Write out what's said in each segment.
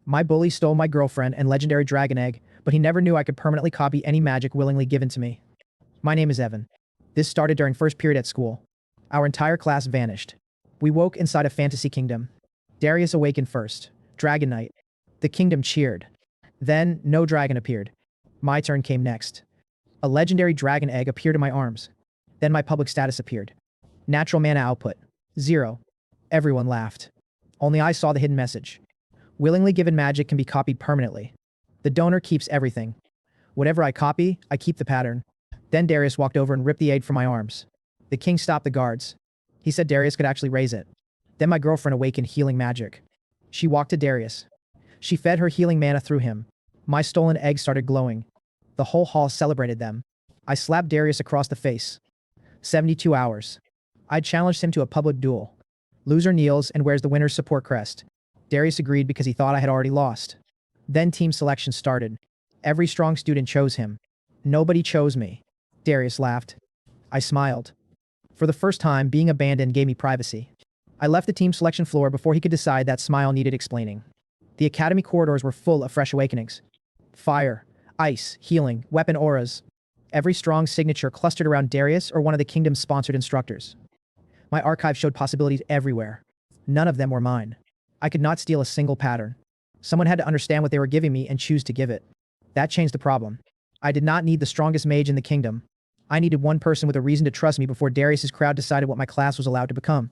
My bully stole my girlfriend and legendary dragon egg, but he never knew I could permanently copy any magic willingly given to me. My name is Evan. This started during first period at school. Our entire class vanished. We woke inside a fantasy kingdom. Darius awakened first. Dragon Knight. The kingdom cheered. Then, no dragon appeared. My turn came next. A legendary dragon egg appeared in my arms. Then my public status appeared. Natural mana output. 0. Everyone laughed. Only I saw the hidden message. Willingly given magic can be copied permanently. The donor keeps everything. Whatever I copy, I keep the pattern. Then Darius walked over and ripped the egg from my arms. The king stopped the guards. He said Darius could actually raise it. Then my girlfriend awakened healing magic. She walked to Darius. She fed her healing mana through him. My stolen egg started glowing. The whole hall celebrated them. I slapped Darius across the face. 72 hours. I challenged him to a public duel. Loser kneels and wears the winner's support crest. Darius agreed because he thought I had already lost. Then team selection started. Every strong student chose him. Nobody chose me. Darius laughed. I smiled. For the first time, being abandoned gave me privacy. I left the team selection floor before he could decide that smile needed explaining. The academy corridors were full of fresh awakenings. Fire, ice, healing, weapon auras. Every strong signature clustered around Darius or one of the kingdom's sponsored instructors. My archive showed possibilities everywhere. None of them were mine. I could not steal a single pattern. Someone had to understand what they were giving me and choose to give it. That changed the problem. I did not need the strongest mage in the kingdom. I needed one person with a reason to trust me before Darius's crowd decided what my class was allowed to become.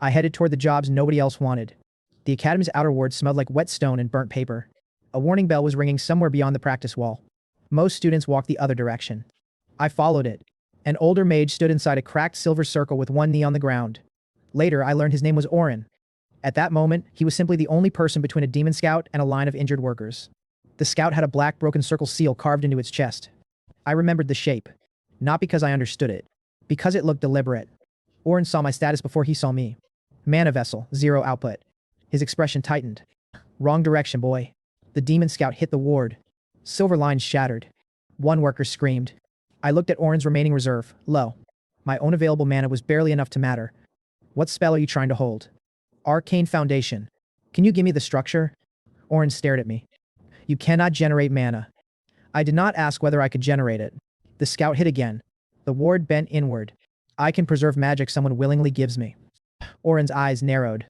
I headed toward the jobs nobody else wanted. The academy's outer ward smelled like wet stone and burnt paper. A warning bell was ringing somewhere beyond the practice wall. Most students walked the other direction. I followed it. An older mage stood inside a cracked silver circle with one knee on the ground. Later, I learned his name was Orin. At that moment, he was simply the only person between a demon scout and a line of injured workers. The scout had a black broken circle seal carved into its chest. I remembered the shape. Not because I understood it. Because it looked deliberate. Orin saw my status before he saw me. Mana vessel, 0 output. His expression tightened. Wrong direction, boy. The demon scout hit the ward. Silver lines shattered. One worker screamed. I looked at Orin's remaining reserve, low. My own available mana was barely enough to matter. What spell are you trying to hold? Arcane Foundation. Can you give me the structure? Orin stared at me. You cannot generate mana. I did not ask whether I could generate it. The scout hit again. The ward bent inward. I can preserve magic someone willingly gives me. Orin's eyes narrowed.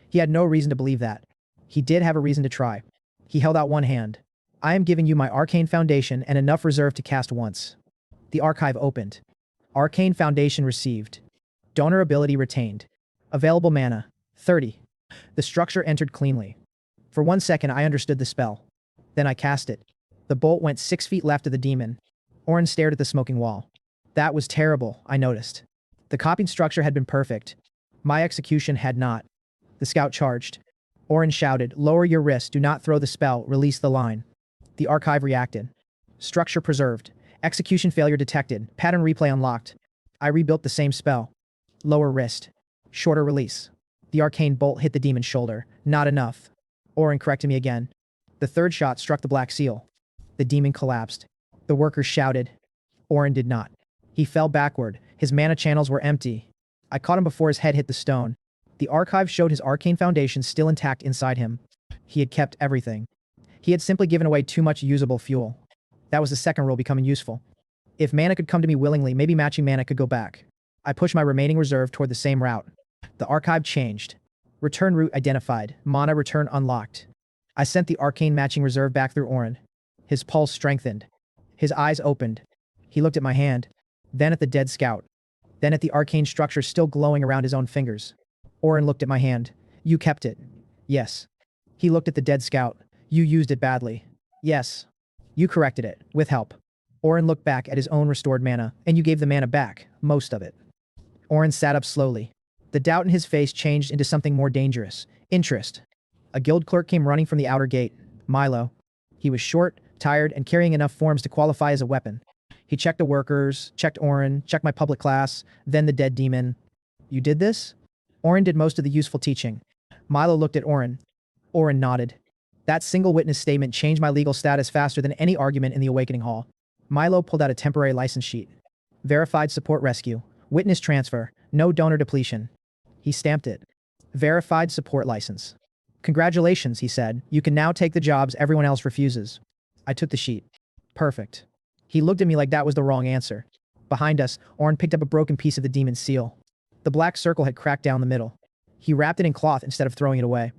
He had no reason to believe that. He did have a reason to try. He held out one hand. I am giving you my Arcane Foundation and enough reserve to cast once. The archive opened. Arcane Foundation received. Donor ability retained. Available mana, 30. The structure entered cleanly. For 1 second I understood the spell. Then I cast it. The bolt went 6 feet left of the demon. Orin stared at the smoking wall. That was terrible, I noticed. The copying structure had been perfect. My execution had not. The scout charged. Orin shouted, lower your wrist, do not throw the spell, release the line. The archive reacted. Structure preserved. Execution failure detected. Pattern replay unlocked. I rebuilt the same spell. Lower wrist. Shorter release. The arcane bolt hit the demon's shoulder. Not enough. Orin corrected me again. The third shot struck the black seal. The demon collapsed. The workers shouted. Orin did not. He fell backward. His mana channels were empty. I caught him before his head hit the stone. The archive showed his arcane foundation still intact inside him. He had kept everything. He had simply given away too much usable fuel. That was the second rule becoming useful. If mana could come to me willingly, maybe matching mana could go back. I pushed my remaining reserve toward the same route. The archive changed. Return route identified. Mana return unlocked. I sent the arcane matching reserve back through Orin. His pulse strengthened. His eyes opened. He looked at my hand. Then at the dead scout. Then at the arcane structure still glowing around his own fingers. Orin looked at my hand. You kept it. Yes. He looked at the dead scout. You used it badly. Yes. You corrected it, with help. Orin looked back at his own restored mana, and you gave the mana back, most of it. Orin sat up slowly. The doubt in his face changed into something more dangerous. Interest. A guild clerk came running from the outer gate. Milo. He was short, tired, and carrying enough forms to qualify as a weapon. He checked the workers, checked Orin, checked my public class, then the dead demon. You did this? Orin did most of the useful teaching. Milo looked at Orin. Orin nodded. That single witness statement changed my legal status faster than any argument in the Awakening Hall. Milo pulled out a temporary license sheet. Verified support rescue. Witness transfer. No donor depletion. He stamped it. Verified support license. Congratulations, he said. You can now take the jobs everyone else refuses. I took the sheet. Perfect. He looked at me like that was the wrong answer. Behind us, Oren picked up a broken piece of the demon's seal. The black circle had cracked down the middle. He wrapped it in cloth instead of throwing it away.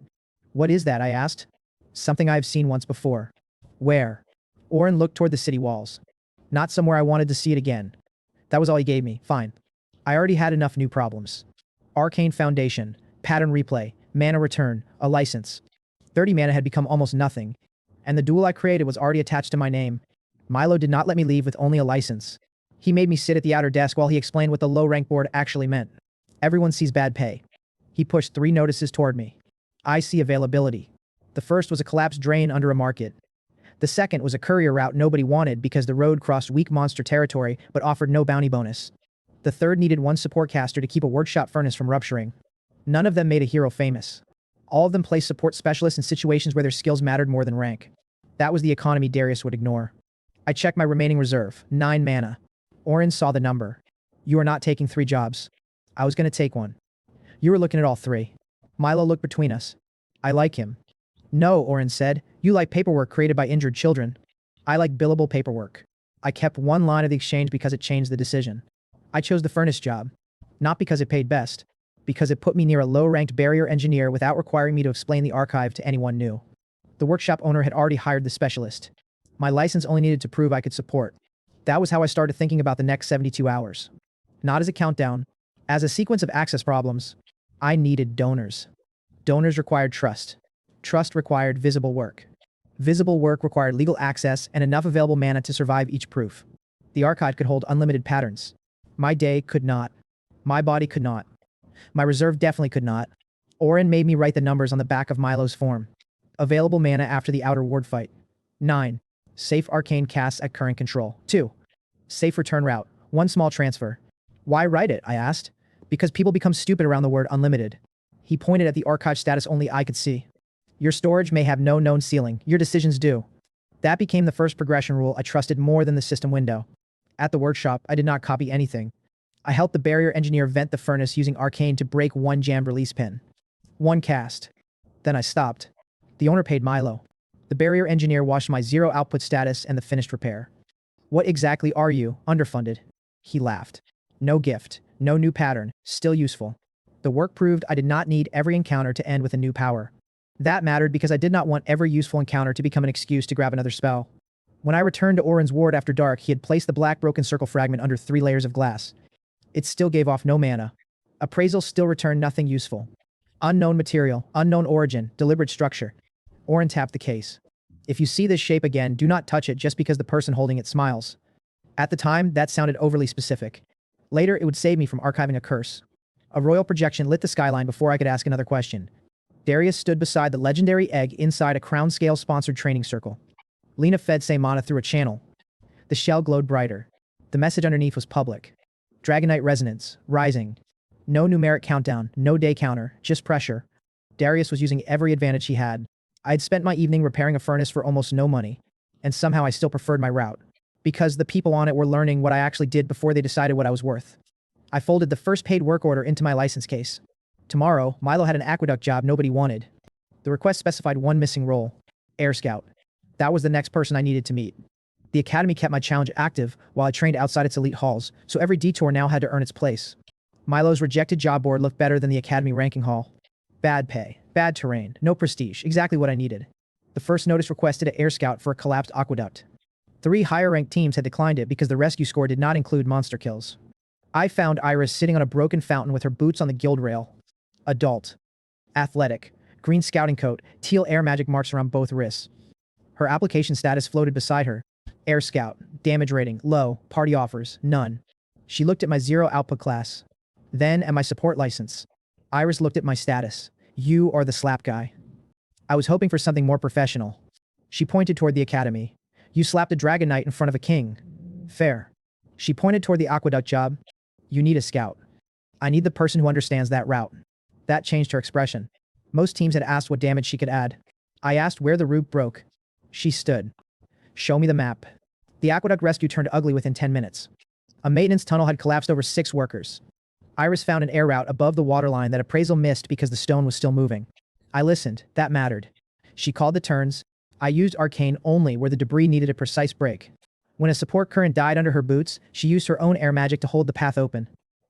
What is that? I asked. Something I have seen once before. Where? Oren looked toward the city walls. Not somewhere I wanted to see it again. That was all he gave me. Fine. I already had enough new problems. Arcane Foundation, Pattern Replay, Mana Return, a license. 30 mana had become almost nothing, and the duel I created was already attached to my name. Milo did not let me leave with only a license. He made me sit at the outer desk while he explained what the low rank board actually meant. Everyone sees bad pay. He pushed 3 notices toward me. I see availability. The first was a collapsed drain under a market. The second was a courier route nobody wanted because the road crossed weak monster territory but offered no bounty bonus. The third needed 1 support caster to keep a workshop furnace from rupturing. None of them made a hero famous. All of them placed support specialists in situations where their skills mattered more than rank. That was the economy Darius would ignore. I checked my remaining reserve, 9 mana. Oren saw the number. You are not taking 3 jobs. I was going to take one. You were looking at all 3. Milo looked between us. I like him. No, Oren said. You like paperwork created by injured children. I like billable paperwork. I kept 1 line of the exchange because it changed the decision. I chose the furnace job. Not because it paid best. Because it put me near a low-ranked barrier engineer without requiring me to explain the archive to anyone new. The workshop owner had already hired the specialist. My license only needed to prove I could support. That was how I started thinking about the next 72 hours. Not as a countdown. As a sequence of access problems. I needed donors. Donors required trust. Trust required visible work. Visible work required legal access and enough available mana to survive each proof. The archive could hold unlimited patterns. My day could not. My body could not. My reserve definitely could not. Oren made me write the numbers on the back of Milo's form. Available mana after the outer ward fight. 9. Safe arcane casts at current control. 2. Safe return route. 1 small transfer. Why write it? I asked. Because people become stupid around the word unlimited. He pointed at the archive status only I could see. Your storage may have no known ceiling. Your decisions do. That became the first progression rule I trusted more than the system window. At the workshop, I did not copy anything. I helped the barrier engineer vent the furnace using arcane to break 1 jammed release pin. 1 cast. Then I stopped. The owner paid Milo. The barrier engineer watched my 0 output status and the finished repair. What exactly are you, underfunded? He laughed. No gift, no new pattern, still useful. The work proved I did not need every encounter to end with a new power. That mattered because I did not want every useful encounter to become an excuse to grab another spell. When I returned to Oren's ward after dark, he had placed the black broken circle fragment under 3 layers of glass. It still gave off no mana. Appraisal still returned nothing useful. Unknown material, unknown origin, deliberate structure. Oren tapped the case. If you see this shape again, do not touch it just because the person holding it smiles. At the time, that sounded overly specific. Later, it would save me from archiving a curse. A royal projection lit the skyline before I could ask another question. Darius stood beside the legendary egg inside a crown scale sponsored training circle. Lena fed Saimana through a channel. The shell glowed brighter. The message underneath was public. Dragonite resonance, rising. No numeric countdown, no day counter, just pressure. Darius was using every advantage he had. I had spent my evening repairing a furnace for almost no money, and somehow I still preferred my route. Because the people on it were learning what I actually did before they decided what I was worth. I folded the first paid work order into my license case. Tomorrow, Milo had an aqueduct job nobody wanted. The request specified 1 missing role. Air Scout. That was the next person I needed to meet. The academy kept my challenge active while I trained outside its elite halls, so every detour now had to earn its place. Milo's rejected job board looked better than the academy ranking hall. Bad pay, bad terrain, no prestige, exactly what I needed. The first notice requested an Air Scout for a collapsed aqueduct. 3 higher-ranked teams had declined it because the rescue score did not include monster kills. I found Iris sitting on a broken fountain with her boots on the guild rail. Adult. Athletic. Green scouting coat, teal air magic marks around both wrists. Her application status floated beside her. Air Scout. Damage rating, low. Party offers, none. She looked at my 0 output class. Then at my support license. Iris looked at my status. You are the slap guy. I was hoping for something more professional. She pointed toward the academy. You slapped a dragon knight in front of a king. Fair. She pointed toward the aqueduct job. You need a scout. I need the person who understands that route. That changed her expression. Most teams had asked what damage she could add. I asked where the route broke. She stood. Show me the map. The aqueduct rescue turned ugly within 10 minutes. A maintenance tunnel had collapsed over 6 workers. Iris found an air route above the waterline that appraisal missed because the stone was still moving. I listened, that mattered. She called the turns. I used arcane only where the debris needed a precise break. When a support current died under her boots, she used her own air magic to hold the path open.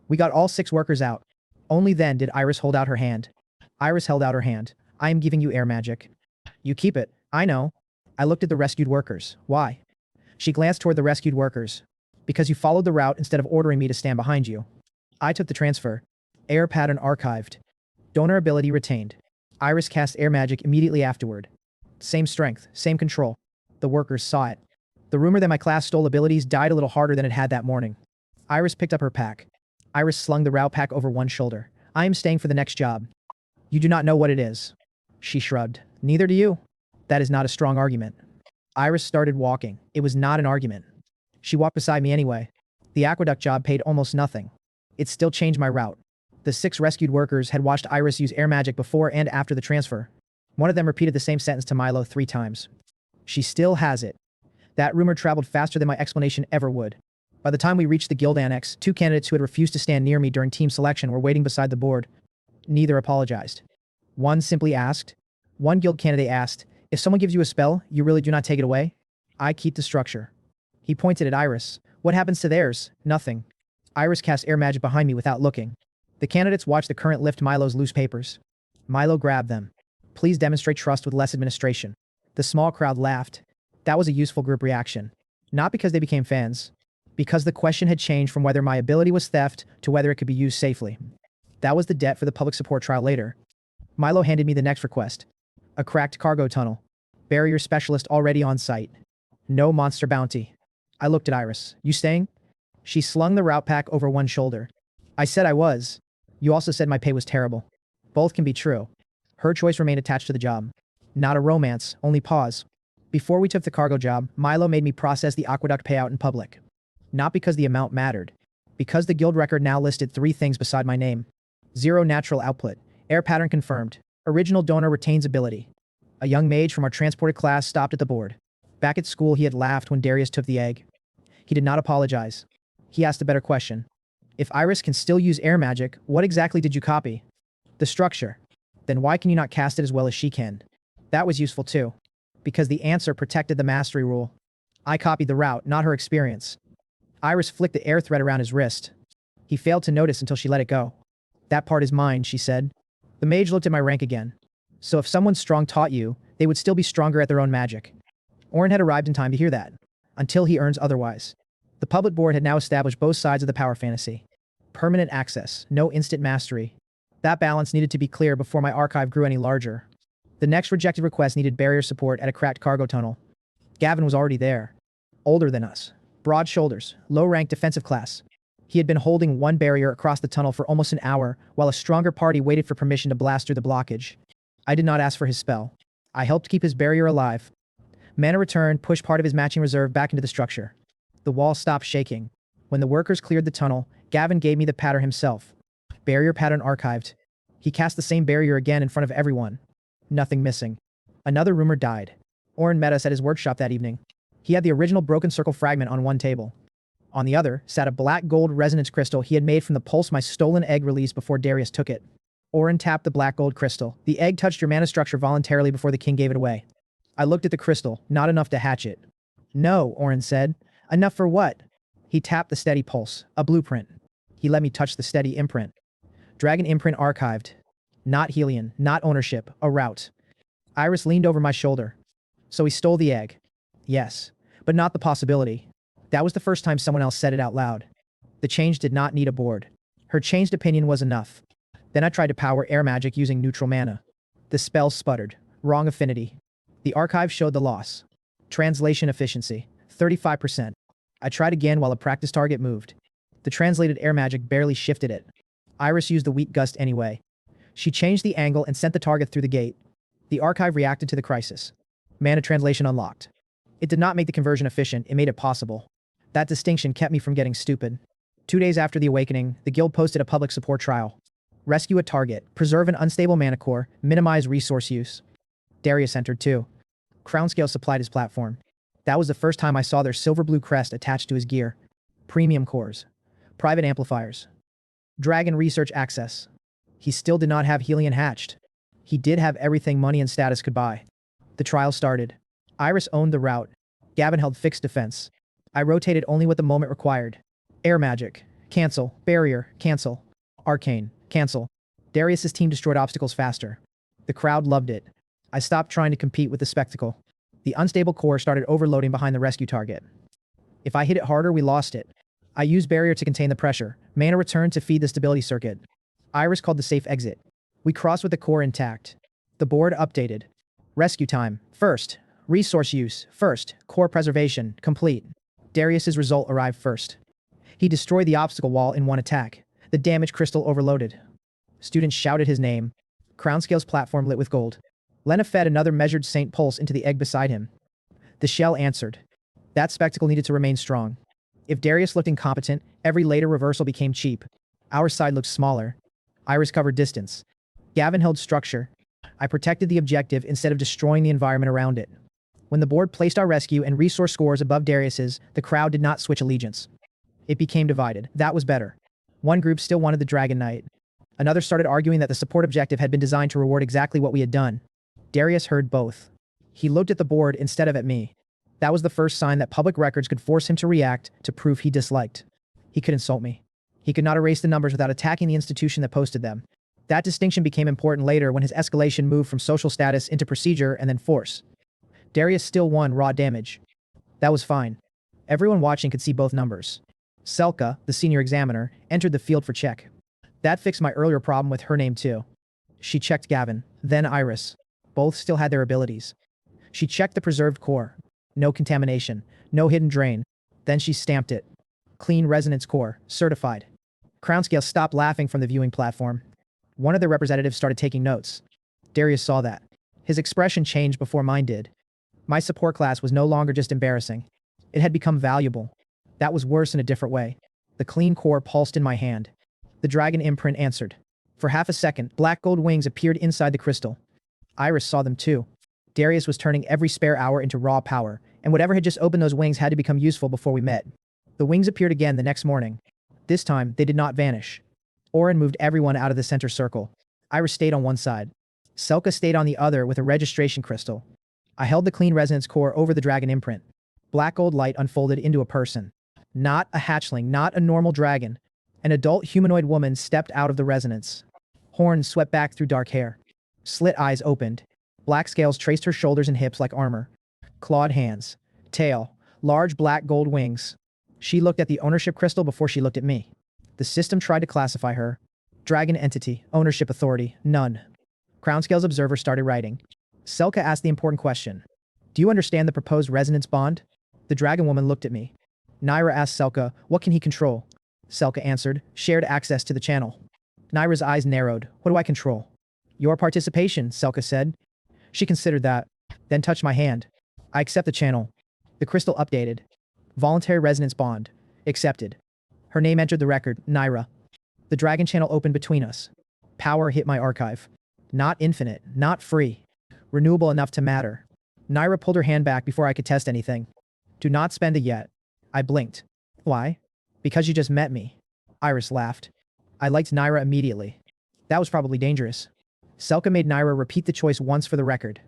We got all 6 workers out. Only then did Iris hold out her hand. Iris held out her hand. I am giving you air magic. You keep it, I know. I looked at the rescued workers. Why? She glanced toward the rescued workers. Because you followed the route instead of ordering me to stand behind you. I took the transfer. Air pattern archived. Donor ability retained. Iris cast air magic immediately afterward. Same strength, same control. The workers saw it. The rumor that my class stole abilities died a little harder than it had that morning. Iris picked up her pack. Iris slung the route pack over one shoulder. I am staying for the next job. You do not know what it is. She shrugged. Neither do you. That is not a strong argument. Iris started walking. It was not an argument. She walked beside me anyway. The aqueduct job paid almost nothing. It still changed my route. The 6 rescued workers had watched Iris use air magic before and after the transfer. One of them repeated the same sentence to Milo 3 times. She still has it. That rumor traveled faster than my explanation ever would. By the time we reached the guild annex, 2 candidates who had refused to stand near me during team selection were waiting beside the board. Neither apologized. One simply asked. One guild candidate asked, if someone gives you a spell, you really do not take it away? I keep the structure. He pointed at Iris. What happens to theirs? Nothing. Iris cast air magic behind me without looking. The candidates watched the current lift Milo's loose papers. Milo grabbed them. Please demonstrate trust with less administration. The small crowd laughed. That was a useful group reaction. Not because they became fans. Because the question had changed from whether my ability was theft to whether it could be used safely. That was the debt for the public support trial later. Milo handed me the next request. A cracked cargo tunnel. Barrier specialist already on site. No monster bounty. I looked at Iris. You staying? She slung the route pack over one shoulder. I said I was. You also said my pay was terrible. Both can be true. Her choice remained attached to the job. Not a romance, only pause. Before we took the cargo job, Milo made me process the aqueduct payout in public. Not because the amount mattered. Because the guild record now listed 3 things beside my name. 0 natural output. Air pattern confirmed. Original donor retains ability. A young mage from our transported class stopped at the board. Back at school, he had laughed when Darius took the egg. He did not apologize. He asked a better question. If Iris can still use air magic, what exactly did you copy? The structure. Then why can you not cast it as well as she can? That was useful too. Because the answer protected the mastery rule. I copied the route, not her experience. Iris flicked the air thread around his wrist. He failed to notice until she let it go. That part is mine, she said. The mage looked at my rank again. So if someone strong taught you, they would still be stronger at their own magic. Orin had arrived in time to hear that. Until he earns otherwise. The public board had now established both sides of the power fantasy. Permanent access, no instant mastery. That balance needed to be clear before my archive grew any larger. The next rejected request needed barrier support at a cracked cargo tunnel. Gavin was already there. Older than us. Broad shoulders, low-rank defensive class. He had been holding one barrier across the tunnel for almost an hour, while a stronger party waited for permission to blast through the blockage. I did not ask for his spell. I helped keep his barrier alive. Mana returned, pushed part of his matching reserve back into the structure. The wall stopped shaking. When the workers cleared the tunnel, Gavin gave me the pattern himself. Barrier pattern archived. He cast the same barrier again in front of everyone. Nothing missing. Another rumor died. Orin met us at his workshop that evening. He had the original broken circle fragment on one table. On the other sat a black gold resonance crystal he had made from the pulse my stolen egg released before Darius took it. Orin tapped the black gold crystal. The egg touched your mana structure voluntarily before the king gave it away. I looked at the crystal, not enough to hatch it. No, Orin said. Enough for what? He tapped the steady pulse, a blueprint. He let me touch the steady imprint. Dragon imprint archived. Not Helion, not ownership, a route. Iris leaned over my shoulder. So he stole the egg. Yes, but not the possibility. That was the first time someone else said it out loud. The change did not need a board. Her changed opinion was enough. Then I tried to power air magic using neutral mana. The spell sputtered. Wrong affinity. The archive showed the loss. Translation efficiency, 35%. I tried again while a practice target moved. The translated air magic barely shifted it. Iris used the weak gust anyway. She changed the angle and sent the target through the gate. The archive reacted to the crisis. Mana translation unlocked. It did not make the conversion efficient, it made it possible. That distinction kept me from getting stupid. 2 days after the awakening, the guild posted a public support trial. Rescue a target, preserve an unstable mana core, minimize resource use. Darius entered too. Crownscale supplied his platform. That was the first time I saw their silver-blue crest attached to his gear. Premium cores. Private amplifiers. Dragon research access. He still did not have Helion hatched. He did have everything money and status could buy. The trial started. Iris owned the route. Gavin held fixed defense. I rotated only what the moment required. Air magic. Cancel. Barrier. Cancel. Arcane. Cancel. Darius's team destroyed obstacles faster. The crowd loved it. I stopped trying to compete with the spectacle. The unstable core started overloading behind the rescue target. If I hit it harder, we lost it. I used barrier to contain the pressure. Mana returned to feed the stability circuit. Iris called the safe exit. We crossed with the core intact. The board updated. Rescue time. First. Resource use. First. Core preservation. Complete. Darius's result arrived first. He destroyed the obstacle wall in one attack. The damage crystal overloaded. Students shouted his name. Crownscale's platform lit with gold. Lena fed another measured Saint Pulse into the egg beside him. The shell answered. That spectacle needed to remain strong. If Darius looked incompetent, every later reversal became cheap. Our side looked smaller. Iris covered distance. Gavin held structure. I protected the objective instead of destroying the environment around it. When the board placed our rescue and resource scores above Darius's, the crowd did not switch allegiance. It became divided. That was better. One group still wanted the Dragon Knight. Another started arguing that the support objective had been designed to reward exactly what we had done. Darius heard both. He looked at the board instead of at me. That was the first sign that public records could force him to react to proof he disliked. He could insult me. He could not erase the numbers without attacking the institution that posted them. That distinction became important later when his escalation moved from social status into procedure and then force. Darius still won raw damage. That was fine. Everyone watching could see both numbers. Selka, the senior examiner, entered the field for check. That fixed my earlier problem with her name too. She checked Gavin, then Iris. Both still had their abilities. She checked the preserved core. No contamination, no hidden drain. Then she stamped it. Clean resonance core, certified. Crownscale stopped laughing from the viewing platform. One of the representatives started taking notes. Darius saw that. His expression changed before mine did. My support class was no longer just embarrassing. It had become valuable. That was worse in a different way. The clean core pulsed in my hand. The dragon imprint answered. For half a second, black gold wings appeared inside the crystal. Iris saw them too. Darius was turning every spare hour into raw power, and whatever had just opened those wings had to become useful before we met. The wings appeared again the next morning. This time, they did not vanish. Orin moved everyone out of the center circle. Iris stayed on one side. Selka stayed on the other with a registration crystal. I held the clean resonance core over the dragon imprint. Black gold light unfolded into a person. Not a hatchling, not a normal dragon. An adult humanoid woman stepped out of the resonance. Horns swept back through dark hair. Slit eyes opened. Black scales traced her shoulders and hips like armor. Clawed hands. Tail. Large black gold wings. She looked at the ownership crystal before she looked at me. The system tried to classify her. Dragon entity. Ownership authority. None. Crownscale's observer started writing. Selka asked the important question. Do you understand the proposed resonance bond? The dragon woman looked at me. Naira asked Selka, what can he control? Selka answered, shared access to the channel. Naira's eyes narrowed. What do I control? Your participation, Selka said. She considered that, then touched my hand. I accept the channel. The crystal updated. Voluntary resonance bond. Accepted. Her name entered the record, Naira. The dragon channel opened between us. Power hit my archive. Not infinite, not free. Renewable enough to matter. Naira pulled her hand back before I could test anything. Do not spend it yet. I blinked. Why? Because you just met me. Iris laughed. I liked Naira immediately. That was probably dangerous. Selka made Naira repeat the choice once for the record.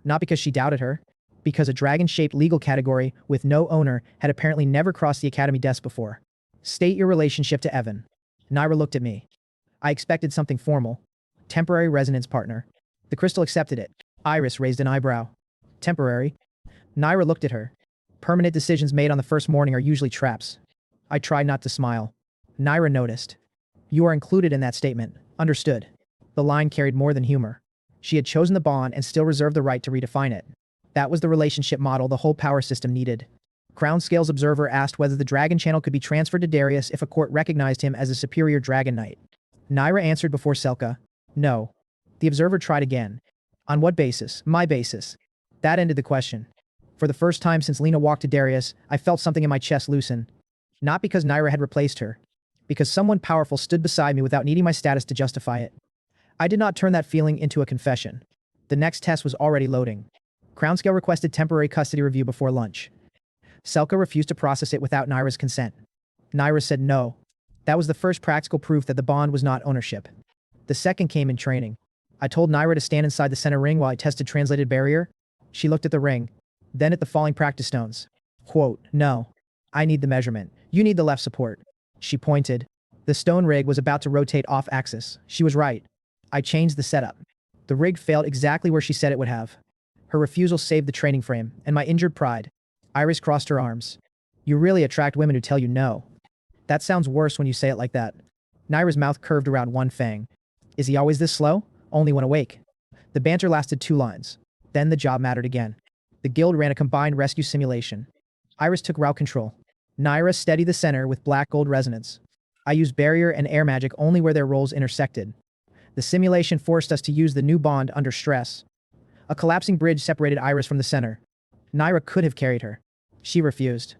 Not because she doubted her. Because a dragon-shaped legal category with no owner had apparently never crossed the academy desk before. State your relationship to Evan. Naira looked at me. I expected something formal. Temporary resonance partner. The crystal accepted it. Iris raised an eyebrow. Temporary? Naira looked at her. Permanent decisions made on the first morning are usually traps. I tried not to smile. Naira noticed. You are included in that statement. Understood. The line carried more than humor. She had chosen the bond and still reserved the right to redefine it. That was the relationship model the whole power system needed. Crownscale's observer asked whether the dragon channel could be transferred to Darius if a court recognized him as a superior dragon knight. Naira answered before Selka. No. The observer tried again. On what basis? My basis. That ended the question. For the first time since Lena walked to Darius, I felt something in my chest loosen. Not because Naira had replaced her. Because someone powerful stood beside me without needing my status to justify it. I did not turn that feeling into a confession. The next test was already loading. Crownscale requested temporary custody review before lunch. Selka refused to process it without Naira's consent. Naira said no. That was the first practical proof that the bond was not ownership. The second came in training. I told Naira to stand inside the center ring while I tested translated barrier. She looked at the ring, then at the falling practice stones. Quote, no. I need the measurement. You need the left support. She pointed. The stone rig was about to rotate off axis. She was right. I changed the setup. The rig failed exactly where she said it would have. Her refusal saved the training frame, and my injured pride. Iris crossed her arms. You really attract women who tell you no. That sounds worse when you say it like that. Naira's mouth curved around one fang. Is he always this slow? Only when awake. The banter lasted 2 lines. Then the job mattered again. The guild ran a combined rescue simulation. Iris took route control. Naira steadied the center with black gold resonance. I used barrier and air magic only where their roles intersected. The simulation forced us to use the new bond under stress. A collapsing bridge separated Iris from the center. Naira could have carried her. She refused.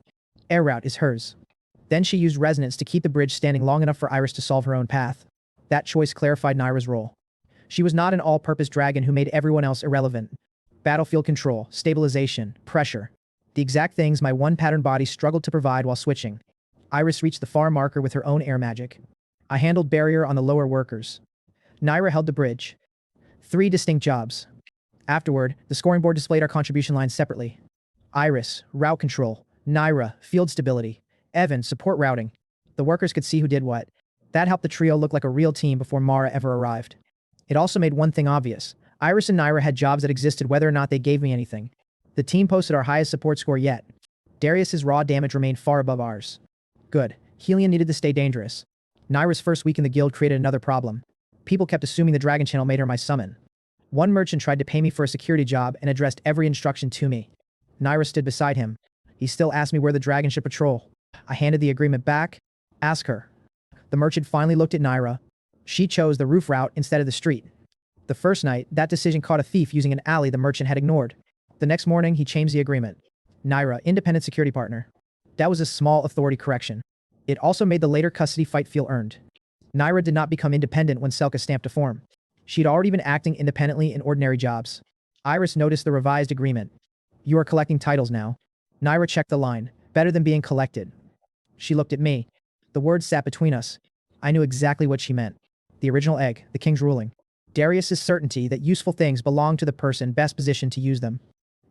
Air route is hers. Then she used resonance to keep the bridge standing long enough for Iris to solve her own path. That choice clarified Naira's role. She was not an all-purpose dragon who made everyone else irrelevant. Battlefield control, stabilization, pressure. The exact things my one-pattern body struggled to provide while switching. Iris reached the far marker with her own air magic. I handled barrier on the lower workers. Naira held the bridge. 3 distinct jobs. Afterward, the scoring board displayed our contribution lines separately. Iris, route control. Naira, field stability. Evan, support routing. The workers could see who did what. That helped the trio look like a real team before Mara ever arrived. It also made one thing obvious. Iris and Naira had jobs that existed whether or not they gave me anything. The team posted our highest support score yet. Darius's raw damage remained far above ours. Good. Helion needed to stay dangerous. Naira's first week in the guild created another problem. People kept assuming the Dragon Channel made her my summon. One merchant tried to pay me for a security job and addressed every instruction to me. Naira stood beside him. He still asked me where the dragon should patrol. I handed the agreement back. Ask her. The merchant finally looked at Naira. She chose the roof route instead of the street. The first night, that decision caught a thief using an alley the merchant had ignored. The next morning, he changed the agreement. Naira, independent security partner. That was a small authority correction. It also made the later custody fight feel earned. Naira did not become independent when Selka stamped a form. She'd already been acting independently in ordinary jobs. Iris noticed the revised agreement. You are collecting titles now. Naira checked the line. Better than being collected. She looked at me. The words sat between us. I knew exactly what she meant. The original egg, the king's ruling. Darius's certainty that useful things belong to the person best positioned to use them.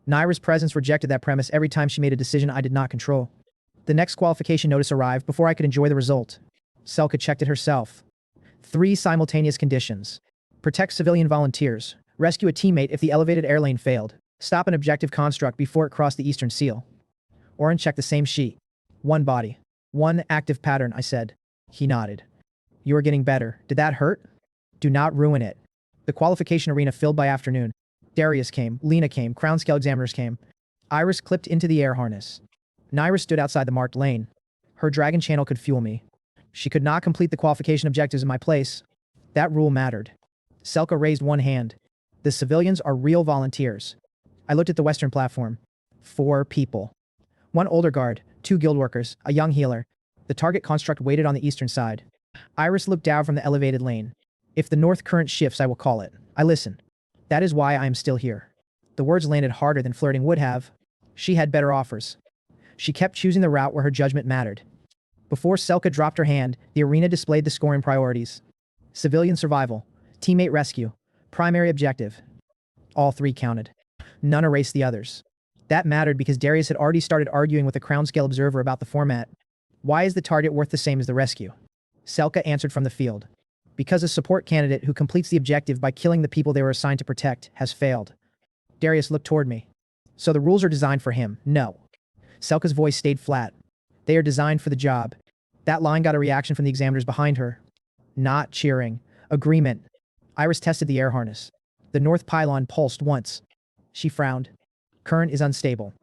Naira's presence rejected that premise every time she made a decision I did not control. The next qualification notice arrived before I could enjoy the result. Selka checked it herself. 3 simultaneous conditions. Protect civilian volunteers. Rescue a teammate if the elevated air lane failed. Stop an objective construct before it crossed the eastern seal. Oren checked the same sheet. 1 body. 1 active pattern, I said. He nodded. You are getting better. Did that hurt? Do not ruin it. The qualification arena filled by afternoon. Darius came, Lena came, crown scale examiners came. Iris clipped into the air harness. Naira stood outside the marked lane. Her dragon channel could fuel me. She could not complete the qualification objectives in my place. That rule mattered. Selka raised one hand. The civilians are real volunteers. I looked at the western platform. 4 people. 1 older guard, 2 guild workers, a young healer. The target construct waited on the eastern side. Iris looked down from the elevated lane. If the north current shifts, I will call it. I listen. That is why I am still here. The words landed harder than flirting would have. She had better offers. She kept choosing the route where her judgment mattered. Before Selka dropped her hand, the arena displayed the scoring priorities. Civilian survival. Teammate rescue. Primary objective. All 3 counted. None erased the others. That mattered because Darius had already started arguing with a crown scale observer about the format. Why is the target worth the same as the rescue? Selka answered from the field. Because a support candidate who completes the objective by killing the people they were assigned to protect has failed. Darius looked toward me. So the rules are designed for him? No. Selka's voice stayed flat. They are designed for the job. That line got a reaction from the examiners behind her. Not cheering. Agreement. Iris tested the air harness. The north pylon pulsed once. She frowned. Current is unstable.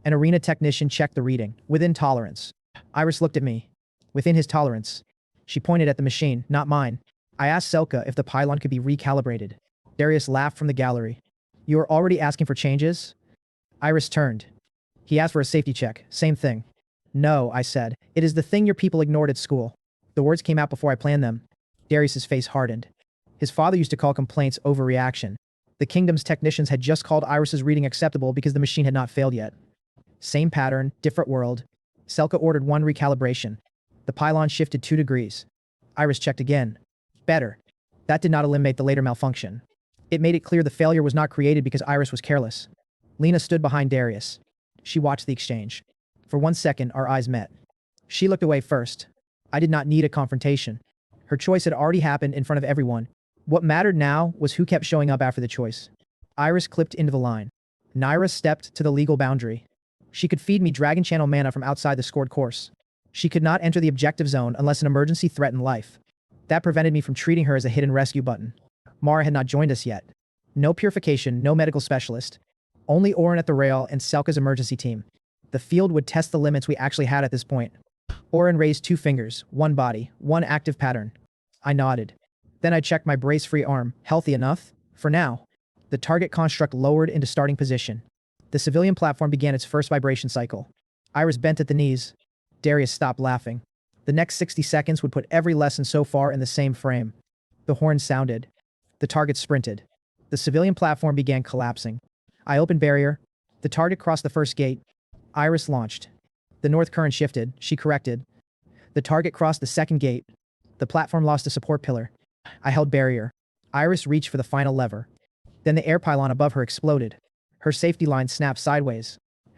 An arena technician checked the reading. Within tolerance. Iris looked at me. Within his tolerance. She pointed at the machine, not mine. I asked Selka if the pylon could be recalibrated. Darius laughed from the gallery. You are already asking for changes? Iris turned. He asked for a safety check. Same thing. No, I said. It is the thing your people ignored at school. The words came out before I planned them. Darius's face hardened. His father used to call complaints overreaction. The kingdom's technicians had just called Iris's reading acceptable because the machine had not failed yet. Same pattern, different world. Selka ordered 1 recalibration. The pylon shifted 2 degrees. Iris checked again. Better. That did not eliminate the later malfunction. It made it clear the failure was not created because Iris was careless. Lena stood behind Darius. She watched the exchange. For 1 second, our eyes met. She looked away first. I did not need a confrontation. Her choice had already happened in front of everyone. What mattered now was who kept showing up after the choice. Iris clipped into the line. Naira stepped to the legal boundary. She could feed me Dragon Channel mana from outside the scored course. She could not enter the objective zone unless an emergency threatened life. That prevented me from treating her as a hidden rescue button. Mara had not joined us yet. No purification, no medical specialist. Only Oren at the rail and Selka's emergency team. The field would test the limits we actually had at this point. Oren raised 2 fingers, 1 body, 1 active pattern. I nodded. Then I checked my brace-free arm. Healthy enough? For now. The target construct lowered into starting position. The civilian platform began its first vibration cycle. Iris bent at the knees. Darius stopped laughing. The next 60 seconds would put every lesson so far in the same frame. The horn sounded. The target sprinted. The civilian platform began collapsing. I opened barrier. The target crossed the first gate. Iris launched. The north current shifted. She corrected. The target crossed the second gate. The platform lost a support pillar. I held barrier. Iris reached for the final lever. Then the air pylon above her exploded. Her safety line snapped sideways.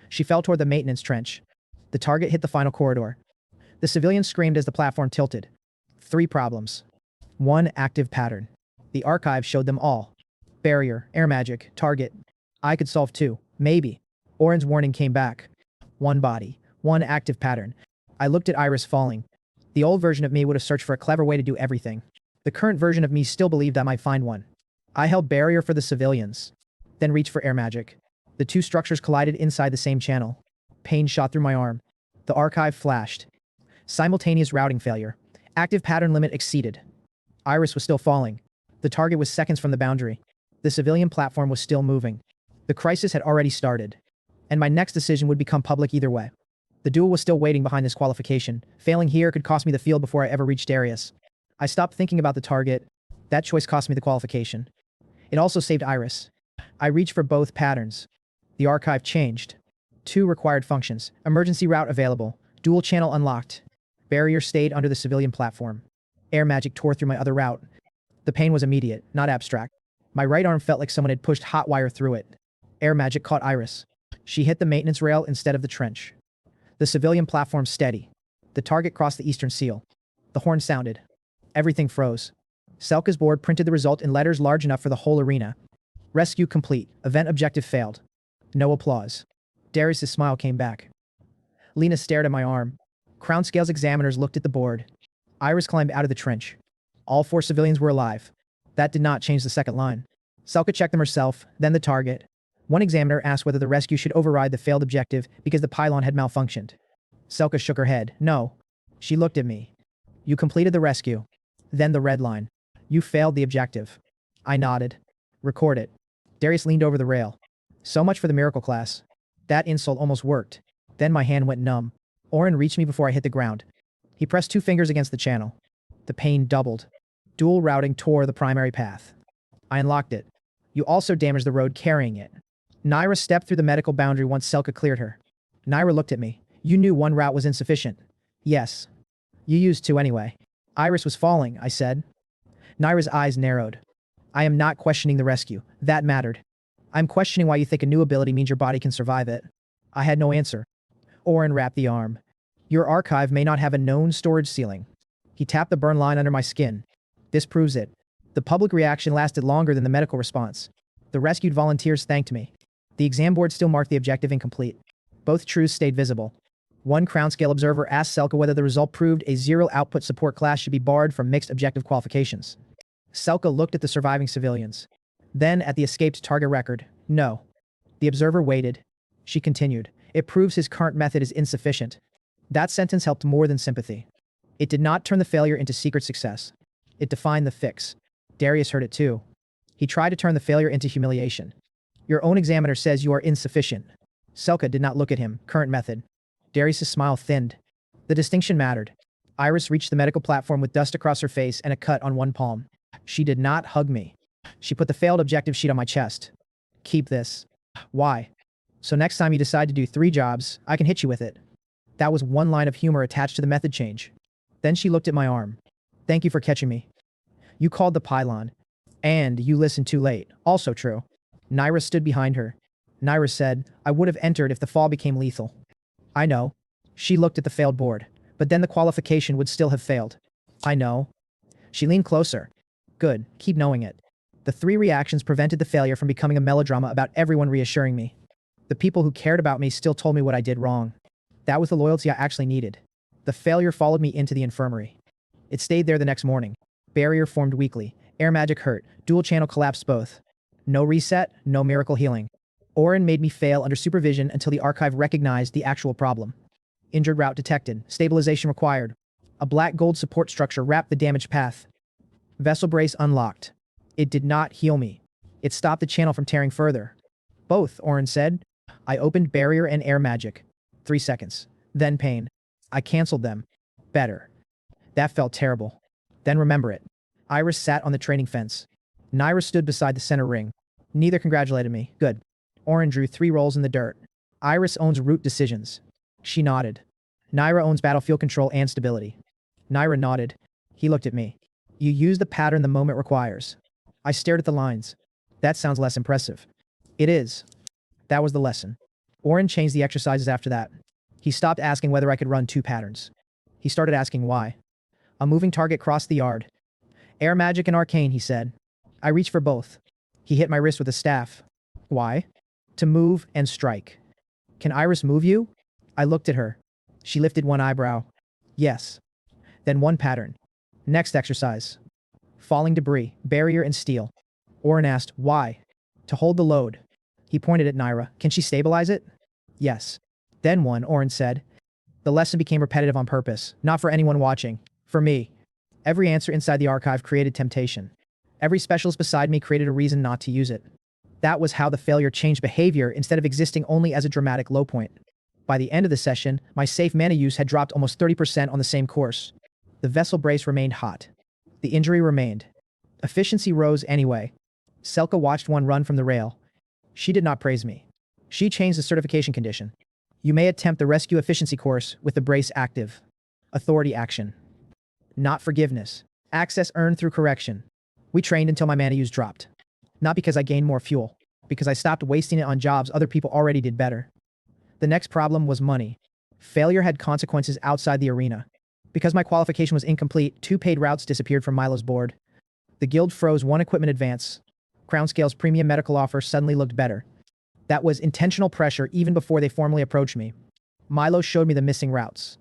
She fell toward the maintenance trench. The target hit the final corridor. The civilian screamed as the platform tilted. 3 problems. 1 active pattern. The archive showed them all. Barrier, air magic, target. I could solve 2, maybe. Oren's warning came back. 1 body, 1 active pattern. I looked at Iris falling. The old version of me would have searched for a clever way to do everything. The current version of me still believed I might find one. I held barrier for the civilians. Then reached for air magic. The 2 structures collided inside the same channel. Pain shot through my arm. The archive flashed. Simultaneous routing failure. Active pattern limit exceeded. Iris was still falling. The target was seconds from the boundary. The civilian platform was still moving. The crisis had already started. And my next decision would become public either way. The duel was still waiting behind this qualification. Failing here could cost me the field before I ever reached Darius. I stopped thinking about the target. That choice cost me the qualification. It also saved Iris. I reached for both patterns. The archive changed. 2 required functions. Emergency route available. Dual channel unlocked. Barrier stayed under the civilian platform. Air magic tore through my other route. The pain was immediate, not abstract. My right arm felt like someone had pushed hot wire through it. Air magic caught Iris. She hit the maintenance rail instead of the trench. The civilian platform steady. The target crossed the eastern seal. The horn sounded. Everything froze. Selka's board printed the result in letters large enough for the whole arena. Rescue complete. Event objective failed. No applause. Darius' smile came back. Lena stared at my arm. Crown Scales examiners looked at the board. Iris climbed out of the trench. All 4 civilians were alive. That did not change the second line. Selka checked them herself, then the target. One examiner asked whether the rescue should override the failed objective because the pylon had malfunctioned. Selka shook her head. No. She looked at me. You completed the rescue. Then the red line. You failed the objective. I nodded. Record it. Darius leaned over the rail. So much for the miracle class. That insult almost worked. Then my hand went numb. Oren reached me before I hit the ground. He pressed 2 fingers against the channel. The pain doubled. Dual routing tore the primary path. I unlocked it. You also damaged the road carrying it. Naira stepped through the medical boundary once Selka cleared her. Naira looked at me. You knew 1 route was insufficient. Yes. You used 2 anyway. Iris was falling, I said. Naira's eyes narrowed. I am not questioning the rescue. That mattered. I'm questioning why you think a new ability means your body can survive it. I had no answer. Oren wrapped the arm. Your archive may not have a known storage ceiling. He tapped the burn line under my skin. This proves it. The public reaction lasted longer than the medical response. The rescued volunteers thanked me. The exam board still marked the objective incomplete. Both truths stayed visible. One Crown Scale observer asked Selka whether the result proved a 0 output support class should be barred from mixed objective qualifications. Selka looked at the surviving civilians. Then at the escaped target record. No. The observer waited. She continued. It proves his current method is insufficient. That sentence helped more than sympathy. It did not turn the failure into secret success. It defined the fix. Darius heard it too. He tried to turn the failure into humiliation. Your own examiner says you are insufficient. Selka did not look at him. Current method. Darius' smile thinned. The distinction mattered. Iris reached the medical platform with dust across her face and a cut on 1 palm. She did not hug me. She put the failed objective sheet on my chest. Keep this. Why? So next time you decide to do 3 jobs, I can hit you with it. That was 1 line of humor attached to the method change. Then she looked at my arm. Thank you for catching me. You called the pylon. And you listened too late. Also true. Naira stood behind her. Naira said, I would have entered if the fall became lethal. I know. She looked at the failed board. But then the qualification would still have failed. I know. She leaned closer. Good, keep knowing it. The three reactions prevented the failure from becoming a melodrama about everyone reassuring me. The people who cared about me still told me what I did wrong. That was the loyalty I actually needed. The failure followed me into the infirmary. It stayed there the next morning. Barrier formed weakly. Air magic hurt. Dual channel collapsed both. No reset, no miracle healing. Orin made me fail under supervision until the archive recognized the actual problem. Injured route detected. Stabilization required. A black gold support structure wrapped the damaged path. Vessel brace unlocked. It did not heal me. It stopped the channel from tearing further. Both, Orin said. I opened barrier and air magic. 3 seconds. Then pain. I canceled them. Better. That felt terrible. Then remember it. Iris sat on the training fence. Naira stood beside the center ring. Neither congratulated me. Good. Orin drew 3 rolls in the dirt. Iris owns root decisions. She nodded. Naira owns battlefield control and stability. Naira nodded. He looked at me. You use the pattern the moment requires. I stared at the lines. That sounds less impressive. It is. That was the lesson. Orin changed the exercises after that. He stopped asking whether I could run 2 patterns. He started asking why. A moving target crossed the yard. Air magic and arcane, he said. I reached for both. He hit my wrist with a staff. Why? To move and strike. Can Iris move you? I looked at her. She lifted one eyebrow. Yes. Then 1 pattern. Next exercise. Falling debris, barrier and steel. Orin asked, why? To hold the load. He pointed at Naira. Can she stabilize it? Yes. Then 1, Orin said. The lesson became repetitive on purpose, not for anyone watching. For me. Every answer inside the archive created temptation. Every specialist beside me created a reason not to use it. That was how the failure changed behavior instead of existing only as a dramatic low point. By the end of the session, my safe mana use had dropped almost 30% on the same course. The vessel brace remained hot. The injury remained. Efficiency rose anyway. Selka watched one run from the rail. She did not praise me. She changed the certification condition. You may attempt the rescue efficiency course with the brace active. Authority action. Not forgiveness. Access earned through correction. We trained until my mana use dropped. Not because I gained more fuel, because I stopped wasting it on jobs other people already did better. The next problem was money. Failure had consequences outside the arena. Because my qualification was incomplete, 2 paid routes disappeared from Milo's board. The guild froze 1 equipment advance. Crownscale's premium medical offer suddenly looked better. That was intentional pressure even before they formally approached me. Milo showed me the missing routes.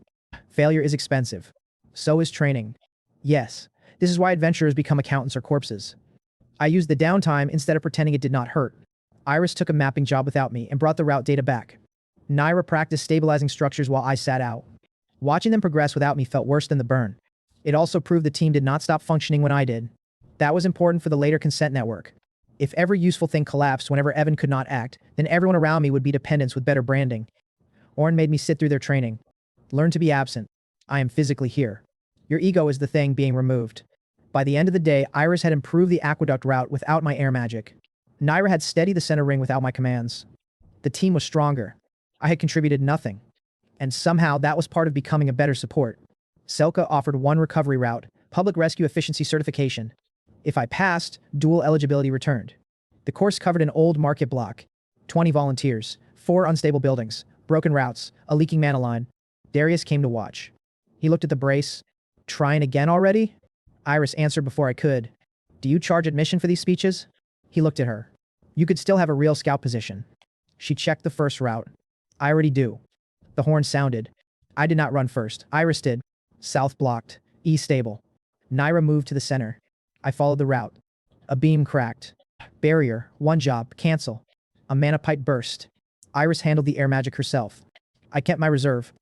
Failure is expensive. So is training. Yes, this is why adventurers become accountants or corpses. I used the downtime instead of pretending it did not hurt. Iris took a mapping job without me and brought the route data back. Naira practiced stabilizing structures while I sat out. Watching them progress without me felt worse than the burn. It also proved the team did not stop functioning when I did. That was important for the later consent network. If every useful thing collapsed whenever Evan could not act, then everyone around me would be dependents with better branding. Orin made me sit through their training. Learn to be absent. I am physically here. Your ego is the thing being removed. By the end of the day, Iris had improved the aqueduct route without my air magic. Naira had steadied the center ring without my commands. The team was stronger. I had contributed nothing. And somehow that was part of becoming a better support. Selka offered 1 recovery route, public rescue efficiency certification. If I passed, dual eligibility returned. The course covered an old market block, 20 volunteers, 4 unstable buildings, broken routes, a leaking mana line. Darius came to watch. He looked at the brace. Trying again already? Iris answered before I could. Do you charge admission for these speeches? He looked at her. You could still have a real scout position. She checked the first route. I already do. The horn sounded. I did not run first. Iris did. South blocked. East stable. Naira moved to the center. I followed the route. A beam cracked. Barrier. 1 job. Cancel. A mana pipe burst. Iris handled the air magic herself. I kept my reserve.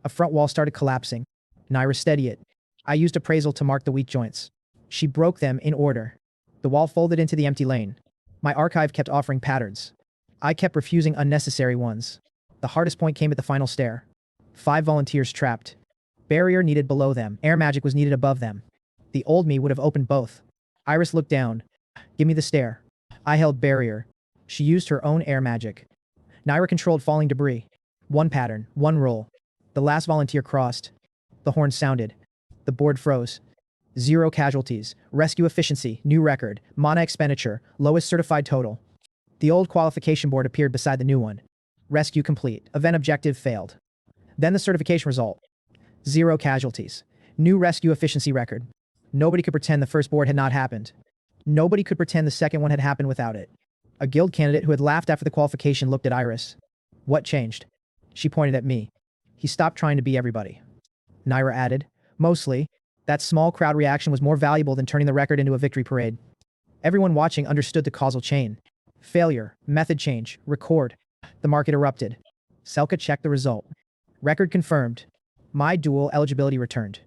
A front wall started collapsing. Naira steadied it. I used appraisal to mark the weak joints. She broke them in order. The wall folded into the empty lane. My archive kept offering patterns. I kept refusing unnecessary ones. The hardest point came at the final stair. 5 volunteers trapped. Barrier needed below them. Air magic was needed above them. The old me would have opened both. Iris looked down. Give me the stair. I held barrier. She used her own air magic. Naira controlled falling debris. 1 pattern, 1 roll. The last volunteer crossed. The horn sounded. The board froze. 0 casualties, rescue efficiency, new record, mana expenditure, lowest certified total. The old qualification board appeared beside the new one. Rescue complete, event objective failed. Then the certification result. 0 casualties, new rescue efficiency record. Nobody could pretend the first board had not happened. Nobody could pretend the second one had happened without it. A guild candidate who had laughed after the qualification looked at Iris. What changed? She pointed at me. He stopped trying to be everybody. Naira added, mostly, that small crowd reaction was more valuable than turning the record into a victory parade. Everyone watching understood the causal chain. Failure, method change, record. The market erupted. Selka checked the result. Record confirmed. My duel eligibility returned.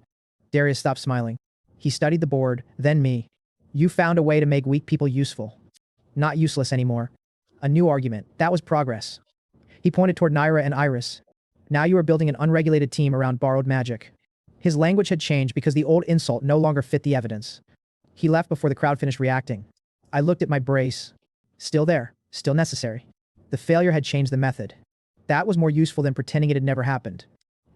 Darius stopped smiling. He studied the board, then me. You found a way to make weak people useful. Not useless anymore. A new argument. That was progress. He pointed toward Naira and Iris. Now you are building an unregulated team around borrowed magic. His language had changed because the old insult no longer fit the evidence. He left before the crowd finished reacting. I looked at my brace. Still there. Still necessary. The failure had changed the method. That was more useful than pretending it had never happened.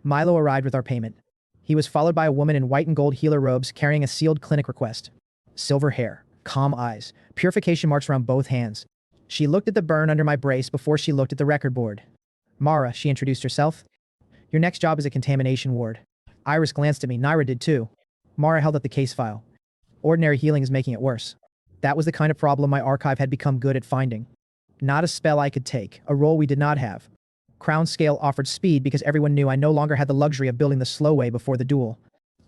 Milo arrived with our payment. He was followed by a woman in white and gold healer robes carrying a sealed clinic request. Silver hair, calm eyes, purification marks around both hands. She looked at the burn under my brace before she looked at the record board. Mara, she introduced herself. Your next job is a contamination ward. Iris glanced at me, Naira did too. Mara held up the case file. Ordinary healing is making it worse. That was the kind of problem my archive had become good at finding. Not a spell I could take, a role we did not have. Crown Scale offered speed because everyone knew I no longer had the luxury of building the slow way before the duel.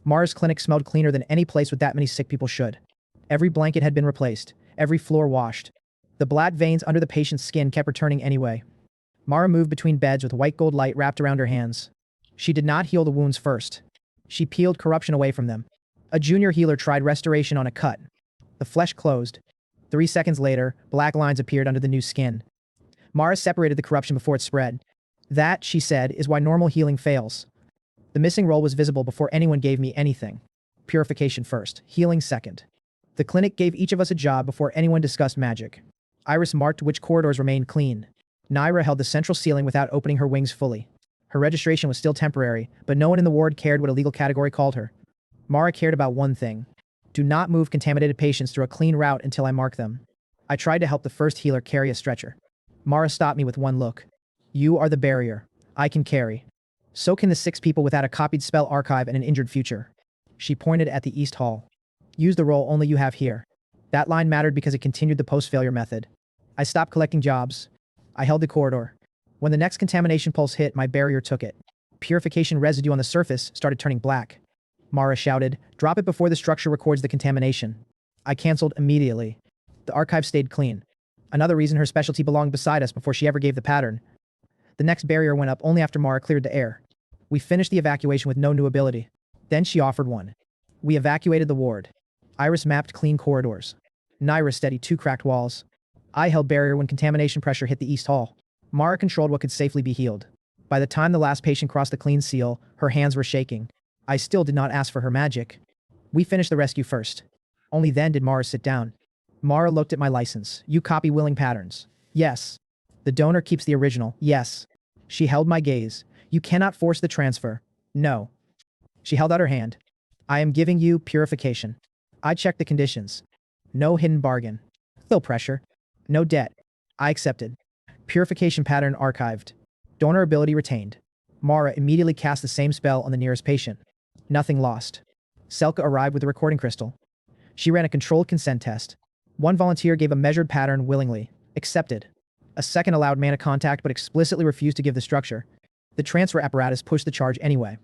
Mara's clinic smelled cleaner than any place with that many sick people should. Every blanket had been replaced, every floor washed. The black veins under the patient's skin kept returning anyway. Mara moved between beds with white gold light wrapped around her hands. She did not heal the wounds first. She peeled corruption away from them. A junior healer tried restoration on a cut. The flesh closed. 3 seconds later, black lines appeared under the new skin. Mara separated the corruption before it spread. That, she said, is why normal healing fails. The missing roll was visible before anyone gave me anything. Purification first, healing second. The clinic gave each of us a job before anyone discussed magic. Iris marked which corridors remained clean. Naira held the central ceiling without opening her wings fully. Her registration was still temporary, but no one in the ward cared what a legal category called her. Mara cared about one thing. Do not move contaminated patients through a clean route until I mark them. I tried to help the first healer carry a stretcher. Mara stopped me with one look. You are the barrier. I can carry. So can the 6 people without a copied spell archive and an injured future. She pointed at the East Hall. Use the roll only you have here. That line mattered because it continued the post-failure method. I stopped collecting jobs. I held the corridor. When the next contamination pulse hit, my barrier took it. Purification residue on the surface started turning black. Mara shouted, drop it before the structure records the contamination. I canceled immediately. The archive stayed clean. Another reason her specialty belonged beside us before she ever gave the pattern. The next barrier went up only after Mara cleared the air. We finished the evacuation with no new ability. Then she offered one. We evacuated the ward. Iris mapped clean corridors. Naira steadied 2 cracked walls. I held barrier when contamination pressure hit the East Hall. Mara controlled what could safely be healed. By the time the last patient crossed the clean seal, her hands were shaking. I still did not ask for her magic. We finished the rescue first. Only then did Mara sit down. Mara looked at my license. You copy willing patterns. Yes. The donor keeps the original. Yes. She held my gaze. You cannot force the transfer. No. She held out her hand. I am giving you purification. I checked the conditions. No hidden bargain. Low pressure. No debt. I accepted. Purification pattern archived. Donor ability retained. Mara immediately cast the same spell on the nearest patient. Nothing lost. Selka arrived with the recording crystal. She ran a controlled consent test. One volunteer gave a measured pattern willingly. Accepted. A second allowed mana contact but explicitly refused to give the structure. The transfer apparatus pushed the charge anyway.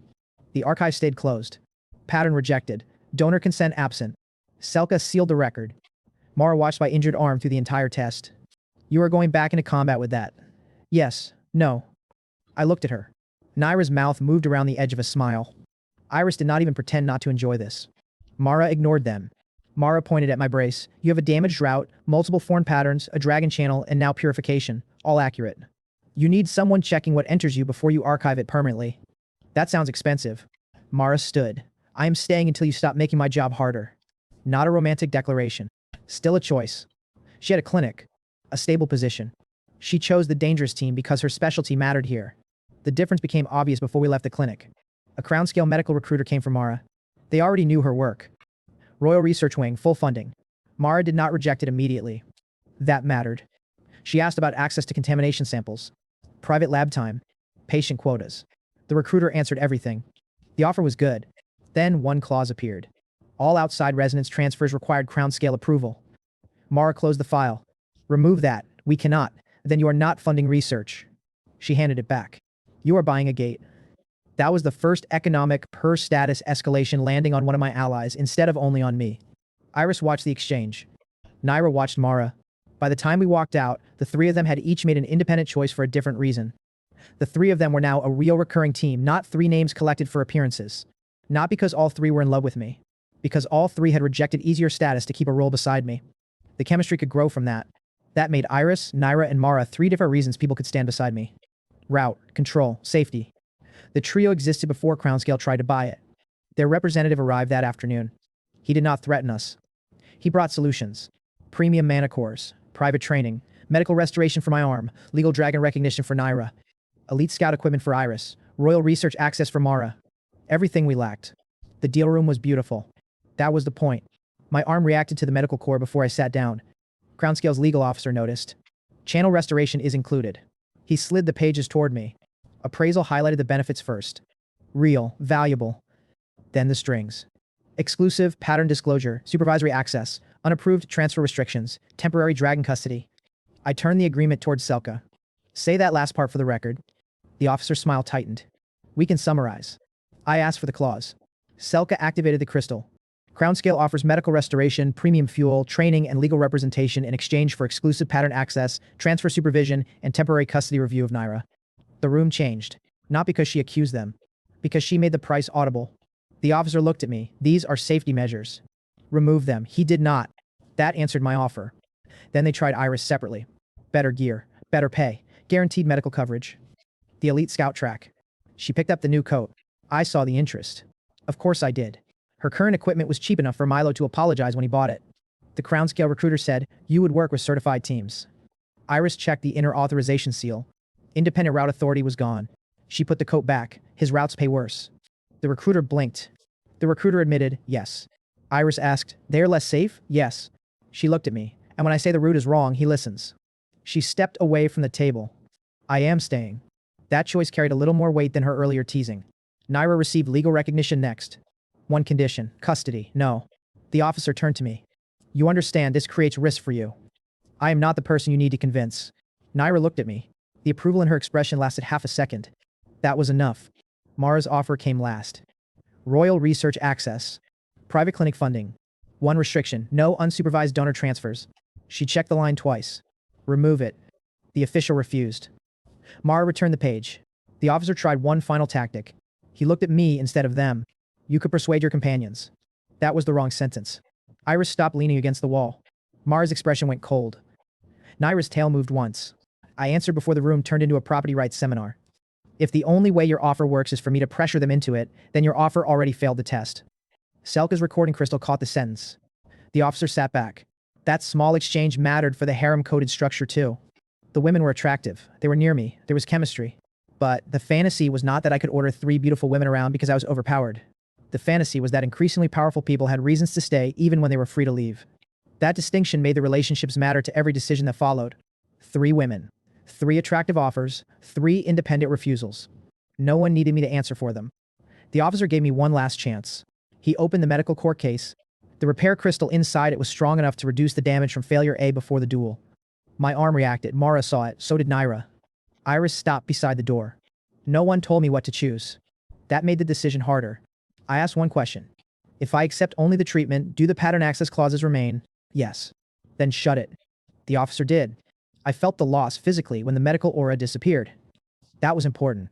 The archive stayed closed. Pattern rejected. Donor consent absent. Selka sealed the record. Mara watched my injured arm through the entire test. You are going back into combat with that. Yes. No. I looked at her. Naira's mouth moved around the edge of a smile. Iris did not even pretend not to enjoy this. Mara ignored them. Mara pointed at my brace. You have a damaged route, multiple form patterns, a dragon channel, and now purification. All accurate. You need someone checking what enters you before you archive it permanently. That sounds expensive. Mara stood. I am staying until you stop making my job harder. Not a romantic declaration. Still a choice. She had a clinic. A stable position. She chose the dangerous team because her specialty mattered here. The difference became obvious before we left the clinic. A crown-scale medical recruiter came from Mara. They already knew her work. Royal Research Wing, full funding. Mara did not reject it immediately. That mattered. She asked about access to contamination samples, private lab time, patient quotas. The recruiter answered everything. The offer was good. Then one clause appeared. All outside residence transfers required crown scale approval. Mara closed the file. Remove that. We cannot. Then you are not funding research. She handed it back. You are buying a gate. That was the first economic per status escalation landing on one of my allies instead of only on me. Iris watched the exchange. Naira watched Mara. By the time we walked out, the three of them had each made an independent choice for a different reason. The three of them were now a real recurring team, not three names collected for appearances. Not because all three were in love with me. Because all three had rejected easier status to keep a role beside me. The chemistry could grow from that. That made Iris, Naira, and Mara three different reasons people could stand beside me. Route, control, safety. The trio existed before Crownscale tried to buy it. Their representative arrived that afternoon. He did not threaten us. He brought solutions. Premium mana cores, private training, medical restoration for my arm, legal dragon recognition for Naira, elite scout equipment for Iris, royal research access for Mara. Everything we lacked. The deal room was beautiful. That was the point. My arm reacted to the medical core before I sat down. Crownscale's legal officer noticed. Channel restoration is included. He slid the pages toward me. Appraisal highlighted the benefits first. Real, valuable. Then the strings. Exclusive, pattern disclosure, supervisory access, unapproved transfer restrictions, temporary dragon custody. I turned the agreement towards Selka. Say that last part for the record. The officer's smile tightened. We can summarize. I asked for the clause. Selka activated the crystal. Crownscale offers medical restoration, premium fuel, training, and legal representation in exchange for exclusive pattern access, transfer supervision, and temporary custody review of Naira. The room changed. Not because she accused them. Because she made the price audible. The officer looked at me. These are safety measures. Remove them. He did not. That answered my offer. Then they tried Iris separately. Better gear. Better pay. Guaranteed medical coverage. The elite scout track. She picked up the new coat. I saw the interest. Of course I did. Her current equipment was cheap enough for Milo to apologize when he bought it. The Crownscale recruiter said, you would work with certified teams. Iris checked the inner authorization seal. Independent route authority was gone. She put the coat back. His routes pay worse. The recruiter blinked. The recruiter admitted, yes. Iris asked, they are less safe? Yes. She looked at me, and when I say the route is wrong, he listens. She stepped away from the table. I am staying. That choice carried a little more weight than her earlier teasing. Naira received legal recognition next. One condition, custody, no. The officer turned to me. You understand this creates risk for you. I am not the person you need to convince. Naira looked at me. The approval in her expression lasted half a second. That was enough. Mara's offer came last. Royal research access. Private clinic funding. One restriction, no unsupervised donor transfers. She checked the line twice. Remove it. The official refused. Mara returned the page. The officer tried one final tactic. He looked at me instead of them. You could persuade your companions. That was the wrong sentence. Iris stopped leaning against the wall. Mara's expression went cold. Naira's tail moved once. I answered before the room turned into a property rights seminar. If the only way your offer works is for me to pressure them into it, then your offer already failed the test. Selka's recording crystal caught the sentence. The officer sat back. That small exchange mattered for the harem-coded structure too. The women were attractive. They were near me. There was chemistry. But the fantasy was not that I could order 3 beautiful women around because I was overpowered. The fantasy was that increasingly powerful people had reasons to stay even when they were free to leave. That distinction made the relationships matter to every decision that followed. 3 women. 3 attractive offers. 3 independent refusals. No one needed me to answer for them. The officer gave me one last chance. He opened the medical core case. The repair crystal inside it was strong enough to reduce the damage from failure A before the duel. My arm reacted. Mara saw it. So did Naira. Iris stopped beside the door. No one told me what to choose. That made the decision harder. I asked one question. If I accept only the treatment, do the pattern access clauses remain? Yes. Then shut it. The officer did. I felt the loss physically when the medical aura disappeared. That was important.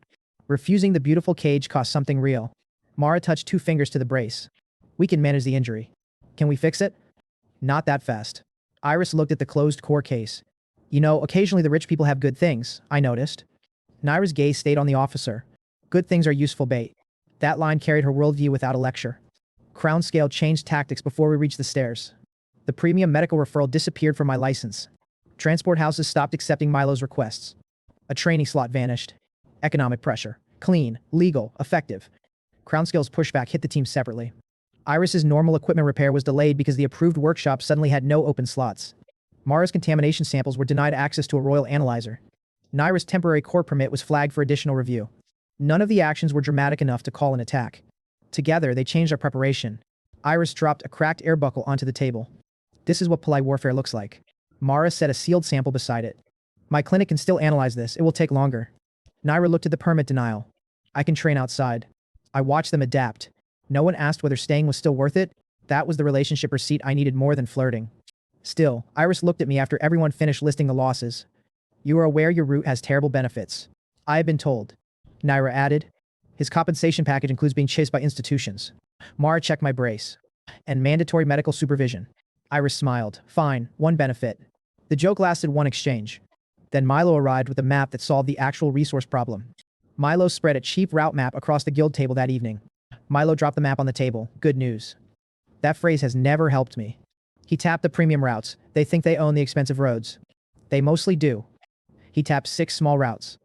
Refusing the beautiful cage cost something real. Mara touched 2 fingers to the brace. We can manage the injury. Can we fix it? Not that fast. Iris looked at the closed core case. You know, occasionally the rich people have good things, I noticed. Naira's gaze stayed on the officer. Good things are useful bait. That line carried her worldview without a lecture. Crownscale changed tactics before we reached the stairs. The premium medical referral disappeared from my license. Transport houses stopped accepting Milo's requests. A training slot vanished. Economic pressure. Clean, legal, effective. Crownscale's pushback hit the team separately. Iris's normal equipment repair was delayed because the approved workshop suddenly had no open slots. Mara's contamination samples were denied access to a royal analyzer. Naira's temporary court permit was flagged for additional review. None of the actions were dramatic enough to call an attack. Together, they changed our preparation. Iris dropped a cracked air buckle onto the table. This is what polite warfare looks like. Mara set a sealed sample beside it. My clinic can still analyze this. It will take longer. Naira looked at the permit denial. I can train outside. I watched them adapt. No one asked whether staying was still worth it. That was the relationship receipt I needed more than flirting. Still, Iris looked at me after everyone finished listing the losses. You are aware your route has terrible benefits. I have been told. Naira added. His compensation package includes being chased by institutions. Mara checked my brace. And mandatory medical supervision. Iris smiled. Fine, one benefit. The joke lasted one exchange. Then Milo arrived with a map that solved the actual resource problem. Milo spread a cheap route map across the guild table that evening. Milo dropped the map on the table. Good news. That phrase has never helped me. He tapped the premium routes. They think they own the expensive roads. They mostly do. He tapped 6 small routes.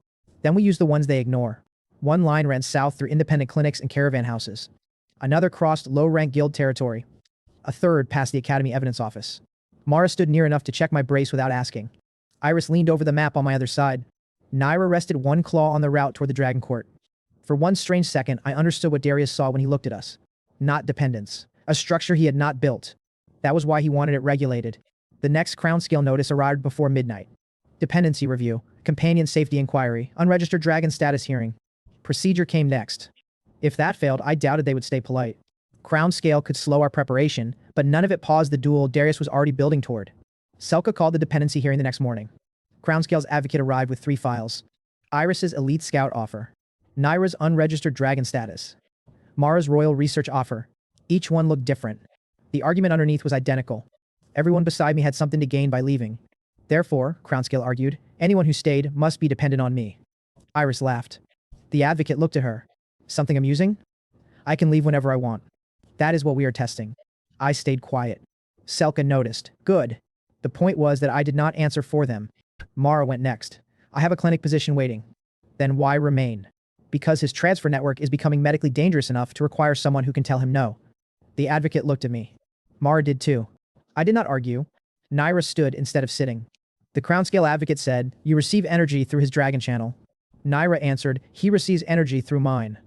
Then we use the ones they ignore. One line ran south through independent clinics and caravan houses. Another crossed low-rank guild territory. A third passed the Academy Evidence Office. Mara stood near enough to check my brace without asking. Iris leaned over the map on my other side. Naira rested one claw on the route toward the Dragon Court. For one strange second, I understood what Darius saw when he looked at us. Not dependence. A structure he had not built. That was why he wanted it regulated. The next crown scale notice arrived before midnight. Dependency review, companion safety inquiry, unregistered dragon status hearing. Procedure came next. If that failed, I doubted they would stay polite. Crown scale could slow our preparation, but none of it paused the duel Darius was already building toward. Selka called the dependency hearing the next morning. Crown Scale's advocate arrived with 3 files. Iris's elite scout offer. Naira's unregistered dragon status. Mara's royal research offer. Each one looked different. The argument underneath was identical. Everyone beside me had something to gain by leaving. Therefore, Crown Scale argued, anyone who stayed must be dependent on me. Iris laughed. The advocate looked at her. Something amusing? I can leave whenever I want. That is what we are testing. I stayed quiet. Selka noticed. Good. The point was that I did not answer for them. Mara went next. I have a clinic position waiting. Then why remain? Because his transfer network is becoming medically dangerous enough to require someone who can tell him no. The advocate looked at me. Mara did too. I did not argue. Naira stood instead of sitting. The Crown Scale advocate said, you receive energy through his dragon channel. Naira answered, he receives energy through mine.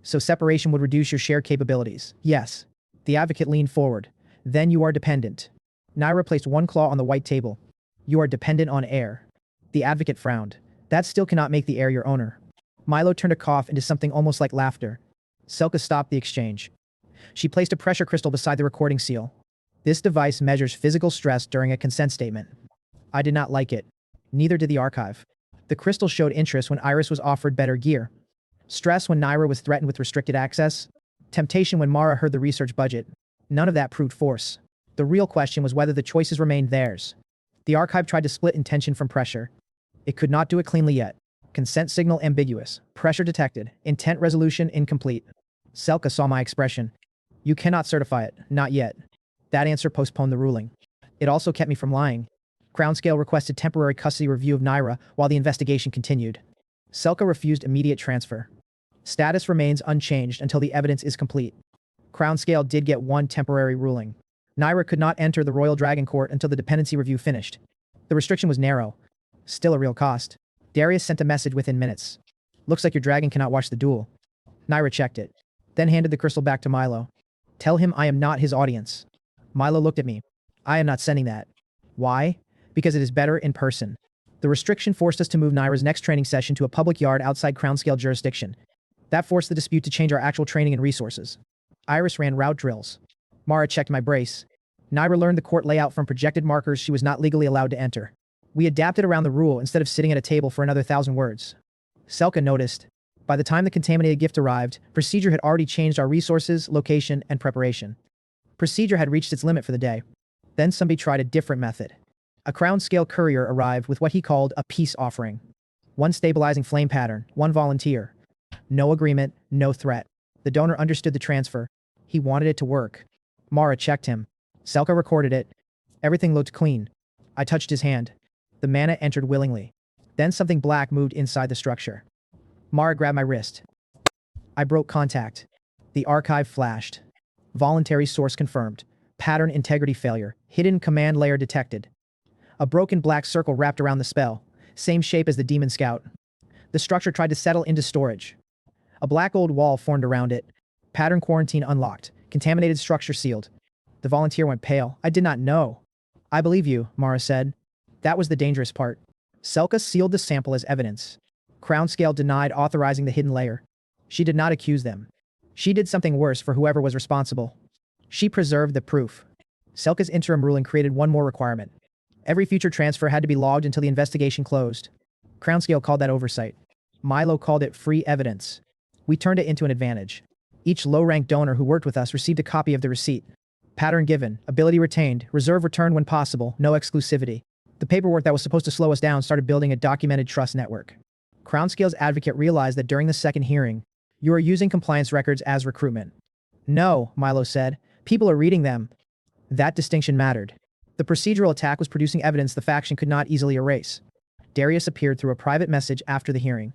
So separation would reduce your shared capabilities. Yes. The advocate leaned forward. Then you are dependent. Naira placed one claw on the white table. You are dependent on air. The advocate frowned. That still cannot make the air your owner. Milo turned a cough into something almost like laughter. Selka stopped the exchange. She placed a pressure crystal beside the recording seal. This device measures physical stress during a consent statement. I did not like it. Neither did the archive. The crystal showed interest when Iris was offered better gear. Stress when Naira was threatened with restricted access. Temptation when Mara heard the research budget. None of that proved force. The real question was whether the choices remained theirs. The archive tried to split intention from pressure. It could not do it cleanly yet. Consent signal ambiguous. Pressure detected. Intent resolution incomplete. Selka saw my expression. You cannot certify it. Not yet. That answer postponed the ruling. It also kept me from lying. Crown Scale requested temporary custody review of Naira while the investigation continued. Selka refused immediate transfer. Status remains unchanged until the evidence is complete. Crown Scale did get one temporary ruling. Naira could not enter the Royal Dragon Court until the dependency review finished. The restriction was narrow. Still a real cost. Darius sent a message within minutes. Looks like your dragon cannot watch the duel. Naira checked it. Then handed the crystal back to Milo. Tell him I am not his audience. Milo looked at me. I am not sending that. Why? Because it is better in person. The restriction forced us to move Naira's next training session to a public yard outside Crown Scale jurisdiction. That forced the dispute to change our actual training and resources. Iris ran route drills. Mara checked my brace. Naira learned the court layout from projected markers she was not legally allowed to enter. We adapted around the rule instead of sitting at a table for another 1,000 words. Selka noticed. By the time the contaminated gift arrived, procedure had already changed our resources, location, and preparation. Procedure had reached its limit for the day. Then somebody tried a different method. A Crown Scale courier arrived with what he called a peace offering. One stabilizing flame pattern, one volunteer. No agreement, no threat. The donor understood the transfer. He wanted it to work. Mara checked him. Selka recorded it. Everything looked clean. I touched his hand. The mana entered willingly. Then something black moved inside the structure. Mara grabbed my wrist. I broke contact. The archive flashed. Voluntary source confirmed. Pattern integrity failure. Hidden command layer detected. A broken black circle wrapped around the spell. Same shape as the demon scout. The structure tried to settle into storage. A black old wall formed around it. Pattern quarantine unlocked. Contaminated structure sealed. The volunteer went pale. I did not know. I believe you, Mara said. That was the dangerous part. Selka sealed the sample as evidence. Crownscale denied authorizing the hidden layer. She did not accuse them. She did something worse for whoever was responsible. She preserved the proof. Selka's interim ruling created one more requirement. Every future transfer had to be logged until the investigation closed. Crownscale called that oversight. Milo called it free evidence. We turned it into an advantage. Each low-ranked donor who worked with us received a copy of the receipt. Pattern given, ability retained, reserve returned when possible, no exclusivity. The paperwork that was supposed to slow us down started building a documented trust network. Crownscale's advocate realized that during the second hearing, you are using compliance records as recruitment. No, Milo said. People are reading them. That distinction mattered. The procedural attack was producing evidence the faction could not easily erase. Darius appeared through a private message after the hearing.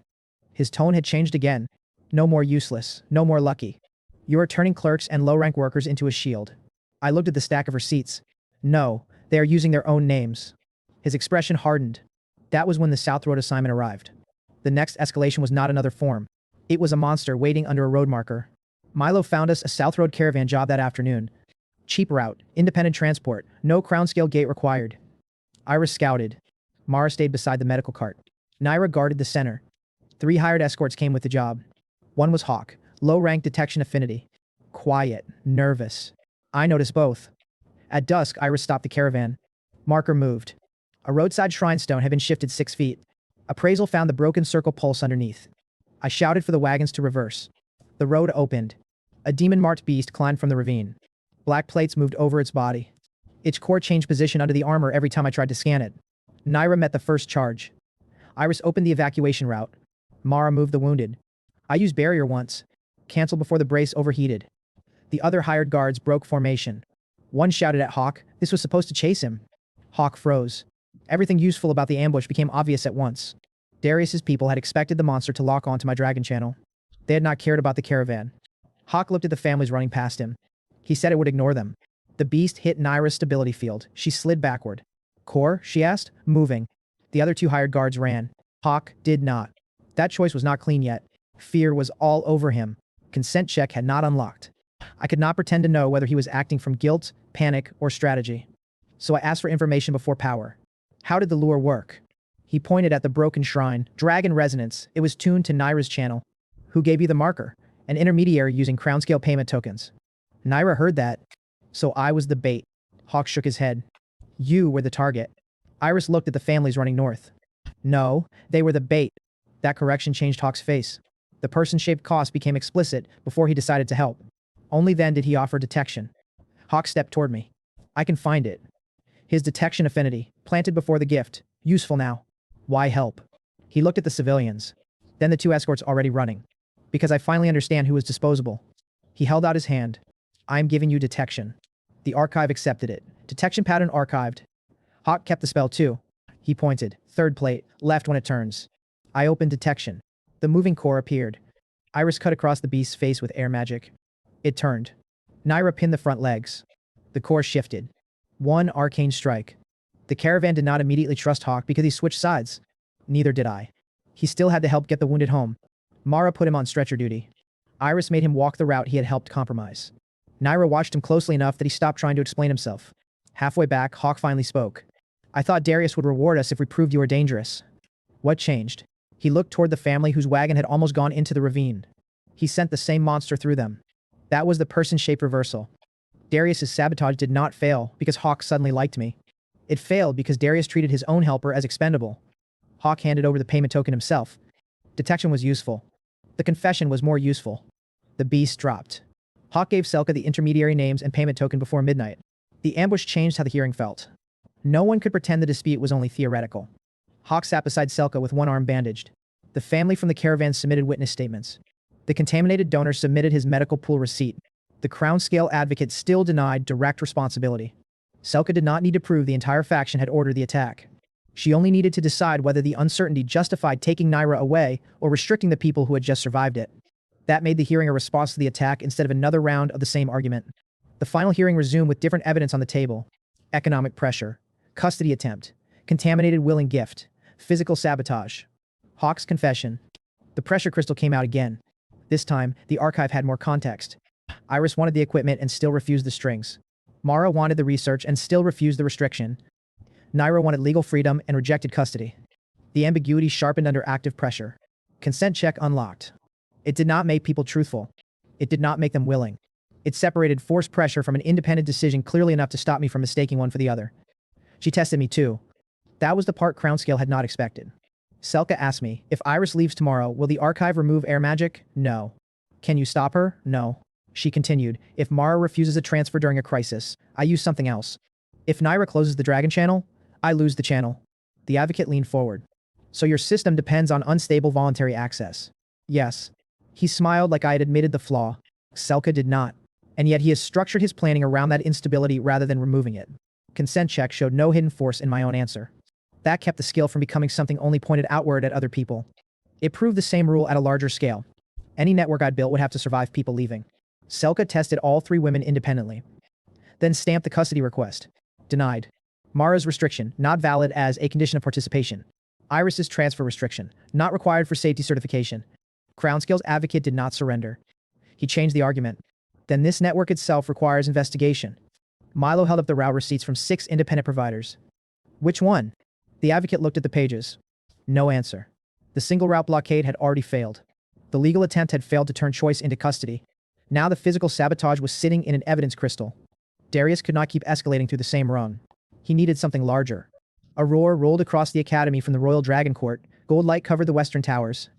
His tone had changed again. No more useless, no more lucky. You are turning clerks and low-rank workers into a shield. I looked at the stack of receipts. No, they are using their own names. His expression hardened. That was when the South Road assignment arrived. The next escalation was not another form. It was a monster waiting under a road marker. Milo found us a South Road caravan job that afternoon. Cheap route, independent transport, no Crownscale gate required. Iris scouted. Mara stayed beside the medical cart. Naira guarded the center. 3 hired escorts came with the job. One was Hawk, low-rank detection affinity. Quiet, nervous. I noticed both. At dusk, Iris stopped the caravan. Marker moved. A roadside shrine stone had been shifted 6 feet. Appraisal found the broken circle pulse underneath. I shouted for the wagons to reverse. The road opened. A demon-marked beast climbed from the ravine. Black plates moved over its body. Its core changed position under the armor every time I tried to scan it. Naira met the first charge. Iris opened the evacuation route. Mara moved the wounded. I used barrier once. Canceled before the brace overheated. The other hired guards broke formation. One shouted at Hawk, this was supposed to chase him. Hawk froze. Everything useful about the ambush became obvious at once. Darius's people had expected the monster to lock onto my dragon channel. They had not cared about the caravan. Hawk looked at the families running past him. He said it would ignore them. The beast hit Naira's stability field. She slid backward. Core? She asked, moving. The other 2 hired guards ran. Hawk did not. That choice was not clean yet. Fear was all over him. Consent check had not unlocked. I could not pretend to know whether he was acting from guilt, panic, or strategy. So I asked for information before power. How did the lure work? He pointed at the broken shrine. Dragon resonance. It was tuned to Naira's channel. Who gave you the marker? An intermediary using Crownscale payment tokens. Naira heard that. So I was the bait. Hawk shook his head. You were the target. Iris looked at the families running north. No, they were the bait. That correction changed Hawk's face. The person-shaped cost became explicit before he decided to help. Only then did he offer detection. Hawk stepped toward me. I can find it. His detection affinity, planted before the gift, useful now. Why help? He looked at the civilians. Then the 2 escorts already running. Because I finally understand who was disposable. He held out his hand. I'm giving you detection. The archive accepted it. Detection pattern archived. Hawk kept the spell too. He pointed. 3rd plate, left when it turns. I opened detection. The moving core appeared. Iris cut across the beast's face with air magic. It turned. Naira pinned the front legs. The core shifted. 1 arcane strike. The caravan did not immediately trust Hawk because he switched sides. Neither did I. He still had to help get the wounded home. Mara put him on stretcher duty. Iris made him walk the route he had helped compromise. Naira watched him closely enough that he stopped trying to explain himself. Halfway back, Hawk finally spoke. I thought Darius would reward us if we proved you were dangerous. What changed? He looked toward the family whose wagon had almost gone into the ravine. He sent the same monster through them. That was the person-shaped reversal. Darius's sabotage did not fail because Hawk suddenly liked me. It failed because Darius treated his own helper as expendable. Hawk handed over the payment token himself. Detection was useful. The confession was more useful. The beast dropped. Hawk gave Selka the intermediary names and payment token before midnight. The ambush changed how the hearing felt. No one could pretend the dispute was only theoretical. Hawk sat beside Selka with one arm bandaged. The family from the caravan submitted witness statements. The contaminated donor submitted his medical pool receipt. The Crownscale advocate still denied direct responsibility. Selka did not need to prove the entire faction had ordered the attack. She only needed to decide whether the uncertainty justified taking Naira away or restricting the people who had just survived it. That made the hearing a response to the attack instead of another round of the same argument. The final hearing resumed with different evidence on the table. Economic pressure, custody attempt, contaminated willing gift, physical sabotage. Hawk's confession. The pressure crystal came out again. This time, the archive had more context. Iris wanted the equipment and still refused the strings. Mara wanted the research and still refused the restriction. Naira wanted legal freedom and rejected custody. The ambiguity sharpened under active pressure. Consent check unlocked. It did not make people truthful. It did not make them willing. It separated forced pressure from an independent decision clearly enough to stop me from mistaking one for the other. She tested me too. That was the part Crownscale had not expected. Selka asked me, if Iris leaves tomorrow, will the archive remove air magic? No. Can you stop her? No. She continued, if Mara refuses a transfer during a crisis, I use something else. If Naira closes the dragon channel, I lose the channel. The advocate leaned forward. So your system depends on unstable voluntary access. Yes. He smiled like I had admitted the flaw. Selka did not. And yet he has structured his planning around that instability rather than removing it. Consent check showed no hidden force in my own answer. That kept the skill from becoming something only pointed outward at other people. It proved the same rule at a larger scale. Any network I'd built would have to survive people leaving. Selka tested all 3 women independently. Then stamped the custody request. Denied. Mara's restriction, not valid as a condition of participation. Iris's transfer restriction, not required for safety certification. Crownscale's advocate did not surrender. He changed the argument. Then this network itself requires investigation. Milo held up the route receipts from 6 independent providers. Which one? The advocate looked at the pages. No answer. The single route blockade had already failed. The legal attempt had failed to turn choice into custody. Now the physical sabotage was sitting in an evidence crystal. Darius could not keep escalating through the same rung. He needed something larger. A roar rolled across the academy from the Royal Dragon Court. Gold light covered the western towers.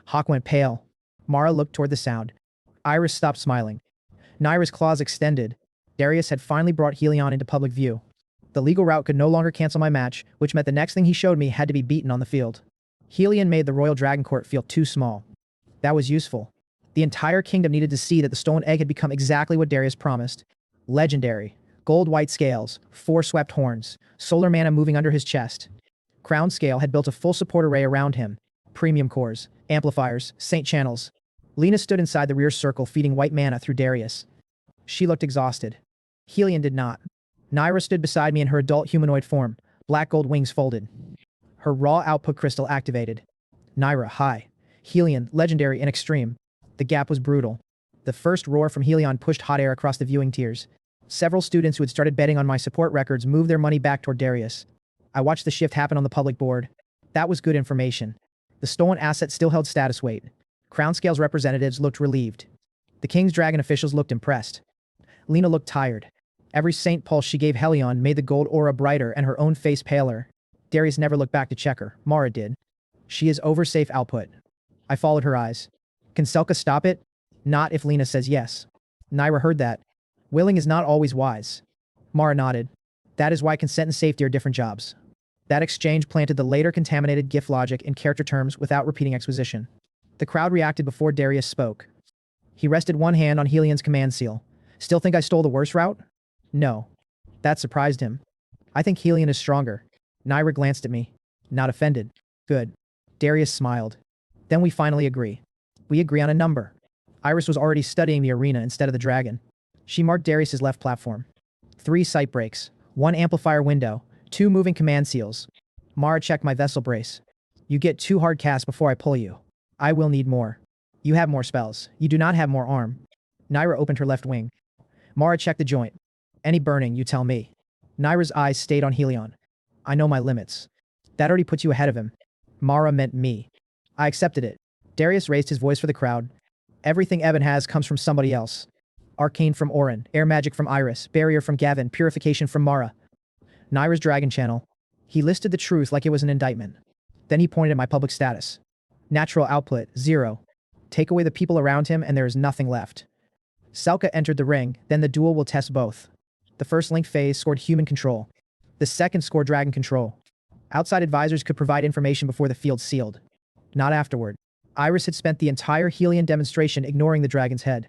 Hawk went pale. Mara looked toward the sound. Iris stopped smiling. Naira's claws extended. Darius had finally brought Helion into public view. The legal route could no longer cancel my match, which meant the next thing he showed me had to be beaten on the field. Helion made the Royal Dragon Court feel too small. That was useful. The entire kingdom needed to see that the stolen egg had become exactly what Darius promised. Legendary. Gold-white scales, 4 swept horns, solar mana moving under his chest. Crownscale had built a full support array around him. Premium cores, amplifiers, saint channels. Lena stood inside the rear circle feeding white mana through Darius. She looked exhausted. Helion did not. Naira stood beside me in her adult humanoid form, black gold wings folded. Her raw output crystal activated. Naira, high. Helion, legendary and extreme. The gap was brutal. The first roar from Helion pushed hot air across the viewing tiers. Several students who had started betting on my support records moved their money back toward Darius. I watched the shift happen on the public board. That was good information. The stolen asset still held status weight. Crownscale's representatives looked relieved. The King's Dragon officials looked impressed. Lena looked tired. Every saint pulse she gave Helion made the gold aura brighter and her own face paler. Darius never looked back to check her. Mara did. She is over safe output. I followed her eyes. Can Selka stop it? Not if Lena says yes. Naira heard that. Willing is not always wise. Mara nodded. That is why consent and safety are different jobs. That exchange planted the later contaminated gift logic in character terms without repeating exposition. The crowd reacted before Darius spoke. He rested one hand on Helion's command seal. Still think I stole the worst route? No. That surprised him. I think Helion is stronger. Naira glanced at me. Not offended. Good. Darius smiled. Then we finally agree. We agree on a number. Iris was already studying the arena instead of the dragon. She marked Darius's left platform. 3 sight breaks, 1 amplifier window, 2 moving command seals. Mara checked my vessel brace. You get 2 hard casts before I pull you. I will need more. You have more spells. You do not have more arm. Naira opened her left wing. Mara checked the joint. Any burning, you tell me. Naira's eyes stayed on Helion. I know my limits. That already puts you ahead of him. Mara meant me. I accepted it. Darius raised his voice for the crowd. Everything Evan has comes from somebody else. Arcane from Orin, air magic from Iris, barrier from Gavin, purification from Mara. Naira's dragon channel. He listed the truth like it was an indictment. Then he pointed at my public status. Natural output, 0. Take away the people around him and there is nothing left. Selka entered the ring, then the duel will test both. The first link phase scored human control. The second scored dragon control. Outside advisors could provide information before the field sealed. Not afterward. Iris had spent the entire Helion demonstration ignoring the dragon's head.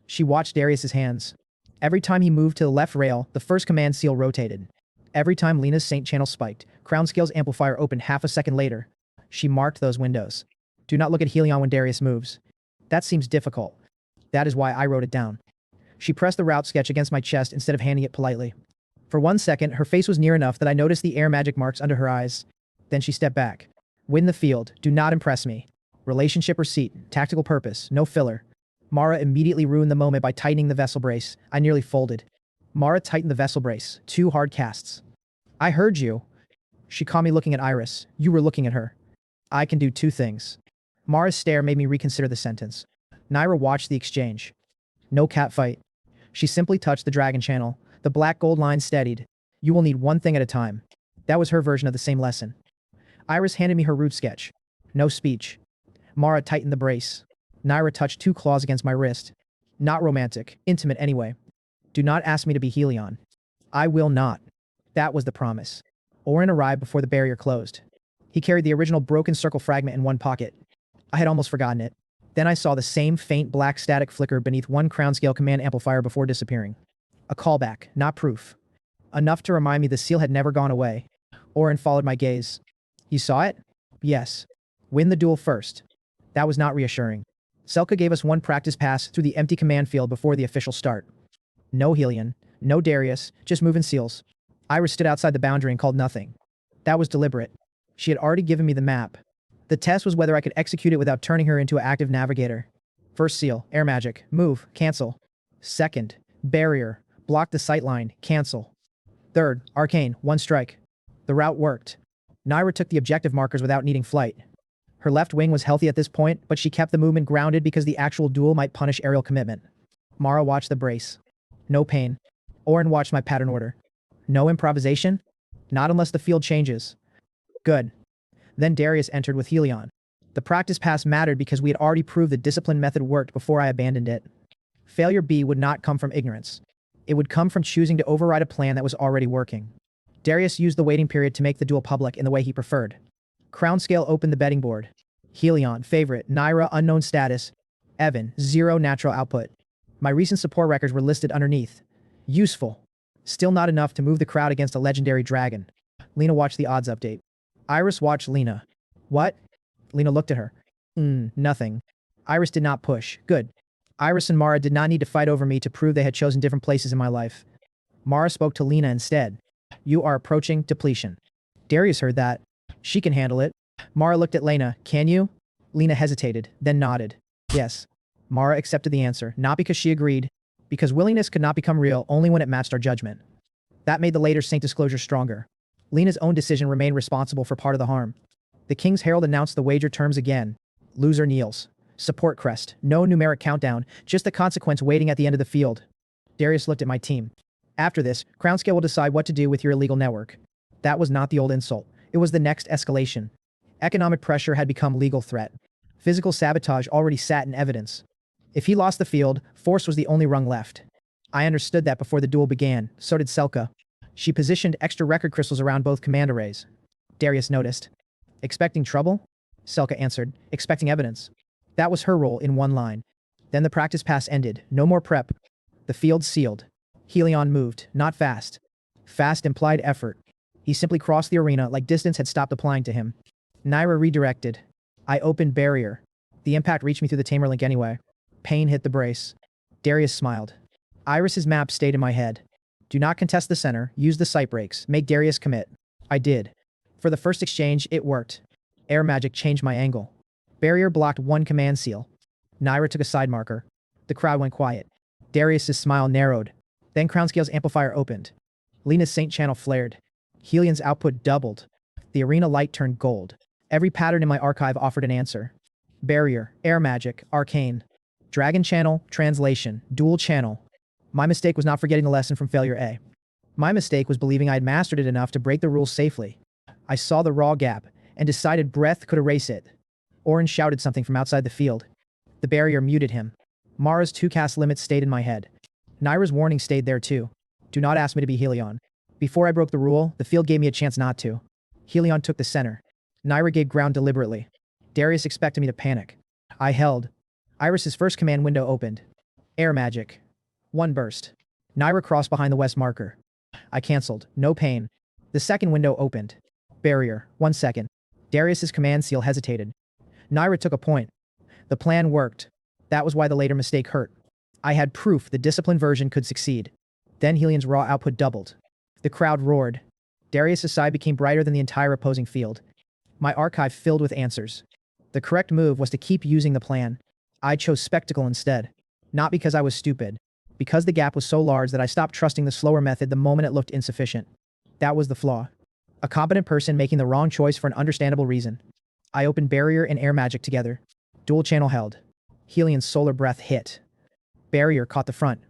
She watched Darius's hands. Every time he moved to the left rail, the first command seal rotated. Every time Lena's Saint channel spiked, Crownscale's amplifier opened half a second later. She marked those windows. Do not look at Helion when Darius moves. That seems difficult. That is why I wrote it down. She pressed the route sketch against my chest instead of handing it politely. For 1 second, her face was near enough that I noticed the air magic marks under her eyes. Then she stepped back. Win the field. Do not impress me. Relationship receipt. Tactical purpose. No filler. Mara immediately ruined the moment by tightening the vessel brace. I nearly folded. Mara tightened the vessel brace. 2 hard casts. I heard you. She caught me looking at Iris. You were looking at her. I can do 2 things. Mara's stare made me reconsider the sentence. Naira watched the exchange. No catfight. She simply touched the dragon channel. The black gold line steadied. You will need one thing at a time. That was her version of the same lesson. Iris handed me her route sketch. No speech. Mara tightened the brace. Naira touched 2 claws against my wrist. Not romantic. Intimate anyway. Do not ask me to be Helion. I will not. That was the promise. Orin arrived before the barrier closed. He carried the original broken circle fragment in one pocket. I had almost forgotten it. Then I saw the same faint black static flicker beneath one crown scale command amplifier before disappearing. A callback, not proof. Enough to remind me the seal had never gone away. Orin followed my gaze. You saw it? Yes. Win the duel first. That was not reassuring. Selka gave us one practice pass through the empty command field before the official start. No Helion, no Darius, just moving seals. Iris stood outside the boundary and called nothing. That was deliberate. She had already given me the map. The test was whether I could execute it without turning her into an active navigator. First seal, air magic, move, cancel. Second, barrier, block the sightline, cancel. Third, arcane, 1 strike. The route worked. Naira took the objective markers without needing flight. Her left wing was healthy at this point, but she kept the movement grounded because the actual duel might punish aerial commitment. Mara watched the brace. No pain. Orin watched my pattern order. No improvisation? Not unless the field changes. Good. Then Darius entered with Helion. The practice pass mattered because we had already proved the discipline method worked before I abandoned it. Failure B would not come from ignorance. It would come from choosing to override a plan that was already working. Darius used the waiting period to make the duel public in the way he preferred. Crown Scale opened the betting board. Helion, favorite, Naira, unknown status. Evan, 0 natural output. My recent support records were listed underneath. Useful. Still not enough to move the crowd against a legendary dragon. Lena watched the odds update. Iris watched Lena. What? Lena looked at her. Nothing. Iris did not push. Good. Iris and Mara did not need to fight over me to prove they had chosen different places in my life. Mara spoke to Lena instead. You are approaching depletion. Darius heard that. She can handle it. Mara looked at Lena. Can you? Lena hesitated, then nodded. Yes. Mara accepted the answer, not because she agreed, because willingness could not become real only when it matched our judgment. That made the later Saint disclosure stronger. Lena's own decision remained responsible for part of the harm. The King's Herald announced the wager terms again. Loser kneels. Support crest. No numeric countdown, just the consequence waiting at the end of the field. Darius looked at my team. After this, Crown Scale will decide what to do with your illegal network. That was not the old insult. It was the next escalation. Economic pressure had become legal threat. Physical sabotage already sat in evidence. If he lost the field, force was the only rung left. I understood that before the duel began, so did Selka. She positioned extra record crystals around both command arrays. Darius noticed. Expecting trouble? Selka answered, expecting evidence. That was her role in one line. Then the practice pass ended, no more prep. The field sealed. Helion moved, not fast. Fast implied effort. He simply crossed the arena like distance had stopped applying to him. Naira redirected. I opened barrier. The impact reached me through the tamer link anyway. Pain hit the brace. Darius smiled. Iris's map stayed in my head. Do not contest the center, use the sight breaks, make Darius commit. I did. For the first exchange, it worked. Air magic changed my angle. Barrier blocked one command seal. Naira took a side marker. The crowd went quiet. Darius's smile narrowed. Then Crown Scale's amplifier opened. Lena's Saint channel flared. Helion's output doubled. The arena light turned gold. Every pattern in my archive offered an answer. Barrier, air magic, arcane. Dragon channel, translation, dual channel. My mistake was not forgetting the lesson from failure A. My mistake was believing I had mastered it enough to break the rules safely. I saw the raw gap and decided breath could erase it. Orin shouted something from outside the field. The barrier muted him. Mara's 2-cast limit stayed in my head. Naira's warning stayed there too. Do not ask me to be Helion. Before I broke the rule, the field gave me a chance not to. Helion took the center. Naira gave ground deliberately. Darius expected me to panic. I held. Iris's first command window opened. Air magic. 1 burst. Naira crossed behind the west marker. I canceled. No pain. The second window opened. Barrier. 1 second. Darius's command seal hesitated. Naira took a point. The plan worked. That was why the later mistake hurt. I had proof the disciplined version could succeed. Then Helion's raw output doubled. The crowd roared. Darius' side became brighter than the entire opposing field. My archive filled with answers. The correct move was to keep using the plan. I chose spectacle instead. Not because I was stupid. Because the gap was so large that I stopped trusting the slower method the moment it looked insufficient. That was the flaw. A competent person making the wrong choice for an understandable reason. I opened barrier and air magic together. Dual channel held. Helion's solar breath hit. Barrier caught the front.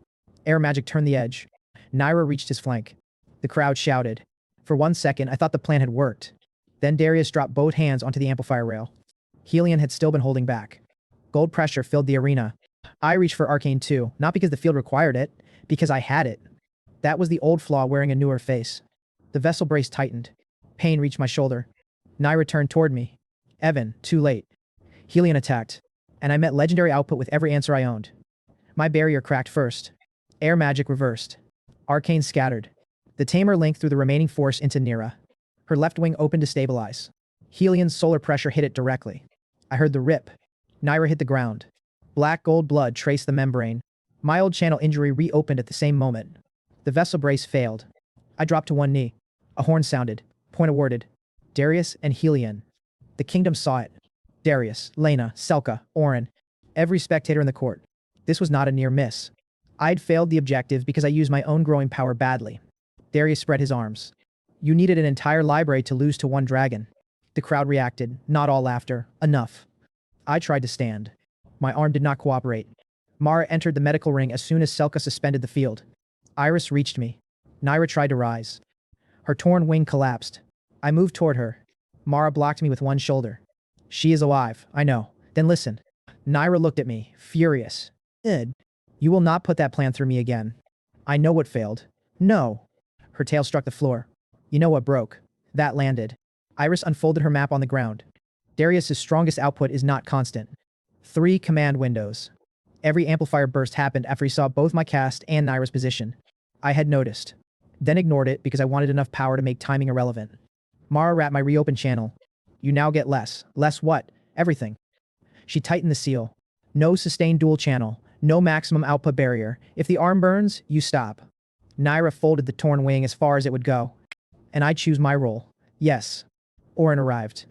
Air magic turned the edge. Naira reached his flank. The crowd shouted. For 1 second, I thought the plan had worked. Then Darius dropped both hands onto the amplifier rail. Helion had still been holding back. Gold pressure filled the arena. I reached for Arcane too, not because the field required it, because I had it. That was the old flaw wearing a newer face. The vessel brace tightened. Pain reached my shoulder. Naira turned toward me. Evan, too late. Helion attacked, and I met legendary output with every answer I owned. My barrier cracked first. Air magic reversed. Arcane scattered. The tamer linked through the remaining force into Nira. Her left wing opened to stabilize. Helion's solar pressure hit it directly. I heard the rip. Naira hit the ground. Black gold blood traced the membrane. My old channel injury reopened at the same moment. The vessel brace failed. I dropped to one knee. A horn sounded. Point awarded. Darius and Helion. The kingdom saw it. Darius, Lena, Selka, Orin. Every spectator in the court. This was not a near miss. I'd failed the objective because I used my own growing power badly. Darius spread his arms. You needed an entire library to lose to one dragon. The crowd reacted, not all laughter. Enough. I tried to stand. My arm did not cooperate. Mara entered the medical ring as soon as Selka suspended the field. Iris reached me. Naira tried to rise. Her torn wing collapsed. I moved toward her. Mara blocked me with one shoulder. She is alive, I know. Then listen. Naira looked at me, furious. Ed, you will not put that plan through me again. I know what failed. No. Her tail struck the floor. You know what broke. That landed. Iris unfolded her map on the ground. Darius's strongest output is not constant. 3 command windows. Every amplifier burst happened after he saw both my cast and Naira's position. I had noticed. Then ignored it because I wanted enough power to make timing irrelevant. Mara wrapped my reopened channel. You now get less. Less what? Everything. She tightened the seal. No sustained dual channel. No maximum output barrier. If the arm burns, you stop. Naira folded the torn wing as far as it would go. And I choose my role. Yes. Orin arrived.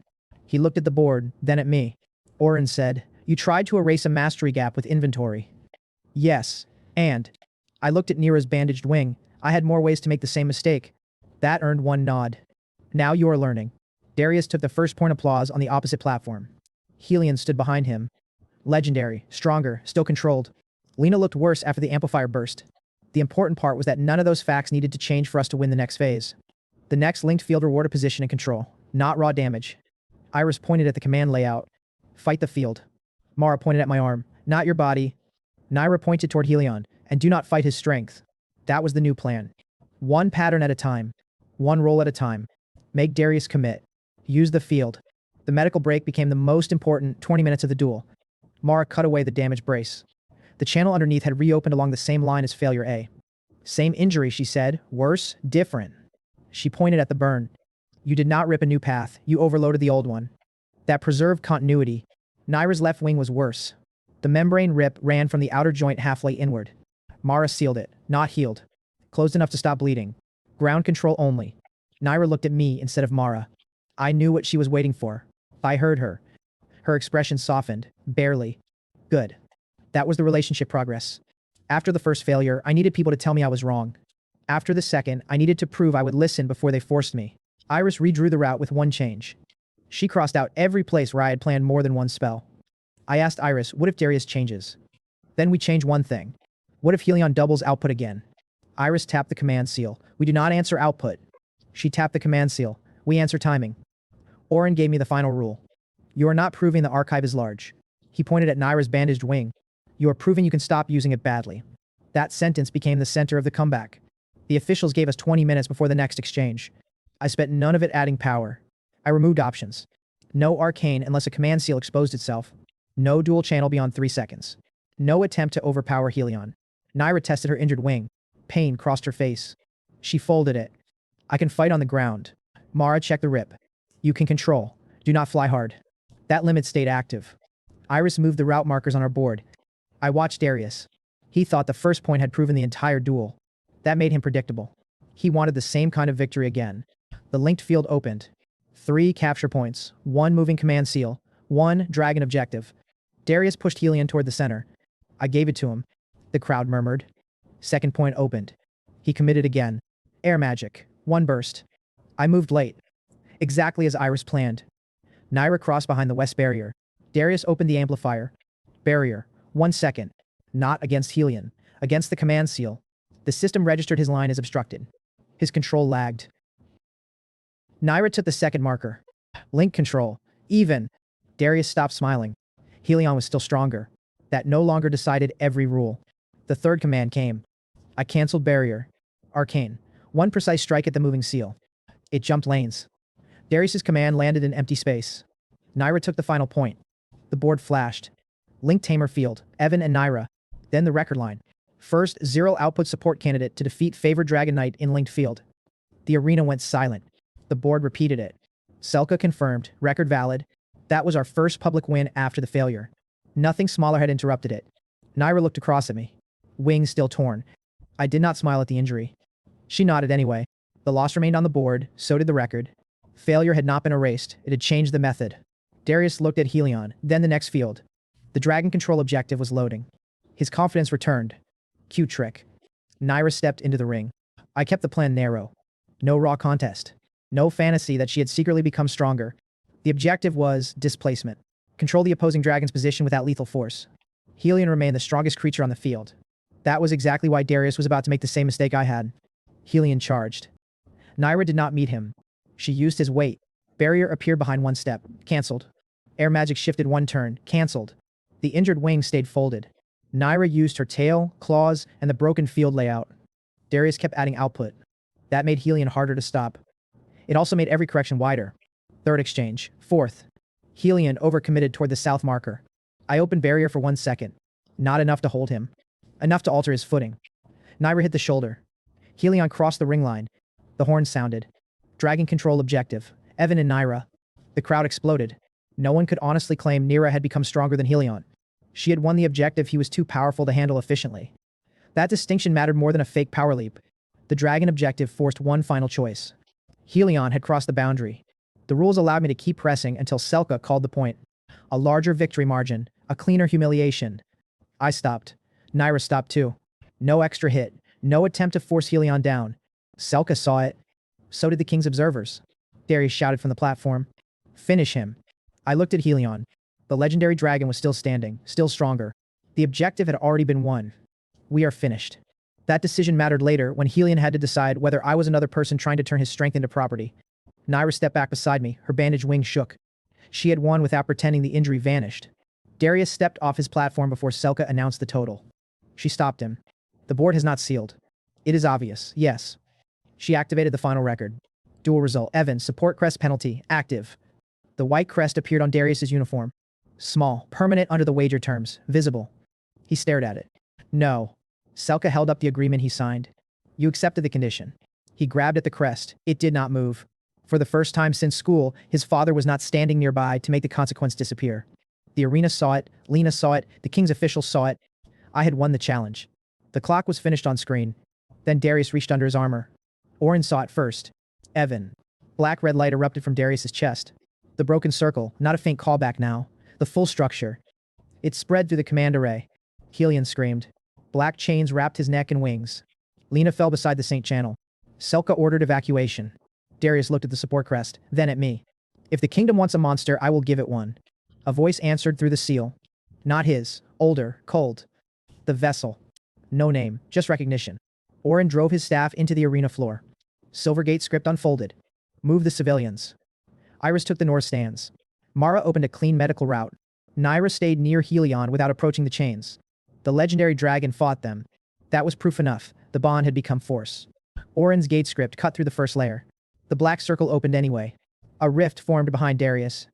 He looked at the board, then at me. Orin said, you tried to erase a mastery gap with inventory. Yes. And I looked at Nira's bandaged wing. I had more ways to make the same mistake. That earned one nod. Now you are learning. Darius took the first point applause on the opposite platform. Helion stood behind him. Legendary, stronger, still controlled. Lena looked worse after the amplifier burst. The important part was that none of those facts needed to change for us to win the next phase. The next linked field rewarded position and control, not raw damage. Iris pointed at the command layout. Fight the field. Mara pointed at my arm. Not your body. Naira pointed toward Helion. And do not fight his strength. That was the new plan. One pattern at a time. One roll at a time. Make Darius commit. Use the field. The medical break became the most important 20 minutes of the duel. Mara cut away the damaged brace. The channel underneath had reopened along the same line as failure A. Same injury, she said. Worse, different. She pointed at the burn. You did not rip a new path. You overloaded the old one. That preserved continuity. Naira's left wing was worse. The membrane rip ran from the outer joint halfway inward. Mara sealed it, not healed. Closed enough to stop bleeding. Ground control only. Naira looked at me instead of Mara. I knew what she was waiting for. I heard her. Her expression softened, barely. Good. That was the relationship progress. After the first failure, I needed people to tell me I was wrong. After the second, I needed to prove I would listen before they forced me. Iris redrew the route with one change. She crossed out every place where I had planned more than one spell. I asked Iris, what if Darius changes? Then we change one thing. What if Helion doubles output again? Iris tapped the command seal. We do not answer output. She tapped the command seal. We answer timing. Orin gave me the final rule. You are not proving the archive is large. He pointed at Naira's bandaged wing. You are proving you can stop using it badly. That sentence became the center of the comeback. The officials gave us 20 minutes before the next exchange. I spent none of it adding power. I removed options. No arcane unless a command seal exposed itself. No dual channel beyond 3 seconds. No attempt to overpower Helion. Naira tested her injured wing. Pain crossed her face. She folded it. I can fight on the ground. Mara checked the rip. You can control. Do not fly hard. That limit stayed active. Iris moved the route markers on our board. I watched Darius. He thought the first point had proven the entire duel. That made him predictable. He wanted the same kind of victory again. The linked field opened. 3 capture points, 1 moving command seal, 1 dragon objective. Darius pushed Helion toward the center. I gave it to him. The crowd murmured. Second point opened. He committed again. Air magic. 1 burst. I moved late. Exactly as Iris planned. Naira crossed behind the west barrier. Darius opened the amplifier. Barrier. 1 second. Not against Helion. Against the command seal. The system registered his line as obstructed. His control lagged. Naira took the second marker. Link control. Even. Darius stopped smiling. Helion was still stronger. That no longer decided every rule. The third command came. I cancelled barrier. Arcane. 1 precise strike at the moving seal. It jumped lanes. Darius's command landed in empty space. Naira took the final point. The board flashed. Link Tamer field. Evan and Naira. Then the record line. First, 0 output support candidate to defeat favored Dragon Knight in linked field. The arena went silent. The board repeated it. Selka confirmed. Record valid. That was our first public win after the failure. Nothing smaller had interrupted it. Naira looked across at me. Wings still torn. I did not smile at the injury. She nodded anyway. The loss remained on the board, so did the record. Failure had not been erased. It had changed the method. Darius looked at Helion, then the next field. The dragon control objective was loading. His confidence returned. Cue trick. Naira stepped into the ring. I kept the plan narrow. No raw contest. No fantasy that she had secretly become stronger. The objective was displacement. Control the opposing dragon's position without lethal force. Helion remained the strongest creature on the field. That was exactly why Darius was about to make the same mistake I had. Helion charged. Naira did not meet him. She used his weight. Barrier appeared behind 1 step. Cancelled. Air magic shifted 1 turn. Cancelled. The injured wing stayed folded. Naira used her tail, claws, and the broken field layout. Darius kept adding output. That made Helion harder to stop. It also made every correction wider. Third exchange. Fourth. Helion overcommitted toward the south marker. I opened barrier for 1 second. Not enough to hold him. Enough to alter his footing. Naira hit the shoulder. Helion crossed the ring line. The horn sounded. Dragon control objective. Evan and Naira. The crowd exploded. No one could honestly claim Naira had become stronger than Helion. She had won the objective he was too powerful to handle efficiently. That distinction mattered more than a fake power leap. The dragon objective forced one final choice. Helion had crossed the boundary. The rules allowed me to keep pressing until Selka called the point. A larger victory margin, a cleaner humiliation. I stopped. Naira stopped too. No extra hit, no attempt to force Helion down. Selka saw it. So did the king's observers. Darius shouted from the platform. Finish him. I looked at Helion. The legendary dragon was still standing, still stronger. The objective had already been won. We are finished. That decision mattered later when Helion had to decide whether I was another person trying to turn his strength into property. Naira stepped back beside me, her bandaged wing shook. She had won without pretending the injury vanished. Darius stepped off his platform before Selka announced the total. She stopped him. The board has not sealed. It is obvious, yes. She activated the final record. Duel result. Evan, support crest penalty, active. The white crest appeared on Darius's uniform. Small, permanent under the wager terms, visible. He stared at it. No. Selka held up the agreement he signed. You accepted the condition. He grabbed at the crest. It did not move. For the first time since school, his father was not standing nearby to make the consequence disappear. The arena saw it, Lena saw it, the king's officials saw it. I had won the challenge. The clock was finished on screen. Then Darius reached under his armor. Oren saw it first. Evan. Black red light erupted from Darius's chest. The broken circle, not a faint callback now. The full structure. It spread through the command array. Helion screamed. Black chains wrapped his neck and wings. Lena fell beside the Saint Channel. Selka ordered evacuation. Darius looked at the support crest, then at me. If the kingdom wants a monster, I will give it one. A voice answered through the seal. Not his. Older. Cold. The vessel. No name. Just recognition. Oren drove his staff into the arena floor. Silvergate script unfolded. Move the civilians. Iris took the north stands. Mara opened a clean medical route. Naira stayed near Helion without approaching the chains. The legendary dragon fought them. That was proof enough. The bond had become force. Oren's gate script cut through the first layer. The black circle opened anyway. A rift formed behind Darius.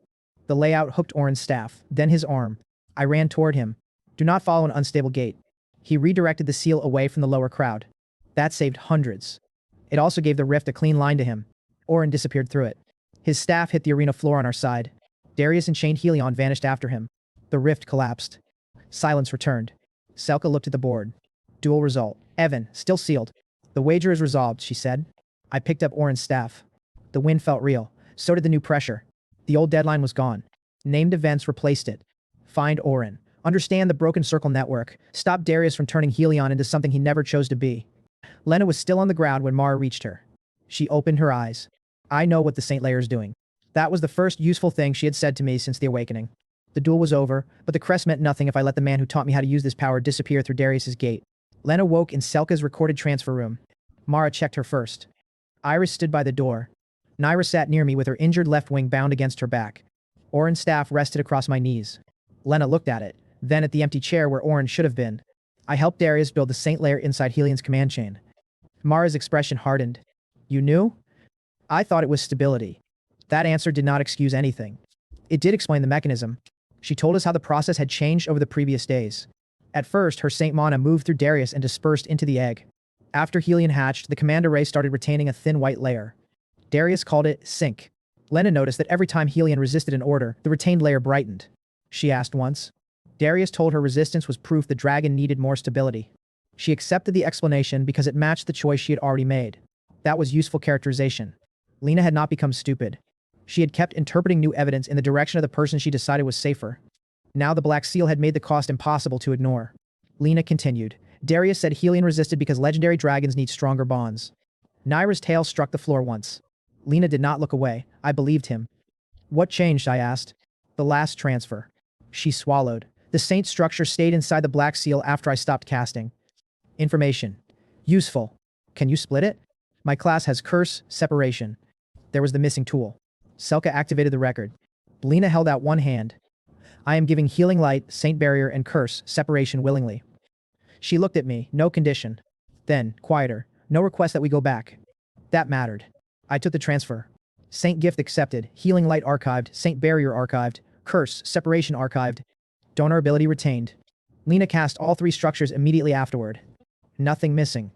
The layout hooked Oren's staff, then his arm. I ran toward him. Do not follow an unstable gate. He redirected the seal away from the lower crowd. That saved hundreds. It also gave the rift a clean line to him. Oren disappeared through it. His staff hit the arena floor on our side. Darius and chained Helion vanished after him. The rift collapsed. Silence returned. Selka looked at the board. Duel result. Evan, still sealed. The wager is resolved, she said. I picked up Oren's staff. The win felt real. So did the new pressure. The old deadline was gone. Named events replaced it. Find Oren. Understand the broken circle network. Stop Darius from turning Helion into something he never chose to be. Lena was still on the ground when Mara reached her. She opened her eyes. I know what the Saint Layer is doing. That was the first useful thing she had said to me since the awakening. The duel was over, but the crest meant nothing if I let the man who taught me how to use this power disappear through Darius's gate. Lena woke in Selka's recorded transfer room. Mara checked her first. Iris stood by the door. Naira sat near me with her injured left wing bound against her back. Oren's staff rested across my knees. Lena looked at it, then at the empty chair where Oren should have been. I helped Darius build the Saint Layer inside Helion's command chain. Mara's expression hardened. You knew? I thought it was stability. That answer did not excuse anything. It did explain the mechanism. She told us how the process had changed over the previous days. At first, her Saint Mana moved through Darius and dispersed into the egg. After Helion hatched, the command array started retaining a thin white layer. Darius called it sync. Lena noticed that every time Helion resisted an order, the retained layer brightened. She asked once. Darius told her resistance was proof the dragon needed more stability. She accepted the explanation because it matched the choice she had already made. That was useful characterization. Lena had not become stupid. She had kept interpreting new evidence in the direction of the person she decided was safer. Now the Black Seal had made the cost impossible to ignore. Lena continued. Darius said Helion resisted because legendary dragons need stronger bonds. Naira's tail struck the floor once. Lena did not look away. I believed him. What changed, I asked. The last transfer. She swallowed. The Saint structure stayed inside the Black Seal after I stopped casting. Information. Useful. Can you split it? My class has curse, separation. There was the missing tool. Selka activated the record. Lena held out one hand. I am giving healing light, Saint Barrier, and curse, separation willingly. She looked at me, no condition. Then, quieter, no request that we go back. That mattered. I took the transfer. Saint Gift accepted, healing light archived, Saint Barrier archived, curse, separation archived, donor ability retained. Lena cast all three structures immediately afterward. Nothing missing.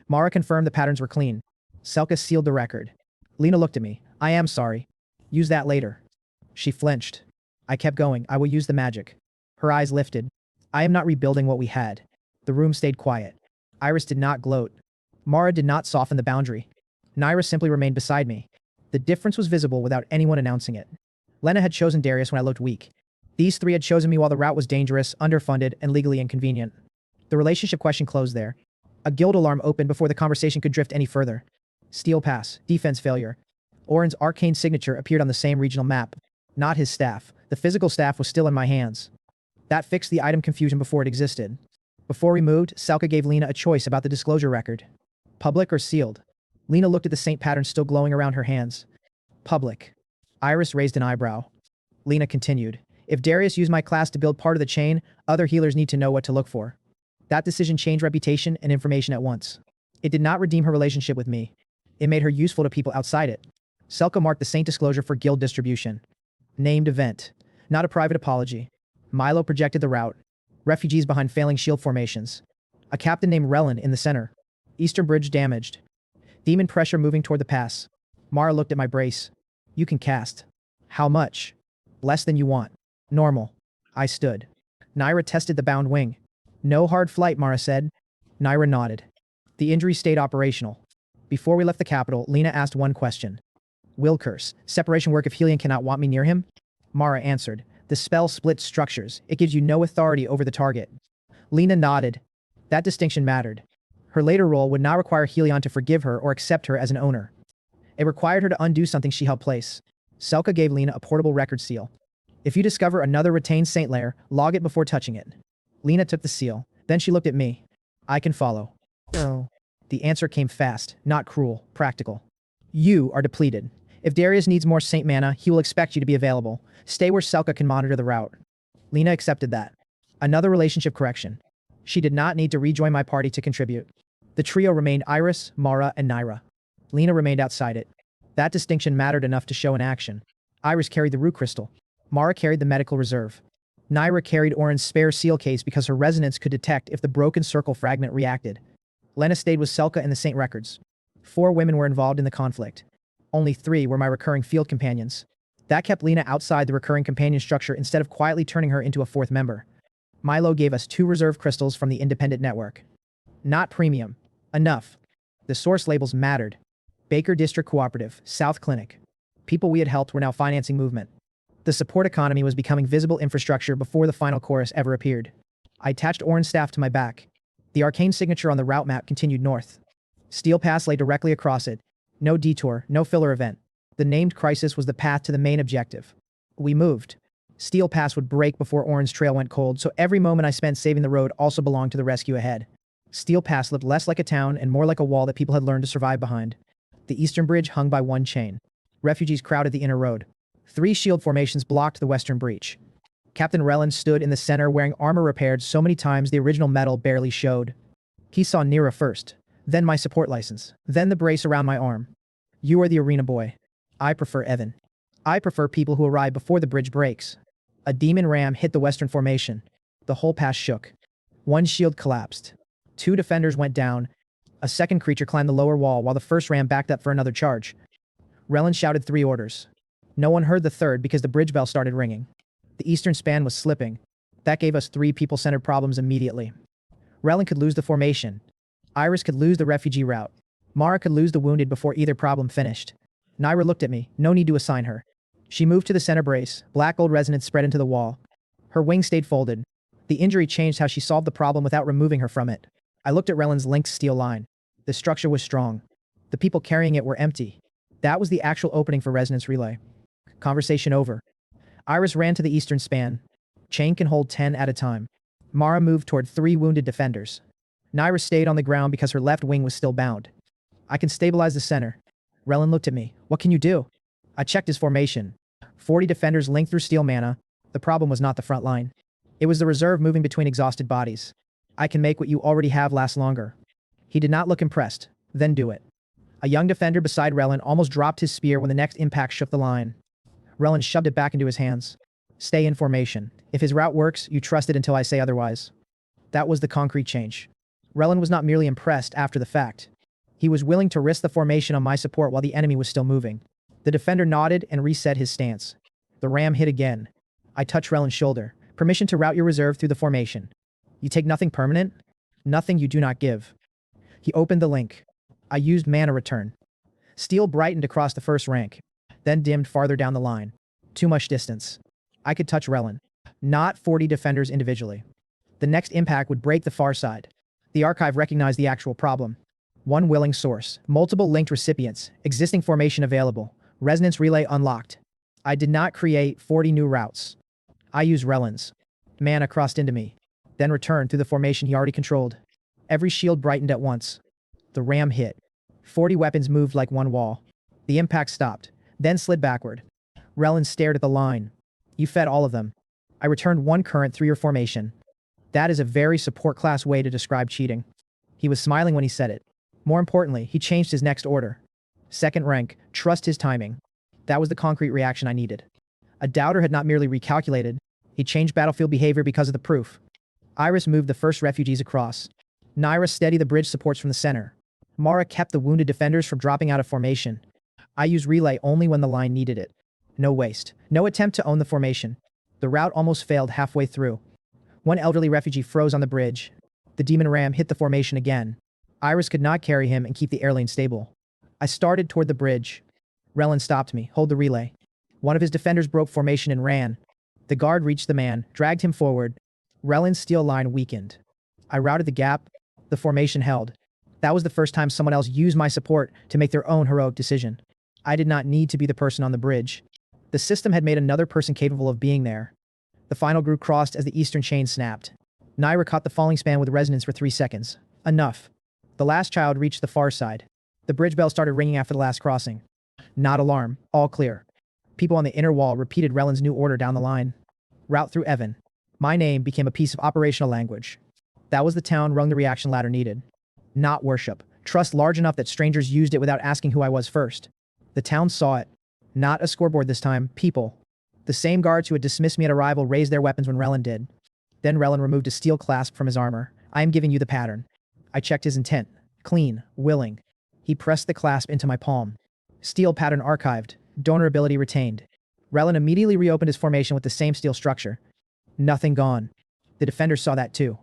Mara confirmed the patterns were clean. Selka sealed the record. Lena looked at me. I am sorry. Use that later. She flinched. I kept going. I will use the magic. Her eyes lifted. I am not rebuilding what we had. The room stayed quiet. Iris did not gloat. Mara did not soften the boundary. Naira simply remained beside me. The difference was visible without anyone announcing it. Lena had chosen Darius when I looked weak. These three had chosen me while the route was dangerous, underfunded, and legally inconvenient. The relationship question closed there. A guild alarm opened before the conversation could drift any further. Steel pass, defense failure. Oren's arcane signature appeared on the same regional map. Not his staff. The physical staff was still in my hands. That fixed the item confusion before it existed. Before we moved, Selka gave Lena a choice about the disclosure record. Public or sealed? Lena looked at the saint pattern still glowing around her hands. Public. Iris raised an eyebrow. Lena continued. If Darius used my class to build part of the chain, other healers need to know what to look for. That decision changed reputation and information at once. It did not redeem her relationship with me. It made her useful to people outside it. Selka marked the saint disclosure for guild distribution. Named event. Not a private apology. Milo projected the route. Refugees behind failing shield formations. A captain named Relin in the center. Eastern bridge damaged. Demon pressure moving toward the pass. Mara looked at my brace. You can cast. How much? Less than you want. Normal. I stood. Naira tested the bound wing. No hard flight, Mara said. Naira nodded. The injury stayed operational. Before we left the capital, Lena asked one question. Will curse. Separation work if Helion cannot want me near him? Mara answered. The spell splits structures. It gives you no authority over the target. Lena nodded. That distinction mattered. Her later role would not require Helion to forgive her or accept her as an owner. It required her to undo something she held place. Selka gave Lena a portable record seal. If you discover another retained saint layer, log it before touching it. Lena took the seal. Then she looked at me. I can follow. Oh. The answer came fast, not cruel, practical. You are depleted. If Darius needs more saint mana, he will expect you to be available. Stay where Selka can monitor the route. Lena accepted that. Another relationship correction. She did not need to rejoin my party to contribute. The trio remained Iris, Mara, and Naira. Lena remained outside it. That distinction mattered enough to show in action. Iris carried the root crystal. Mara carried the medical reserve. Naira carried Oren's spare seal case because her resonance could detect if the broken circle fragment reacted. Lena stayed with Selka and the Saint records. 4 women were involved in the conflict. Only 3 were my recurring field companions. That kept Lena outside the recurring companion structure instead of quietly turning her into a 4th member. Milo gave us 2 reserve crystals from the independent network. Not premium. Enough. The source labels mattered. Baker District Cooperative, South Clinic. People we had helped were now financing movement. The support economy was becoming visible infrastructure before the final chorus ever appeared. I attached orange staff to my back. The arcane signature on the route map continued north. Steel Pass lay directly across it. No detour, no filler event. The named crisis was the path to the main objective. We moved. Steel Pass would break before Orange Trail went cold, so every moment I spent saving the road also belonged to the rescue ahead. Steel Pass looked less like a town and more like a wall that people had learned to survive behind. The eastern bridge hung by one chain. Refugees crowded the inner road. 3 shield formations blocked the western breach. Captain Relin stood in the center wearing armor repaired so many times the original metal barely showed. He saw Nira first, then my support license, then the brace around my arm. You are the arena boy. I prefer Evan. I prefer people who arrive before the bridge breaks. A demon ram hit the western formation. The whole pass shook. One shield collapsed. 2 defenders went down. A second creature climbed the lower wall while the first ram backed up for another charge. Relin shouted 3 orders. No one heard the third because the bridge bell started ringing. The eastern span was slipping. That gave us 3 people-centered problems immediately. Relin could lose the formation. Iris could lose the refugee route. Mara could lose the wounded before either problem finished. Naira looked at me, no need to assign her. She moved to the center brace, black gold resonance spread into the wall. Her wings stayed folded. The injury changed how she solved the problem without removing her from it. I looked at Relin's linked steel line. The structure was strong. The people carrying it were empty. That was the actual opening for resonance relay. Conversation over. Iris ran to the eastern span. Chain can hold 10 at a time. Mara moved toward 3 wounded defenders. Naira stayed on the ground because her left wing was still bound. I can stabilize the center. Relin looked at me. What can you do? I checked his formation. 40 defenders linked through steel mana. The problem was not the front line. It was the reserve moving between exhausted bodies. I can make what you already have last longer. He did not look impressed. Then do it. A young defender beside Relin almost dropped his spear when the next impact shook the line. Relin shoved it back into his hands. Stay in formation. If his route works, you trust it until I say otherwise. That was the concrete change. Relin was not merely impressed after the fact. He was willing to risk the formation on my support while the enemy was still moving. The defender nodded and reset his stance. The ram hit again. I touched Relin's shoulder. Permission to route your reserve through the formation. You take nothing permanent? Nothing you do not give. He opened the link. I used mana return. Steel brightened across the first rank, then dimmed farther down the line. Too much distance. I could touch Relin. Not 40 defenders individually. The next impact would break the far side. The archive recognized the actual problem. One willing source, multiple linked recipients, existing formation available, resonance relay unlocked. I did not create 40 new routes. I used Relin's. Mana crossed into me, then returned through the formation he already controlled. Every shield brightened at once. The ram hit. 40 weapons moved like one wall. The impact stopped, then slid backward. Relin stared at the line. You fed all of them. I returned 1 current through your formation. That is a very support class way to describe cheating. He was smiling when he said it. More importantly, he changed his next order. Second rank, trust his timing. That was the concrete reaction I needed. A doubter had not merely recalculated, he changed battlefield behavior because of the proof. Iris moved the first refugees across. Naira steadied the bridge supports from the center. Mara kept the wounded defenders from dropping out of formation. I used relay only when the line needed it. No waste. No attempt to own the formation. The route almost failed halfway through. One elderly refugee froze on the bridge. The demon ram hit the formation again. Iris could not carry him and keep the air lane stable. I started toward the bridge. Relin stopped me. Hold the relay. One of his defenders broke formation and ran. The guard reached the man, dragged him forward. Relin's steel line weakened. I routed the gap. The formation held. That was the first time someone else used my support to make their own heroic decision. I did not need to be the person on the bridge. The system had made another person capable of being there. The final group crossed as the eastern chain snapped. Naira caught the falling span with resonance for 3 seconds. Enough. The last child reached the far side. The bridge bell started ringing after the last crossing. Not alarm. All clear. People on the inner wall repeated Relin's new order down the line. Route through Evan. My name became a piece of operational language. That was the town rung the reaction ladder needed. Not worship. Trust large enough that strangers used it without asking who I was first. The town saw it. Not a scoreboard this time. People. The same guards who had dismissed me at arrival raised their weapons when Relin did. Then Relin removed a steel clasp from his armor. I am giving you the pattern. I checked his intent. Clean. Willing. He pressed the clasp into my palm. Steel pattern archived. Donor ability retained. Relin immediately reopened his formation with the same steel structure. Nothing gone. The defenders saw that too.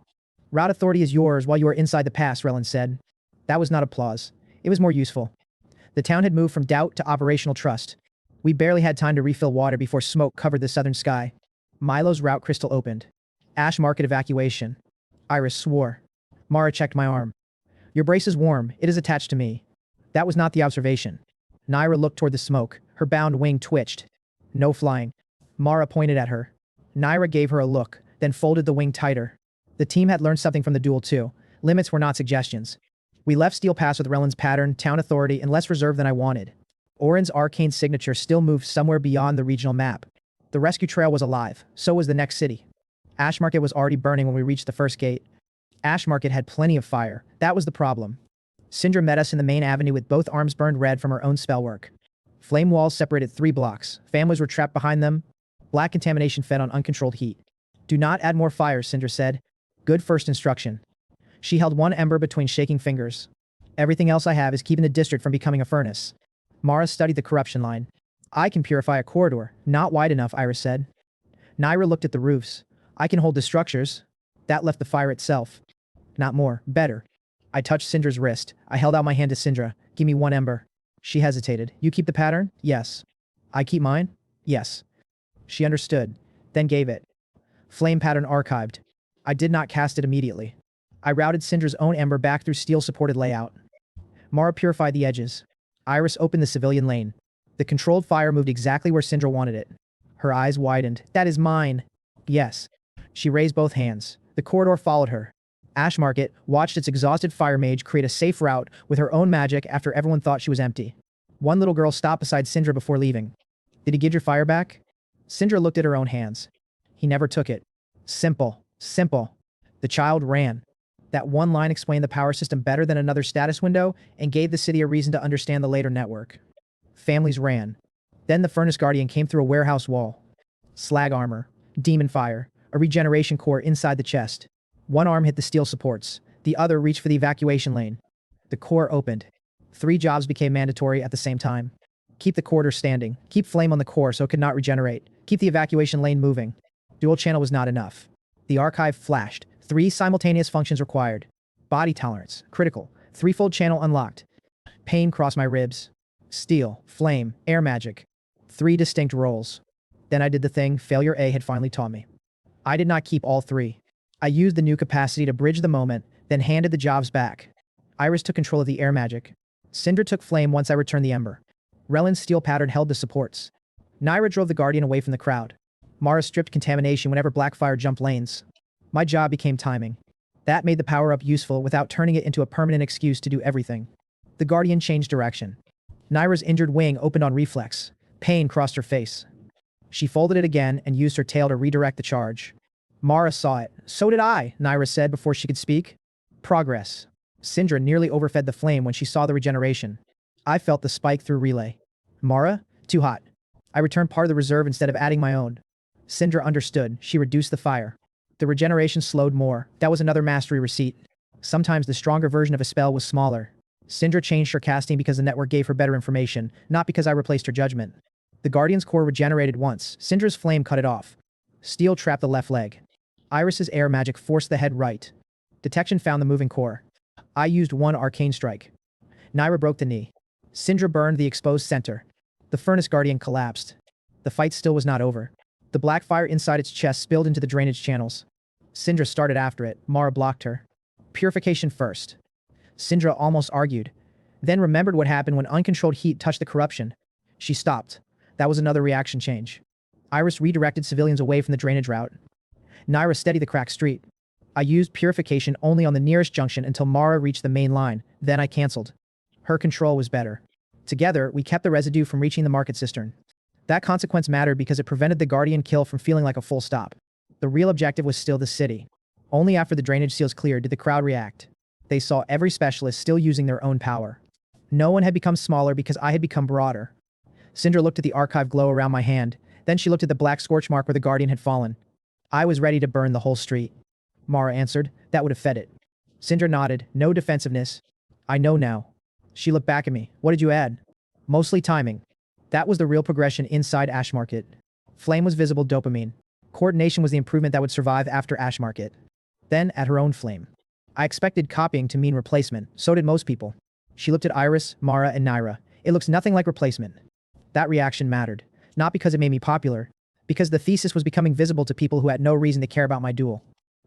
Route authority is yours while you are inside the pass, Relin said. That was not applause. It was more useful. The town had moved from doubt to operational trust. We barely had time to refill water before smoke covered the southern sky. Milo's route crystal opened. Ash market evacuation. Iris swore. Mara checked my arm. Your brace is warm. It is attached to me. That was not the observation. Naira looked toward the smoke. Her bound wing twitched. No flying. Mara pointed at her. Naira gave her a look, then folded the wing tighter. The team had learned something from the duel too. Limits were not suggestions. We left Steel Pass with Relin's pattern, town authority, and less reserve than I wanted. Orin's arcane signature still moved somewhere beyond the regional map. The rescue trail was alive. So was the next city. Ash Market was already burning when we reached the first gate. Ash Market had plenty of fire. That was the problem. Syndra met us in the main avenue with both arms burned red from her own spell work. Flame walls separated 3 blocks. Families were trapped behind them. Black contamination fed on uncontrolled heat. Do not add more fires, Syndra said. Good first instruction. She held one ember between shaking fingers. Everything else I have is keeping the district from becoming a furnace. Mara studied the corruption line. I can purify a corridor. Not wide enough, Iris said. Naira looked at the roofs. I can hold the structures. That left the fire itself. Not more. Better. I touched Syndra's wrist. I held out my hand to Syndra. Give me 1 ember. She hesitated. You keep the pattern? Yes. I keep mine? Yes. She understood. Then gave it. Flame pattern archived. I did not cast it immediately. I routed Syndra's own ember back through steel-supported layout. Mara purified the edges. Iris opened the civilian lane. The controlled fire moved exactly where Syndra wanted it. Her eyes widened. That is mine. Yes. She raised both hands. The corridor followed her. Ash Market watched its exhausted fire mage create a safe route with her own magic after everyone thought she was empty. One little girl stopped beside Syndra before leaving. Did he give your fire back? Syndra looked at her own hands. He never took it. Simple. Simple. The child ran. That one line explained the power system better than another status window and gave the city a reason to understand the later network. Families ran. Then the Furnace Guardian came through a warehouse wall. Slag armor. Demon fire. A regeneration core inside the chest. One arm hit the steel supports. The other reached for the evacuation lane. The core opened. 3 jobs became mandatory at the same time. Keep the corridor standing. Keep flame on the core so it could not regenerate. Keep the evacuation lane moving. Dual channel was not enough. The archive flashed. 3 simultaneous functions required. Body tolerance. Critical. 3-fold channel unlocked. Pain crossed my ribs. Steel. Flame. Air magic. 3 distinct roles. Then I did the thing Failure A had finally taught me. I did not keep all 3. I used the new capacity to bridge the moment, then handed the jobs back. Iris took control of the air magic. Syndra took flame once I returned the ember. Relin's steel pattern held the supports. Naira drove the Guardian away from the crowd. Mara stripped contamination whenever Blackfire jumped lanes. My job became timing. That made the power-up useful without turning it into a permanent excuse to do everything. The Guardian changed direction. Naira's injured wing opened on reflex. Pain crossed her face. She folded it again and used her tail to redirect the charge. Mara saw it. So did I, Naira said before she could speak. Progress. Syndra nearly overfed the flame when she saw the regeneration. I felt the spike through relay. Mara? Too hot. I returned part of the reserve instead of adding my own. Syndra understood. She reduced the fire. The regeneration slowed more. That was another mastery receipt. Sometimes the stronger version of a spell was smaller. Syndra changed her casting because the network gave her better information, not because I replaced her judgment. The Guardian's core regenerated once. Syndra's flame cut it off. Steel trapped the left leg. Iris's air magic forced the head right. Detection found the moving core. I used 1 arcane strike. Naira broke the knee. Syndra burned the exposed center. The Furnace Guardian collapsed. The fight still was not over. The black fire inside its chest spilled into the drainage channels. Syndra started after it. Mara blocked her. Purification first. Syndra almost argued, then remembered what happened when uncontrolled heat touched the corruption. She stopped. That was another reaction change. Iris redirected civilians away from the drainage route. Naira steadied the cracked street. I used purification only on the nearest junction until Mara reached the main line. Then I canceled. Her control was better. Together, we kept the residue from reaching the market cistern. That consequence mattered because it prevented the Guardian kill from feeling like a full stop. The real objective was still the city. Only after the drainage seals cleared did the crowd react. They saw every specialist still using their own power. No one had become smaller because I had become broader. Syndra looked at the archive glow around my hand. Then she looked at the black scorch mark where the Guardian had fallen. I was ready to burn the whole street. Mara answered. That would have fed it. Syndra nodded. No defensiveness. I know now. She looked back at me. What did you add? Mostly timing. That was the real progression inside Ash Market. Flame was visible dopamine. Coordination was the improvement that would survive after Ash Market. then at her own flame. I expected copying to mean replacement, so did most people. She looked at Iris, Mara, and Naira. It looks nothing like replacement. That reaction mattered. Not because it made me popular, because the thesis was becoming visible to people who had no reason to care about my duel.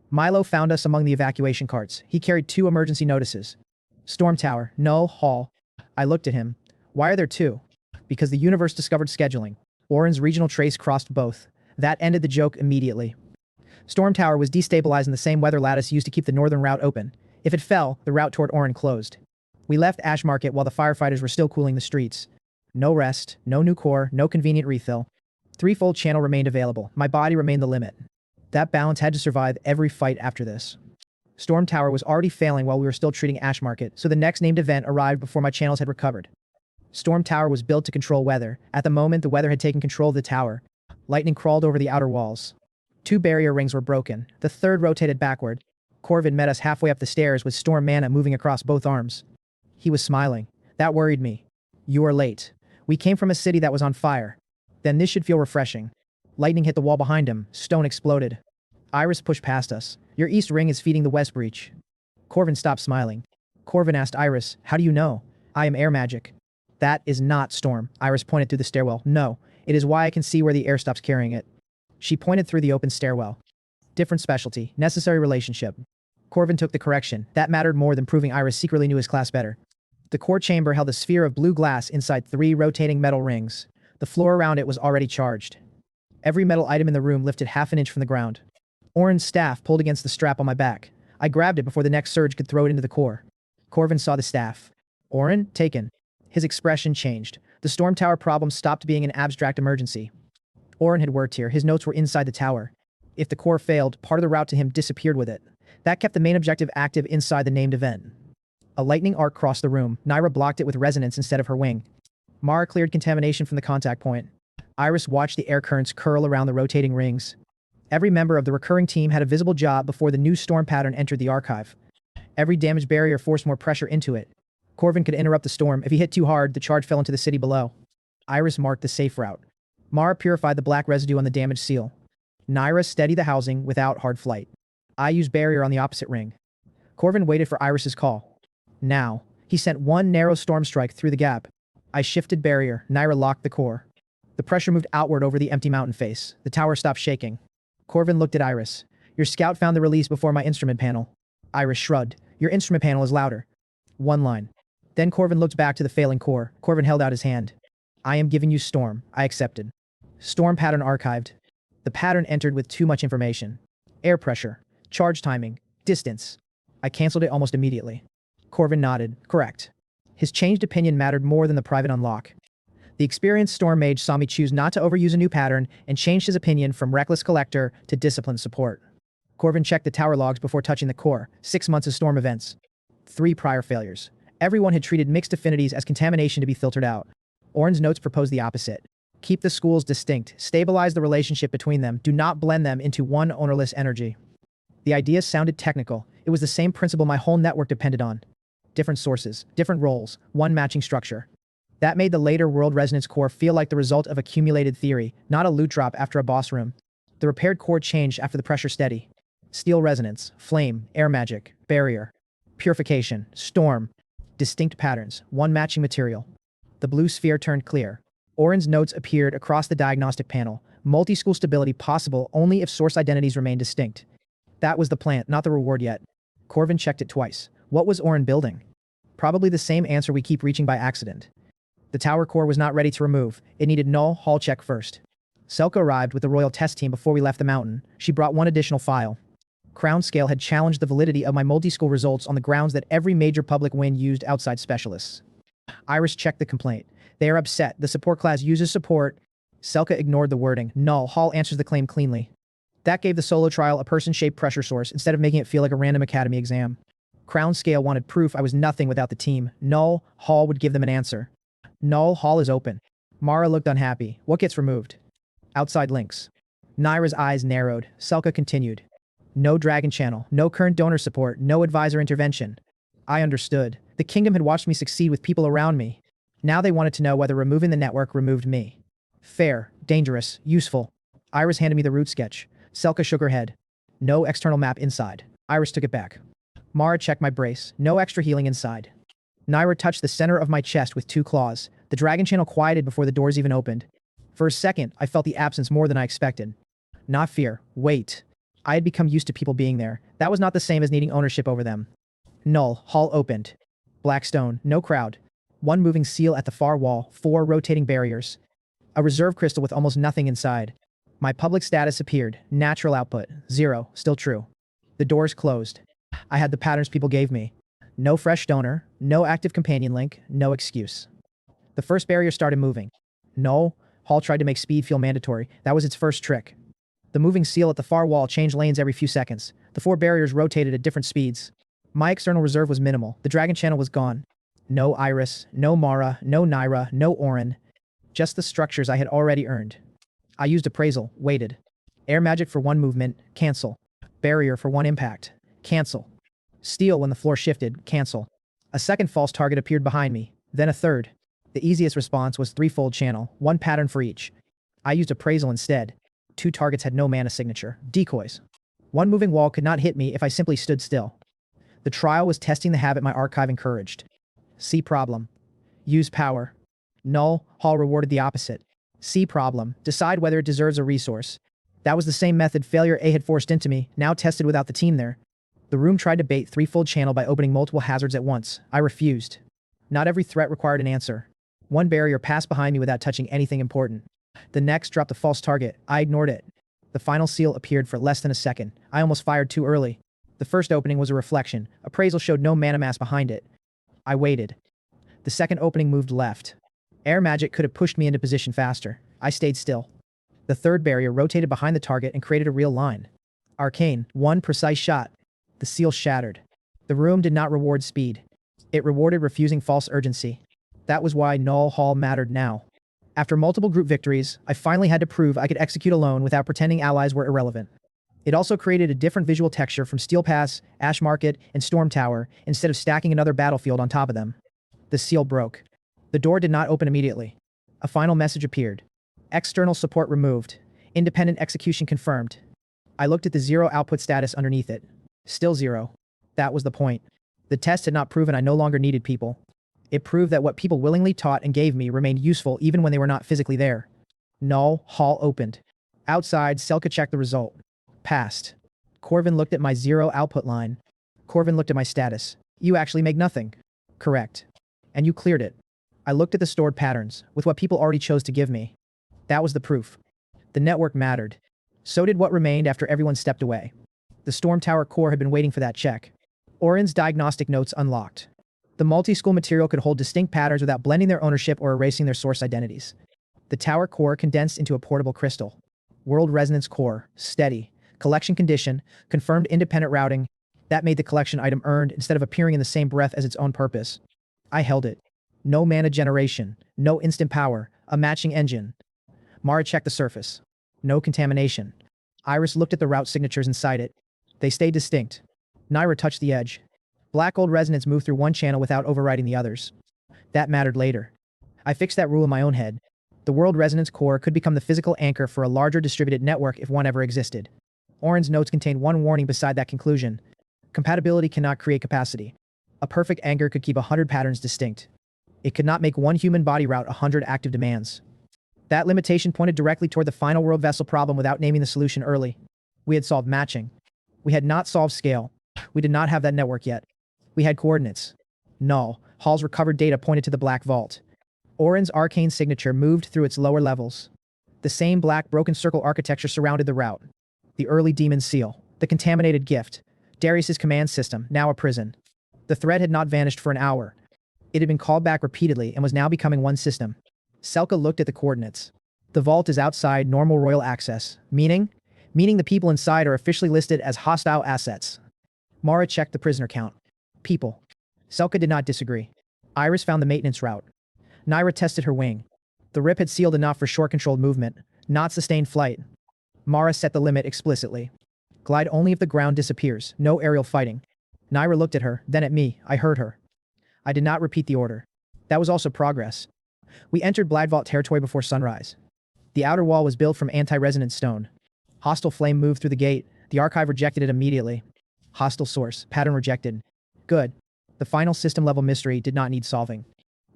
Milo found us among the evacuation carts. He carried 2 emergency notices. Storm Tower, Null, Hall. I looked at him. Why are there 2? Because the universe discovered scheduling. Orin's regional trace crossed both. That ended the joke immediately. Storm Tower was destabilizing the same weather lattice used to keep the northern route open. If it fell, the route toward Orin closed. We left Ash Market while the firefighters were still cooling the streets. No rest, no new core, no convenient refill. 3-fold channel remained available. My body remained the limit. That balance had to survive every fight after this. Storm Tower was already failing while we were still treating Ash Market, so the next named event arrived before my channels had recovered. Storm Tower was built to control weather. At the moment, the weather had taken control of the tower. Lightning crawled over the outer walls. 2 barrier rings were broken. The third rotated backward. Corvin met us halfway up the stairs with Storm Mana moving across both arms. He was smiling. That worried me. You are late. We came from a city that was on fire. Then this should feel refreshing. Lightning hit the wall behind him. Stone exploded. Iris pushed past us. Your east ring is feeding the west breach. Corvin stopped smiling. Corvin asked Iris, how do you know? I am air magic. That is not Storm. Iris pointed through the stairwell. No, it is why I can see where the air stops carrying it. She pointed through the open stairwell. Different specialty. Necessary relationship. Corvin took the correction. That mattered more than proving Iris secretly knew his class better. The core chamber held a sphere of blue glass inside 3 rotating metal rings. The floor around it was already charged. Every metal item in the room lifted half an inch from the ground. Orin's staff pulled against the strap on my back. I grabbed it before the next surge could throw it into the core. Corvin saw the staff. Orin, taken. His expression changed. The Storm Tower problem stopped being an abstract emergency. Orin had worked here. His notes were inside the tower. If the core failed, part of the route to him disappeared with it. That kept the main objective active inside the named event. A lightning arc crossed the room. Naira blocked it with resonance instead of her wing. Mara cleared contamination from the contact point. Iris watched the air currents curl around the rotating rings. Every member of the recurring team had a visible job before the new storm pattern entered the archive. Every damaged barrier forced more pressure into it. Corvin could interrupt the storm. If he hit too hard, the charge fell into the city below. Iris marked the safe route. Mara purified the black residue on the damaged seal. Naira steadied the housing without hard flight. I used barrier on the opposite ring. Corvin waited for Iris's call. Now, he sent one narrow storm strike through the gap. I shifted barrier. Naira locked the core. The pressure moved outward over the empty mountain face. The tower stopped shaking. Corvin looked at Iris. Your scout found the release before my instrument panel. Iris shrugged. Your instrument panel is louder. One line. Then Corvin looked back to the failing core. Corvin held out his hand. I am giving you Storm. I accepted. Storm pattern archived. The pattern entered with too much information. Air pressure. Charge timing. Distance. I canceled it almost immediately. Corvin nodded. Correct. His changed opinion mattered more than the private unlock. The experienced Storm Mage saw me choose not to overuse a new pattern and changed his opinion from reckless collector to disciplined support. Corvin checked the tower logs before touching the core. 6 months of storm events. 3 prior failures. Everyone had treated mixed affinities as contamination to be filtered out. Orin's notes proposed the opposite. Keep the schools distinct. Stabilize the relationship between them. Do not blend them into one ownerless energy. The idea sounded technical. It was the same principle my whole network depended on. Different sources, different roles, one matching structure. That made the later World Resonance Core feel like the result of accumulated theory, not a loot drop after a boss room. The repaired core changed after the pressure steady. Steel resonance, flame, air magic, barrier, purification, storm, distinct patterns, one matching material. The blue sphere turned clear. Orin's notes appeared across the diagnostic panel. Multi-school stability possible only if source identities remain distinct. That was the plant, not the reward yet. Corvin checked it twice. What was Orin building? Probably the same answer we keep reaching by accident. The tower core was not ready to remove. It needed null hall check first. Selka arrived with the royal test team before we left the mountain. She brought one additional file. Crown Scale had challenged the validity of my multi-school results on the grounds that every major public win used outside specialists. Iris checked the complaint. They are upset. The support class uses support. Selka ignored the wording. Null hall answers the claim cleanly. That gave the solo trial a person-shaped pressure source instead of making it feel like a random academy exam. Crown Scale wanted proof I was nothing without the team. Null hall would give them an answer. Null hall is open. Mara looked unhappy. What gets removed? Outside links. Naira's eyes narrowed. Selka continued. No dragon channel, no current donor support, no advisor intervention. I understood. The kingdom had watched me succeed with people around me. Now they wanted to know whether removing the network removed me. Fair, dangerous, useful. Iris handed me the route sketch. Selka shook her head. No external map inside. Iris took it back. Mara checked my brace. No extra healing inside. Naira touched the center of my chest with two claws. The dragon channel quieted before the doors even opened. For a second, I felt the absence more than I expected. Not fear. Wait. I had become used to people being there. That was not the same as needing ownership over them. Null. Hall opened. Black stone. No crowd. One moving seal at the far wall. 4 rotating barriers. A reserve crystal with almost nothing inside. My public status appeared. Natural output. 0. Still true. The doors closed. I had the patterns people gave me. No fresh donor. No active companion link. No excuse. The first barrier started moving. No. Hall tried to make speed feel mandatory. That was its first trick. The moving seal at the far wall changed lanes every few seconds. The 4 barriers rotated at different speeds. My external reserve was minimal. The dragon channel was gone. No Iris, no Mara, no Naira, no Orin. Just the structures I had already earned. I used appraisal, waited. Air magic for 1 movement, cancel. Barrier for 1 impact, cancel. Steel when the floor shifted, cancel. A second false target appeared behind me, then a third. The easiest response was 3-fold channel, 1 pattern for each. I used appraisal instead. 2 targets had no mana signature, decoys. 1 moving wall could not hit me if I simply stood still. The trial was testing the habit my archive encouraged. C problem. Use power. Null. Hall rewarded the opposite. C problem. Decide whether it deserves a resource. That was the same method failure A had forced into me, now tested without the team there. The room tried to bait 3-fold channel by opening multiple hazards at once. I refused. Not every threat required an answer. 1 barrier passed behind me without touching anything important. The next dropped a false target. I ignored it. The final seal appeared for less than a second. I almost fired too early. The first opening was a reflection. Appraisal showed no mana mass behind it. I waited. The second opening moved left. Air magic could have pushed me into position faster. I stayed still. The third barrier rotated behind the target and created a real line. Arcane. 1 precise shot. The seal shattered. The room did not reward speed. It rewarded refusing false urgency. That was why Null Hall mattered now. After multiple group victories, I finally had to prove I could execute alone without pretending allies were irrelevant. It also created a different visual texture from Steel Pass, Ash Market, and Storm Tower instead of stacking another battlefield on top of them. The seal broke. The door did not open immediately. A final message appeared. External support removed. Independent execution confirmed. I looked at the 0 output status underneath it. Still 0. That was the point. The test had not proven I no longer needed people. It proved that what people willingly taught and gave me remained useful even when they were not physically there. Null. Hall opened. Outside, Selka checked the result. Passed. Corvin looked at my 0 output line. Corvin looked at my status. You actually make nothing. Correct. And you cleared it. I looked at the stored patterns, with what people already chose to give me. That was the proof. The network mattered. So did what remained after everyone stepped away. The Storm Tower core had been waiting for that check. Orin's diagnostic notes unlocked. The multi-school material could hold distinct patterns without blending their ownership or erasing their source identities. The tower core condensed into a portable crystal. World resonance core, steady. Collection condition, confirmed independent routing. That made the collection item earned instead of appearing in the same breath as its own purpose. I held it. No mana generation, no instant power, a matching engine. Mara checked the surface. No contamination. Iris looked at the route signatures inside it. They stayed distinct. Naira touched the edge. Black gold resonance moved through one channel without overriding the others. That mattered later. I fixed that rule in my own head. The world resonance core could become the physical anchor for a larger distributed network if one ever existed. Orin's notes contained one warning beside that conclusion. Compatibility cannot create capacity. A perfect anchor could keep 100 patterns distinct. It could not make one human body route 100 active demands. That limitation pointed directly toward the final world vessel problem without naming the solution early. We had solved matching. We had not solved scale. We did not have that network yet. We had coordinates. Null. Hall's recovered data pointed to the black vault. Orin's arcane signature moved through its lower levels. The same black broken circle architecture surrounded the route. The early demon seal. The contaminated gift. Darius's command system, now a prison. The thread had not vanished for an hour. It had been called back repeatedly and was now becoming one system. Selka looked at the coordinates. The vault is outside normal royal access. Meaning the people inside are officially listed as hostile assets. Mara checked the prisoner count. People. Selka did not disagree. Iris found the maintenance route. Naira tested her wing. The rip had sealed enough for shore-controlled movement, not sustained flight. Mara set the limit explicitly. Glide only if the ground disappears, no aerial fighting. Naira looked at her, then at me. I heard her. I did not repeat the order. That was also progress. We entered Black Vault territory before sunrise. The outer wall was built from anti-resonance stone. Hostile flame moved through the gate. The archive rejected it immediately. Hostile source. Pattern rejected. Good. The final system-level mystery did not need solving.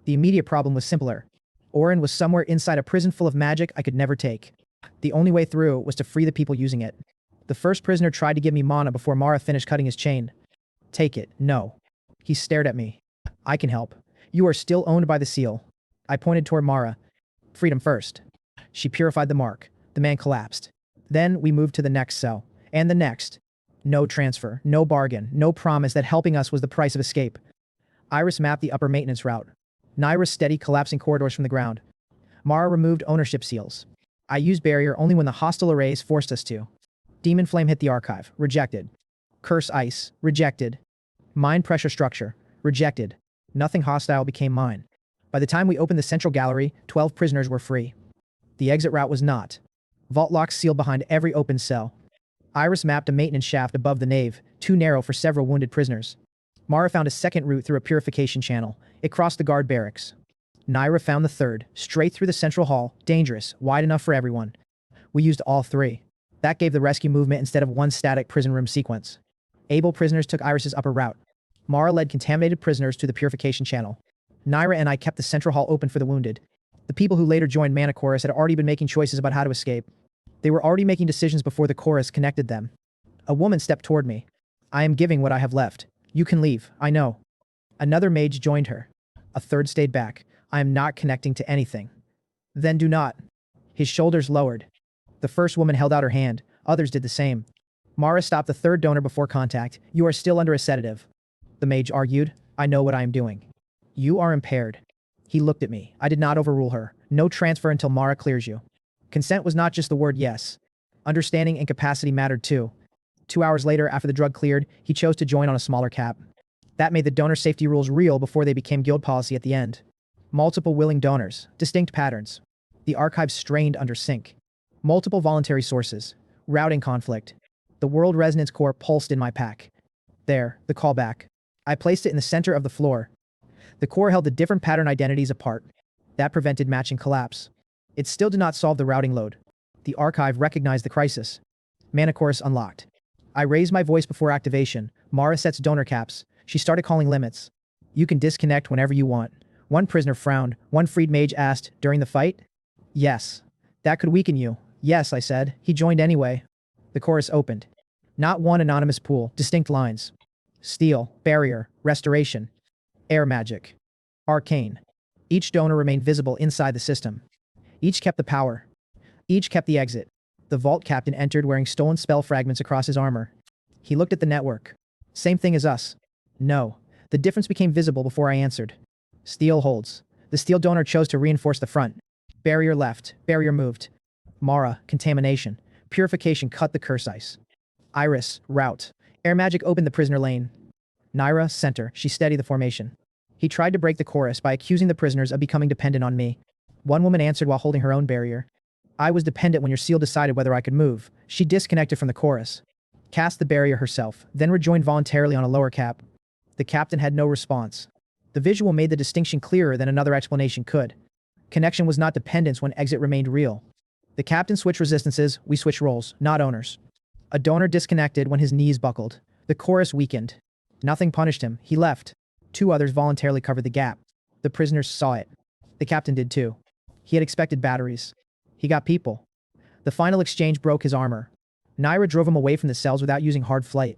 The immediate problem was simpler. Orin was somewhere inside a prison full of magic I could never take. The only way through was to free the people using it. The first prisoner tried to give me mana before Mara finished cutting his chain. Take it. No. He stared at me. I can help. You are still owned by the seal. I pointed toward Mara. Freedom first. She purified the mark. The man collapsed. Then we moved to the next cell. And the next. No transfer, no bargain, no promise that helping us was the price of escape. Iris mapped the upper maintenance route. Naira steadied collapsing corridors from the ground. Mara removed ownership seals. I used barrier only when the hostile arrays forced us to. Demon flame hit the archive. Rejected. Curse ice. Rejected. Mind pressure structure. Rejected. Nothing hostile became mine. By the time we opened the central gallery, 12 prisoners were free. The exit route was not. Vault locks sealed behind every open cell. Iris mapped a maintenance shaft above the nave, too narrow for several wounded prisoners. Mara found a second route through a purification channel. It crossed the guard barracks. Naira found the third, straight through the central hall, dangerous, wide enough for everyone. We used all three. That gave the rescue movement instead of one static prison room sequence. Able prisoners took Iris's upper route. Mara led contaminated prisoners to the purification channel. Naira and I kept the central hall open for the wounded. The people who later joined Mana Chorus had already been making choices about how to escape. They were already making decisions before the chorus connected them. A woman stepped toward me. I am giving what I have left. You can leave, I know. Another mage joined her. A third stayed back. I am not connecting to anything. Then do not. His shoulders lowered. The first woman held out her hand. Others did the same. Mara stopped the third donor before contact. You are still under a sedative. The mage argued. I know what I am doing. You are impaired. He looked at me. I did not overrule her. No transfer until Mara clears you. Consent was not just the word yes. Understanding and capacity mattered too. 2 hours later, after the drug cleared, he chose to join on a smaller cap. That made the donor safety rules real before they became guild policy at the end. Multiple willing donors, distinct patterns. The archive strained under sync. Multiple voluntary sources. Routing conflict. The world resonance core pulsed in my pack. There, the callback. I placed it in the center of the floor. The core held the different pattern identities apart. That prevented matching collapse. It still did not solve the routing load. The archive recognized the crisis. Mana Chorus unlocked. I raised my voice before activation. Mara sets donor caps. She started calling limits. You can disconnect whenever you want. One prisoner frowned. One freed mage asked, during the fight? Yes. That could weaken you. Yes, I said. He joined anyway. The chorus opened. Not one anonymous pool, distinct lines. Steel, barrier, restoration. Air magic. Arcane. Each donor remained visible inside the system. Each kept the power. Each kept the exit. The vault captain entered wearing stolen spell fragments across his armor. He looked at the network. Same thing as us. No. The difference became visible before I answered. Steel holds. The steel donor chose to reinforce the front. Barrier left. Barrier moved. Mara, contamination. Purification cut the curse ice. Iris, route. Air magic opened the prisoner lane. Naira, center. She steadied the formation. He tried to break the chorus by accusing the prisoners of becoming dependent on me. One woman answered while holding her own barrier. I was dependent when your seal decided whether I could move. She disconnected from the chorus. Cast the barrier herself, then rejoined voluntarily on a lower cap. The captain had no response. The visual made the distinction clearer than another explanation could. Connection was not dependence when exit remained real. The captain switched resistances, we switched roles, not owners. A donor disconnected when his knees buckled. The chorus weakened. Nothing punished him, he left. 2 others voluntarily covered the gap. The prisoners saw it. The captain did too. He had expected batteries. He got people. The final exchange broke his armor. Naira drove him away from the cells without using hard flight.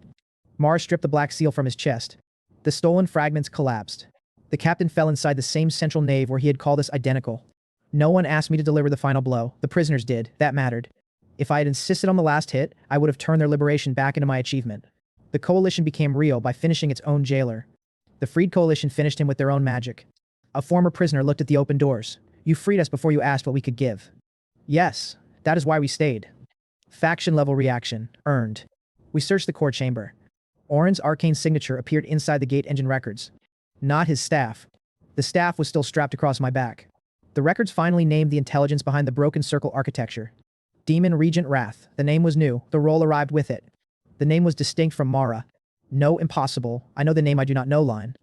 Mara stripped the black seal from his chest. The stolen fragments collapsed. The captain fell inside the same central nave where he had called us identical. No one asked me to deliver the final blow. The prisoners did. That mattered. If I had insisted on the last hit, I would have turned their liberation back into my achievement. The coalition became real by finishing its own jailer. The freed coalition finished him with their own magic. A former prisoner looked at the open doors. You freed us before you asked what we could give. Yes, that is why we stayed. Faction level reaction, earned. We searched the core chamber. Orin's arcane signature appeared inside the gate engine records. Not his staff. The staff was still strapped across my back. The records finally named the intelligence behind the broken circle architecture. Demon Regent Wrath. The name was new, the role arrived with it. The name was distinct from Mara. No impossible, I know the name I do not know line.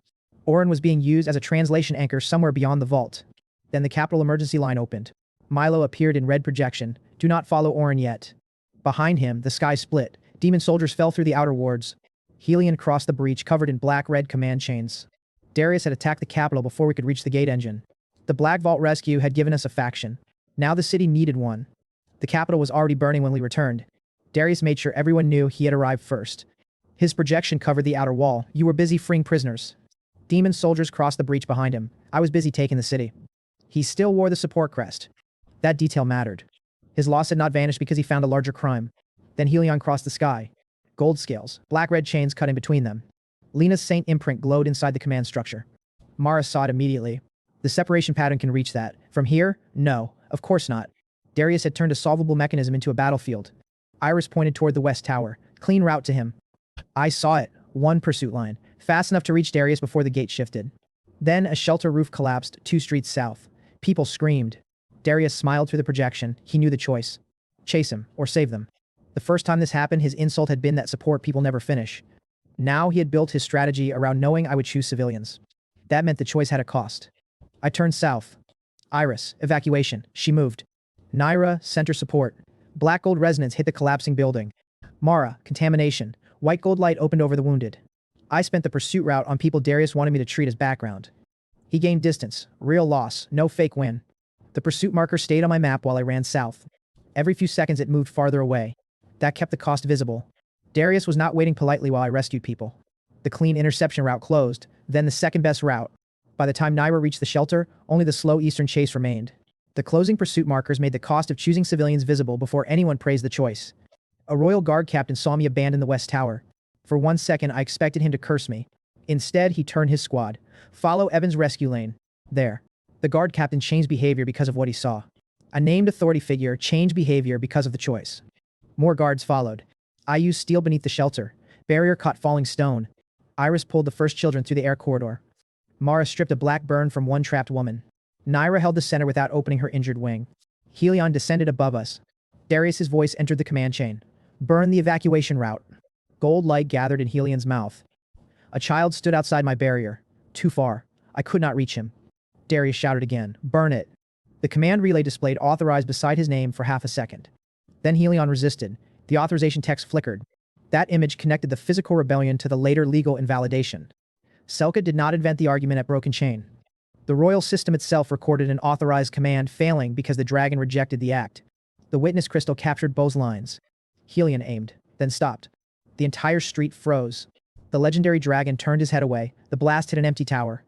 Orin was being used as a translation anchor somewhere beyond the vault. Then the capital emergency line opened. Milo appeared in red projection. Do not follow Orin yet. Behind him, the sky split. Demon soldiers fell through the outer wards. Helion crossed the breach covered in black-red command chains. Darius had attacked the capital before we could reach the gate engine. The Black Vault rescue had given us a faction. Now the city needed one. The capital was already burning when we returned. Darius made sure everyone knew he had arrived first. His projection covered the outer wall. You were busy freeing prisoners. Demon soldiers crossed the breach behind him. I was busy taking the city. He still wore the support crest. That detail mattered. His loss had not vanished because he found a larger crime. Then Helion crossed the sky. Gold scales, black-red chains cut in between them. Lena's saint imprint glowed inside the command structure. Mara saw it immediately. The separation pattern can reach that. From here? No, of course not. Darius had turned a solvable mechanism into a battlefield. Iris pointed toward the west tower. Clean route to him. I saw it. One pursuit line. Fast enough to reach Darius before the gate shifted. Then a shelter roof collapsed 2 streets south. People screamed. Darius smiled through the projection. He knew the choice. Chase him, or save them. The first time this happened, his insult had been that support people never finish. Now he had built his strategy around knowing I would choose civilians. That meant the choice had a cost. I turned south. Iris, evacuation. She moved. Naira, center support. Black gold resonance hit the collapsing building. Mara, contamination. White gold light opened over the wounded. I spent the pursuit route on people Darius wanted me to treat as background. He gained distance. Real loss. No fake win. The pursuit marker stayed on my map while I ran south. Every few seconds it moved farther away. That kept the cost visible. Darius was not waiting politely while I rescued people. The clean interception route closed, then the second best route. By the time Naira reached the shelter, only the slow eastern chase remained. The closing pursuit markers made the cost of choosing civilians visible before anyone praised the choice. A royal guard captain saw me abandon the west tower. For 1 second I expected him to curse me. Instead, he turned his squad. Follow Evan's rescue lane. There. The guard captain changed behavior because of what he saw. A named authority figure changed behavior because of the choice. More guards followed. I used steel beneath the shelter. Barrier caught falling stone. Iris pulled the first children through the air corridor. Mara stripped a black burn from one trapped woman. Naira held the center without opening her injured wing. Helion descended above us. Darius's voice entered the command chain. Burn the evacuation route. Gold light gathered in Helion's mouth. A child stood outside my barrier. Too far. I could not reach him. Darius shouted again. Burn it. The command relay displayed authorized beside his name for half a second. Then Helion resisted. The authorization text flickered. That image connected the physical rebellion to the later legal invalidation. Selka did not invent the argument at Broken Chain. The royal system itself recorded an authorized command failing because the dragon rejected the act. The witness crystal captured both lines. Helion aimed, then stopped. The entire street froze. The legendary dragon turned his head away. The blast hit an empty tower.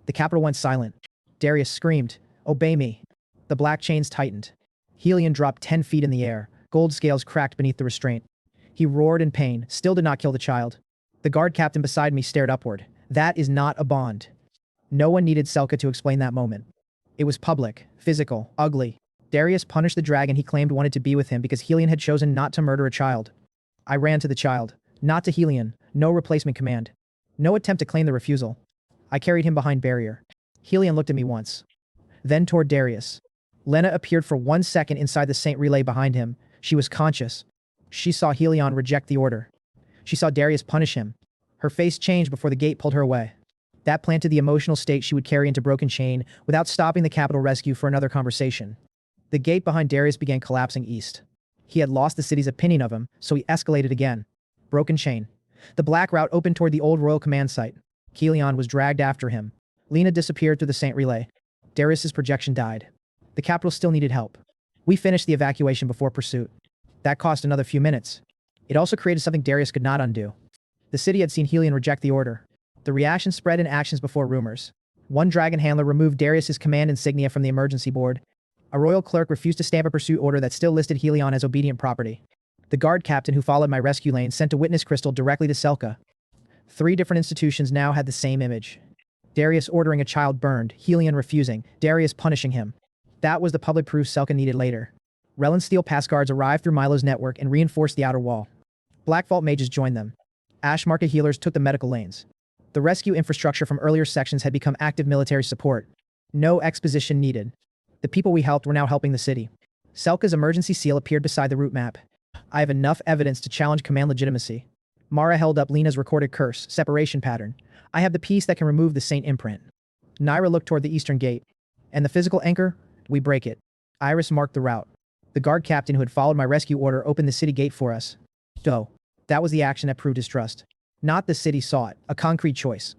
The capital went silent. Darius screamed, "Obey me." The black chains tightened. Helion dropped 10 feet in the air. Gold scales cracked beneath the restraint. He roared in pain, still did not kill the child. The guard captain beside me stared upward. That is not a bond. No one needed Selka to explain that moment. It was public, physical, ugly. Darius punished the dragon he claimed wanted to be with him because Helion had chosen not to murder a child. I ran to the child. Not to Helion. No replacement command. No attempt to claim the refusal. I carried him behind barrier. Helion looked at me once. Then toward Darius. Lena appeared for 1 second inside the Saint relay behind him. She was conscious. She saw Helion reject the order. She saw Darius punish him. Her face changed before the gate pulled her away. That planted the emotional state she would carry into Broken Chain without stopping the capital rescue for another conversation. The gate behind Darius began collapsing east. He had lost the city's opinion of him, so he escalated again. Broken Chain. The black route opened toward the old royal command site. Helion was dragged after him. Lena disappeared through the Saint relay. Darius's projection died. The capital still needed help. We finished the evacuation before pursuit. That cost another few minutes. It also created something Darius could not undo. The city had seen Helion reject the order. The reaction spread in actions before rumors. One dragon handler removed Darius's command insignia from the emergency board. A royal clerk refused to stamp a pursuit order that still listed Helion as obedient property. The guard captain who followed my rescue lane sent a witness crystal directly to Selka. 3 different institutions now had the same image. Darius ordering a child burned, Helion refusing, Darius punishing him. That was the public proof Selka needed later. Relin steel pass guards arrived through Milo's network and reinforced the outer wall. Black Vault mages joined them. Ash Market healers took the medical lanes. The rescue infrastructure from earlier sections had become active military support. No exposition needed. The people we helped were now helping the city. Selka's emergency seal appeared beside the route map. I have enough evidence to challenge command legitimacy. Mara held up Lena's recorded curse, separation pattern. I have the piece that can remove the Saint imprint. Naira looked toward the eastern gate. And the physical anchor? We break it. Iris marked the route. The guard captain who had followed my rescue order opened the city gate for us. Go. That was the action that proved his trust. Not the city sought, a concrete choice.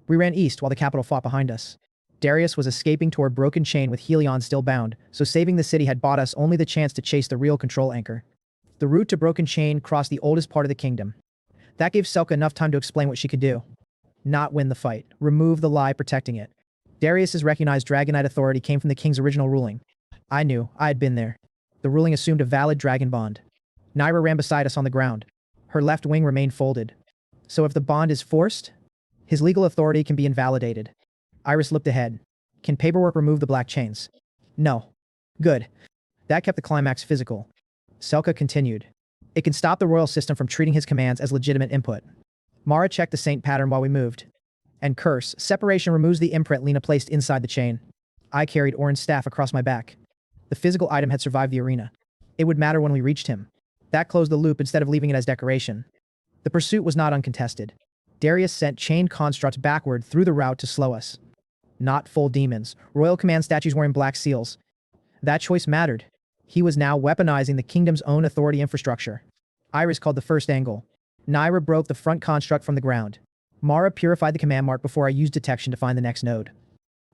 We ran east while the capital fought behind us. Darius was escaping toward Broken Chain with Helion still bound, so saving the city had bought us only the chance to chase the real control anchor. The route to Broken Chain crossed the oldest part of the kingdom. That gave Selka enough time to explain what she could do. Not win the fight, remove the lie protecting it. Darius's recognized Dragonite authority came from the king's original ruling. I knew, I had been there. The ruling assumed a valid dragon bond. Naira ran beside us on the ground. Her left wing remained folded. So if the bond is forced, his legal authority can be invalidated. Iris looked ahead. Can paperwork remove the black chains? No. Good. That kept the climax physical. Selka continued. It can stop the royal system from treating his commands as legitimate input. Mara checked the saint pattern while we moved. And curse, separation removes the imprint Lena placed inside the chain. I carried Orin's staff across my back. The physical item had survived the arena. It would matter when we reached him. That closed the loop instead of leaving it as decoration. The pursuit was not uncontested. Darius sent chained constructs backward through the route to slow us. Not full demons, royal command statues wearing black seals. That choice mattered. He was now weaponizing the kingdom's own authority infrastructure. Iris called the first angle. Naira broke the front construct from the ground. Mara purified the command mark before I used detection to find the next node.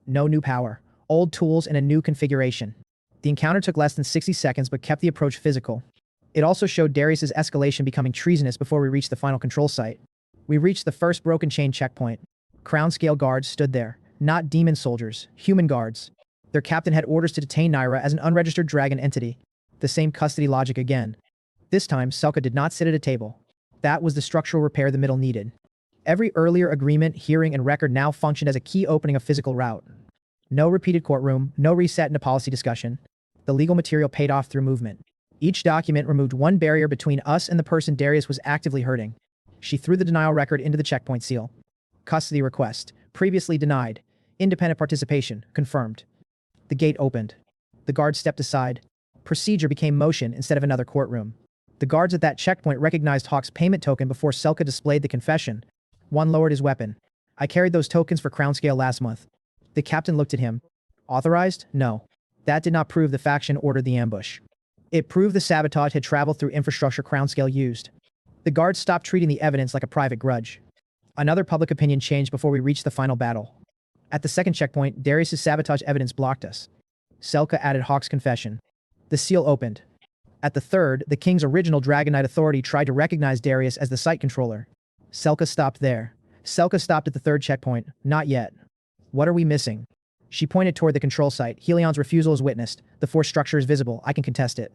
No new power. Old tools and a new configuration. The encounter took less than 60 seconds but kept the approach physical. It also showed Darius's escalation becoming treasonous before we reached the final control site. We reached the first Broken Chain checkpoint. Crown Scale guards stood there. Not demon soldiers, human guards. Their captain had orders to detain Naira as an unregistered dragon entity. The same custody logic again. This time, Selka did not sit at a table. That was the structural repair the middle needed. Every earlier agreement, hearing, and record now functioned as a key opening of physical route. No repeated courtroom, no reset into policy discussion. The legal material paid off through movement. Each document removed one barrier between us and the person Darius was actively hurting. She threw the denial record into the checkpoint seal. Custody request. Previously denied. Independent participation. Confirmed. The gate opened. The guard stepped aside. Procedure became motion instead of another courtroom. The guards at that checkpoint recognized Hawk's payment token before Selka displayed the confession. One lowered his weapon. I carried those tokens for Crown Scale last month. The captain looked at him. Authorized? No. That did not prove the faction ordered the ambush. It proved the sabotage had traveled through infrastructure Crown Scale used. The guards stopped treating the evidence like a private grudge. Another public opinion changed before we reached the final battle. At the second checkpoint, Darius' sabotage evidence blocked us. Selka added Hawk's confession. The seal opened. At the third, the king's original Dragonite authority tried to recognize Darius as the site controller. Selka stopped there. Selka stopped at the third checkpoint. Not yet. What are we missing? She pointed toward the control site. Helion's refusal is witnessed. The force structure is visible. I can contest it.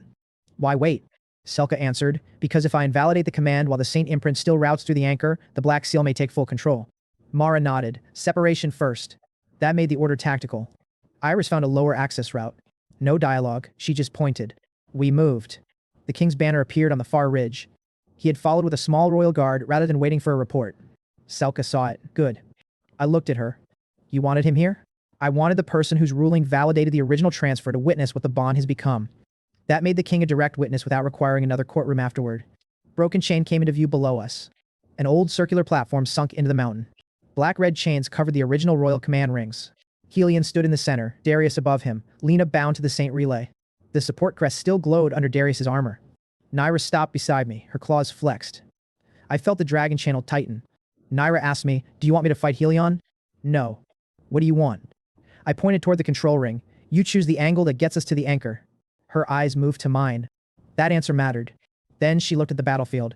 Why wait? Selka answered. Because if I invalidate the command while the Saint imprint still routes through the anchor, the Black Seal may take full control. Mara nodded. Separation first. That made the order tactical. Iris found a lower access route. No dialogue. She just pointed. We moved. The king's banner appeared on the far ridge. He had followed with a small royal guard rather than waiting for a report. Selka saw it. Good. I looked at her. You wanted him here? I wanted the person whose ruling validated the original transfer to witness what the bond has become. That made the king a direct witness without requiring another courtroom afterward. Broken Chain came into view below us. An old circular platform sunk into the mountain. Black-red chains covered the original royal command rings. Helion stood in the center, Darius above him, Lena bound to the Saint relay. The support crest still glowed under Darius's armor. Naira stopped beside me, her claws flexed. I felt the dragon channel tighten. Naira asked me, do you want me to fight Helion? No. What do you want? I pointed toward the control ring. You choose the angle that gets us to the anchor. Her eyes moved to mine. That answer mattered. Then she looked at the battlefield.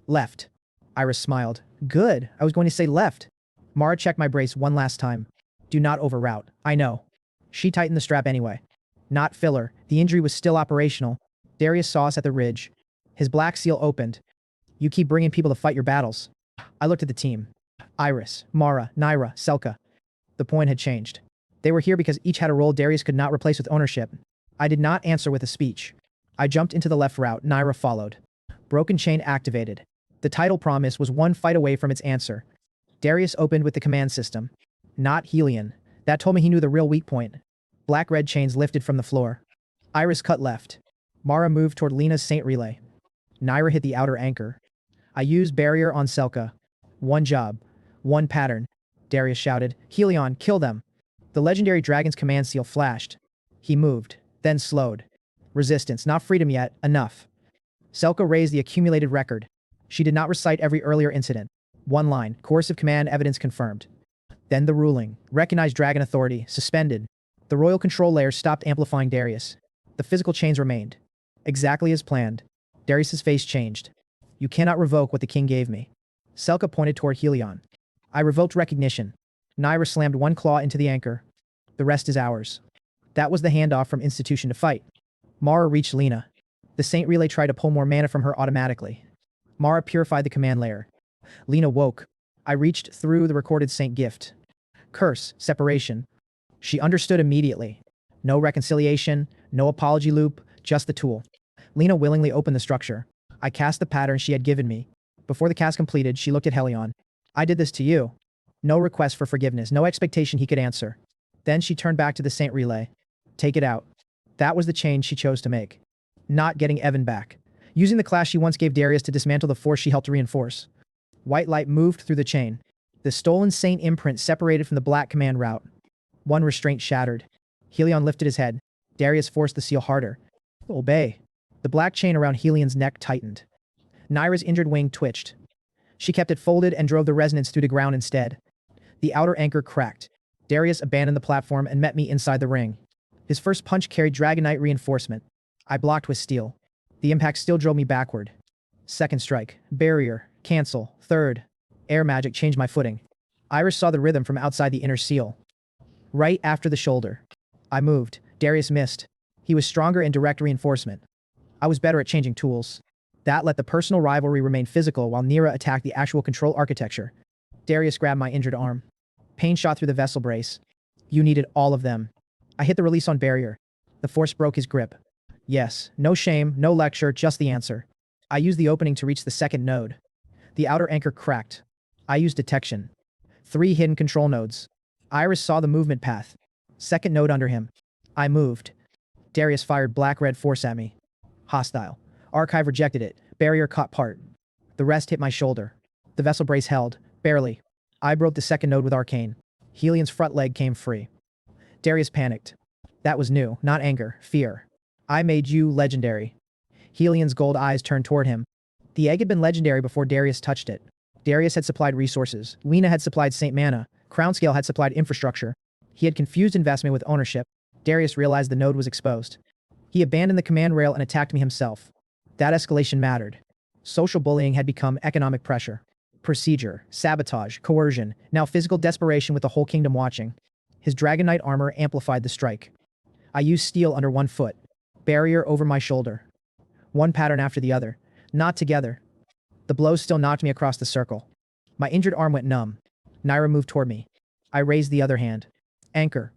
Left. Iris smiled. Good. I was going to say left. Mara checked my brace one last time. Do not overroute. I know. She tightened the strap anyway. Not filler. The injury was still operational. Darius saw us at the ridge. His black seal opened. You keep bringing people to fight your battles. I looked at the team. Iris, Mara, Naira, Selka. The point had changed. They were here because each had a role Darius could not replace with ownership. I did not answer with a speech. I jumped into the left route. Naira followed. Broken Chain activated. The title promise was one fight away from its answer. Darius opened with the command system. Not Helion. That told me he knew the real weak point. Black-red chains lifted from the floor. Iris cut left. Mara moved toward Lena's Saint relay. Naira hit the outer anchor. I used barrier on Selka. One job. One pattern. Darius shouted. Helion, kill them. The legendary dragon's command seal flashed. He moved, then slowed. Resistance, not freedom yet, enough. Selka raised the accumulated record. She did not recite every earlier incident. One line, coercive command evidence confirmed. Then the ruling, recognized dragon authority, suspended. The royal control layer stopped amplifying Darius. The physical chains remained. Exactly as planned. Darius's face changed. You cannot revoke what the king gave me. Selka pointed toward Helion. I revoked recognition. Naira slammed one claw into the anchor. The rest is ours. That was the handoff from institution to fight. Mara reached Lena. The Saint Relay tried to pull more mana from her automatically. Mara purified the command layer. Lena woke. I reached through the recorded Saint gift. Curse, separation. She understood immediately. No reconciliation, no apology loop, just the tool. Lena willingly opened the structure. I cast the pattern she had given me. Before the cast completed, she looked at Helion. I did this to you. No request for forgiveness, no expectation he could answer. Then she turned back to the Saint Relay. Take it out. That was the change she chose to make. Not getting Evan back. Using the class she once gave Darius to dismantle the force she helped reinforce. White light moved through the chain. The stolen Saint imprint separated from the black command route. One restraint shattered. Helion lifted his head. Darius forced the seal harder. Obey. The black chain around Helion's neck tightened. Naira's injured wing twitched. She kept it folded and drove the resonance through the ground instead. The outer anchor cracked. Darius abandoned the platform and met me inside the ring. His first punch carried Dragonite reinforcement. I blocked with steel. The impact still drove me backward. Second strike. Barrier. Cancel. Third. Air magic changed my footing. Iris saw the rhythm from outside the inner seal. Right after the shoulder. I moved. Darius missed. He was stronger in direct reinforcement. I was better at changing tools. That let the personal rivalry remain physical while Nira attacked the actual control architecture. Darius grabbed my injured arm. Pain shot through the vessel brace. You needed all of them. I hit the release on barrier. The force broke his grip. Yes, no shame, no lecture, just the answer. I used the opening to reach the second node. The outer anchor cracked. I used detection. 3 hidden control nodes. Iris saw the movement path. Second node under him. I moved. Darius fired black-red force at me. Hostile. Archive rejected it. Barrier caught part. The rest hit my shoulder. The vessel brace held. Barely. I broke the second node with arcane. Helion's front leg came free. Darius panicked. That was new, not anger, fear. I made you legendary. Helion's gold eyes turned toward him. The egg had been legendary before Darius touched it. Darius had supplied resources. Lena had supplied Saint Mana. Crownscale had supplied infrastructure. He had confused investment with ownership. Darius realized the node was exposed. He abandoned the command rail and attacked me himself. That escalation mattered. Social bullying had become economic pressure. Procedure, sabotage, coercion, now physical desperation with the whole kingdom watching. His Dragonite armor amplified the strike. I used steel under one foot. Barrier over my shoulder. One pattern after the other. Not together. The blows still knocked me across the circle. My injured arm went numb. Naira moved toward me. I raised the other hand. Anchor.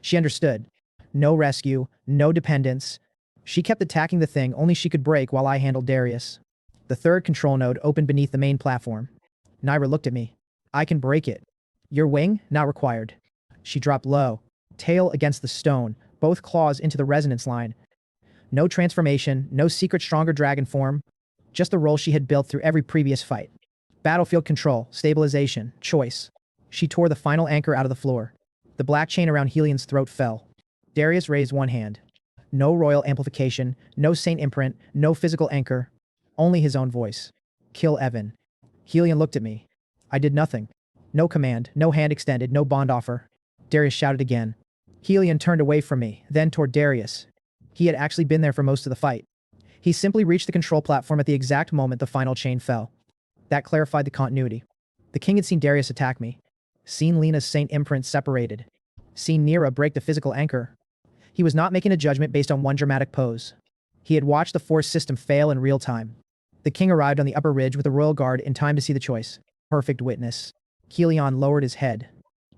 She understood. No rescue, no dependence. She kept attacking the thing only she could break while I handled Darius. The third control node opened beneath the main platform. Naira looked at me. I can break it. Your wing? Not required. She dropped low. Tail against the stone, both claws into the resonance line. No transformation, no secret stronger dragon form. Just the role she had built through every previous fight. Battlefield control, stabilization, choice. She tore the final anchor out of the floor. The black chain around Helion's throat fell. Darius raised one hand. No royal amplification, no saint imprint, no physical anchor. Only his own voice. Kill Evan. Helion looked at me. I did nothing. No command, no hand extended, no bond offer. Darius shouted again. Helion turned away from me, then toward Darius. He had actually been there for most of the fight. He simply reached the control platform at the exact moment the final chain fell. That clarified the continuity. The king had seen Darius attack me. Seen Lena's saint imprint separated. Seen Nira break the physical anchor. He was not making a judgment based on one dramatic pose. He had watched the force system fail in real time. The king arrived on the upper ridge with the royal guard in time to see the choice. Perfect witness. Helion lowered his head.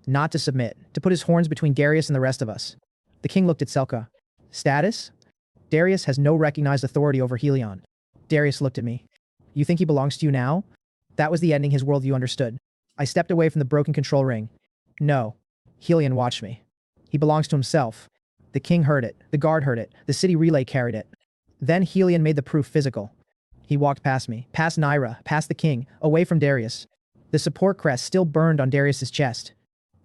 Not to submit, to put his horns between Darius and the rest of us. The king looked at Selka. Status? Darius has no recognized authority over Helion. Darius looked at me. You think he belongs to you now? That was the ending his worldview understood. I stepped away from the broken control ring. No. Helion watched me. He belongs to himself. The king heard it. The guard heard it. The city relay carried it. Then Helion made the proof physical. He walked past me, past Naira, past the king, away from Darius. The support crest still burned on Darius's chest.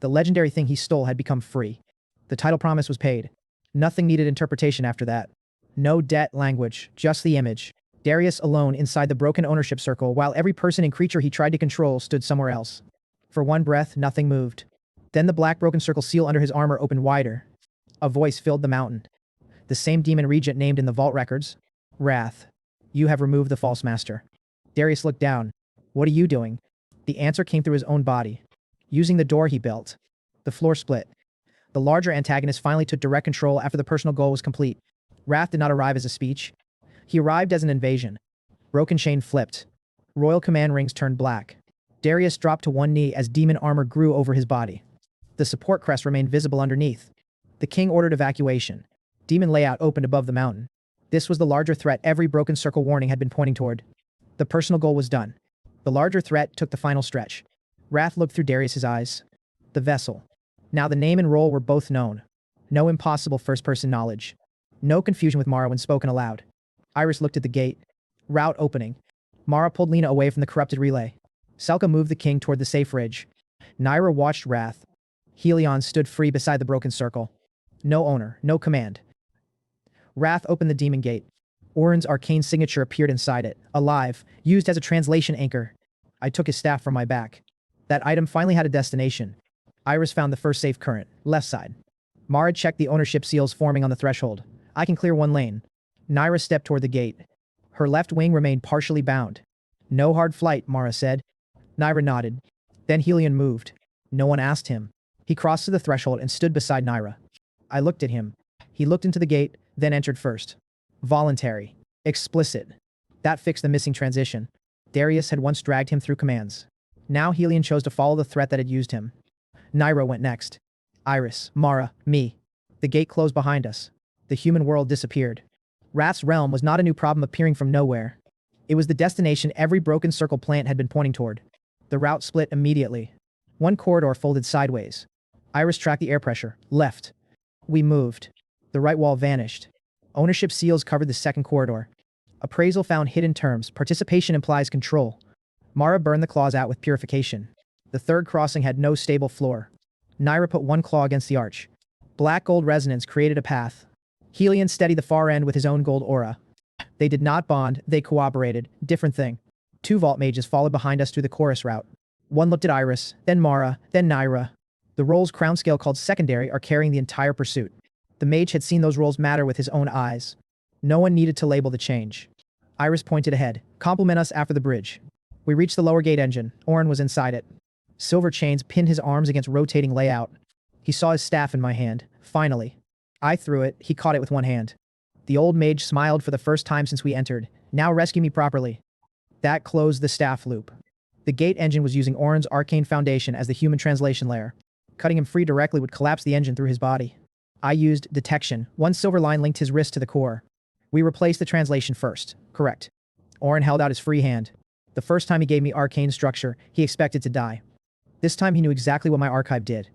The legendary thing he stole had become free. The title promise was paid. Nothing needed interpretation after that. No debt language, just the image. Darius alone inside the broken ownership circle while every person and creature he tried to control stood somewhere else. For one breath, nothing moved. Then the black broken circle seal under his armor opened wider. A voice filled the mountain. The same demon regent named in the vault records. Wrath. You have removed the false master. Darius looked down. What are you doing? The answer came through his own body. Using the door he built. The floor split. The larger antagonist finally took direct control after the personal goal was complete. Wrath did not arrive as a speech. He arrived as an invasion. Broken chain flipped. Royal command rings turned black. Darius dropped to one knee as demon armor grew over his body. The support crest remained visible underneath. The king ordered evacuation. Demon layout opened above the mountain. This was the larger threat every broken circle warning had been pointing toward. The personal goal was done. The larger threat took the final stretch. Wrath looked through Darius's eyes. The vessel. Now the name and role were both known. No impossible first-person knowledge. No confusion with Mara when spoken aloud. Iris looked at the gate. Route opening. Mara pulled Lena away from the corrupted relay. Selka moved the king toward the safe ridge. Naira watched Wrath. Helion stood free beside the broken circle. No owner, no command. Wrath opened the demon gate. Orin's arcane signature appeared inside it, alive, used as a translation anchor. I took his staff from my back. That item finally had a destination. Iris found the first safe current, left side. Mara checked the ownership seals forming on the threshold. I can clear one lane. Naira stepped toward the gate. Her left wing remained partially bound. No hard flight, Mara said. Naira nodded. Then Helion moved. No one asked him. He crossed to the threshold and stood beside Naira. I looked at him. He looked into the gate, then entered first. Voluntary. Explicit. That fixed the missing transition. Darius had once dragged him through commands. Now Helion chose to follow the threat that had used him. Naira went next. Iris, Mara, me. The gate closed behind us. The human world disappeared. Wrath's realm was not a new problem appearing from nowhere. It was the destination every broken circle plant had been pointing toward. The route split immediately. One corridor folded sideways. Iris tracked the air pressure. Left. We moved. The right wall vanished. Ownership seals covered the second corridor. Appraisal found hidden terms. Participation implies control. Mara burned the claws out with purification. The third crossing had no stable floor. Naira put one claw against the arch. Black gold resonance created a path. Helion steadied the far end with his own gold aura. They did not bond, they cooperated. Different thing. Two vault mages followed behind us through the chorus route. One looked at Iris, then Mara, then Naira. The roles Crown Scale called secondary are carrying the entire pursuit. The mage had seen those roles matter with his own eyes. No one needed to label the change. Iris pointed ahead. Compliment us after the bridge. We reached the lower gate engine. Orin was inside it. Silver chains pinned his arms against rotating layout. He saw his staff in my hand. Finally. I threw it. He caught it with one hand. The old mage smiled for the first time since we entered. Now rescue me properly. That closed the staff loop. The gate engine was using Orin's arcane foundation as the human translation layer. Cutting him free directly would collapse the engine through his body. I used detection. One silver line linked his wrist to the core. We replaced the translation first. Correct. Orin held out his free hand. The first time he gave me arcane structure, he expected to die. This time he knew exactly what my archive did.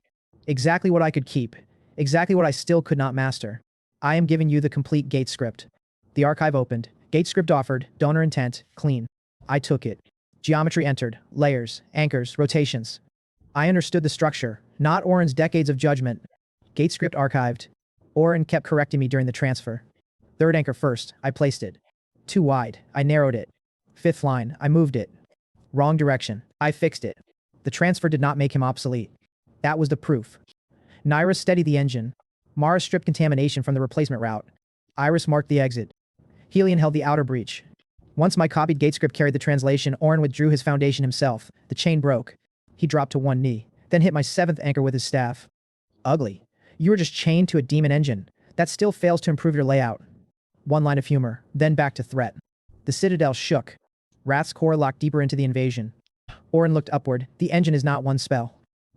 Exactly what I could keep. Exactly what I still could not master. I am giving you the complete gate script. The archive opened. Gate script offered. Donor intent. Clean. I took it. Geometry entered. Layers. Anchors. Rotations. I understood the structure. Not Orin's decades of judgment. Gate script archived. Orin kept correcting me during the transfer. Third anchor first. I placed it. Too wide. I narrowed it. Fifth line. I moved it. Wrong direction. I fixed it. The transfer did not make him obsolete. That was the proof. Naira steadied the engine. Mara stripped contamination from the replacement route. Iris marked the exit. Helion held the outer breach. Once my copied gate script carried the translation, Orin withdrew his foundation himself. The chain broke. He dropped to one knee, then hit my seventh anchor with his staff. Ugly. You were just chained to a demon engine. That still fails to improve your layout. One line of humor, then back to threat. The citadel shook. Wrath's core locked deeper into the invasion. Orin looked upward. The engine is not one spell.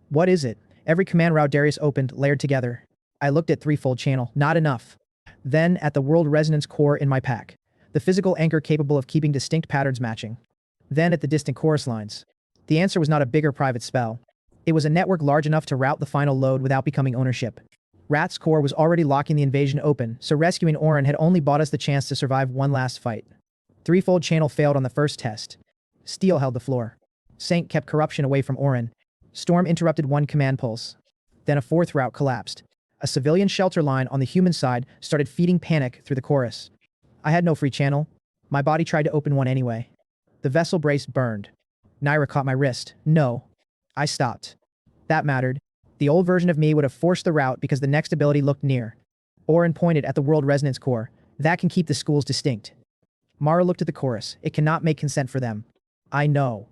What is it? Every command route Darius opened, layered together. I looked at threefold channel. Not enough. Then at the world resonance core in my pack. The physical anchor capable of keeping distinct patterns matching. Then at the distant chorus lines. The answer was not a bigger private spell. It was a network large enough to route the final load without becoming ownership. Wrath's core was already locking the invasion open, so rescuing Orin had only bought us the chance to survive one last fight. Threefold channel failed on the first test. Steel held the floor. Saint kept corruption away from Orin. Storm interrupted one command pulse. Then a fourth route collapsed. A civilian shelter line on the human side started feeding panic through the chorus. I had no free channel. My body tried to open one anyway. The vessel brace burned. Naira caught my wrist. No. I stopped. That mattered. The old version of me would have forced the route because the next ability looked near. Orin pointed at the World Resonance Core. That can keep the schools distinct. Mara looked at the chorus. It cannot make consent for them. I know.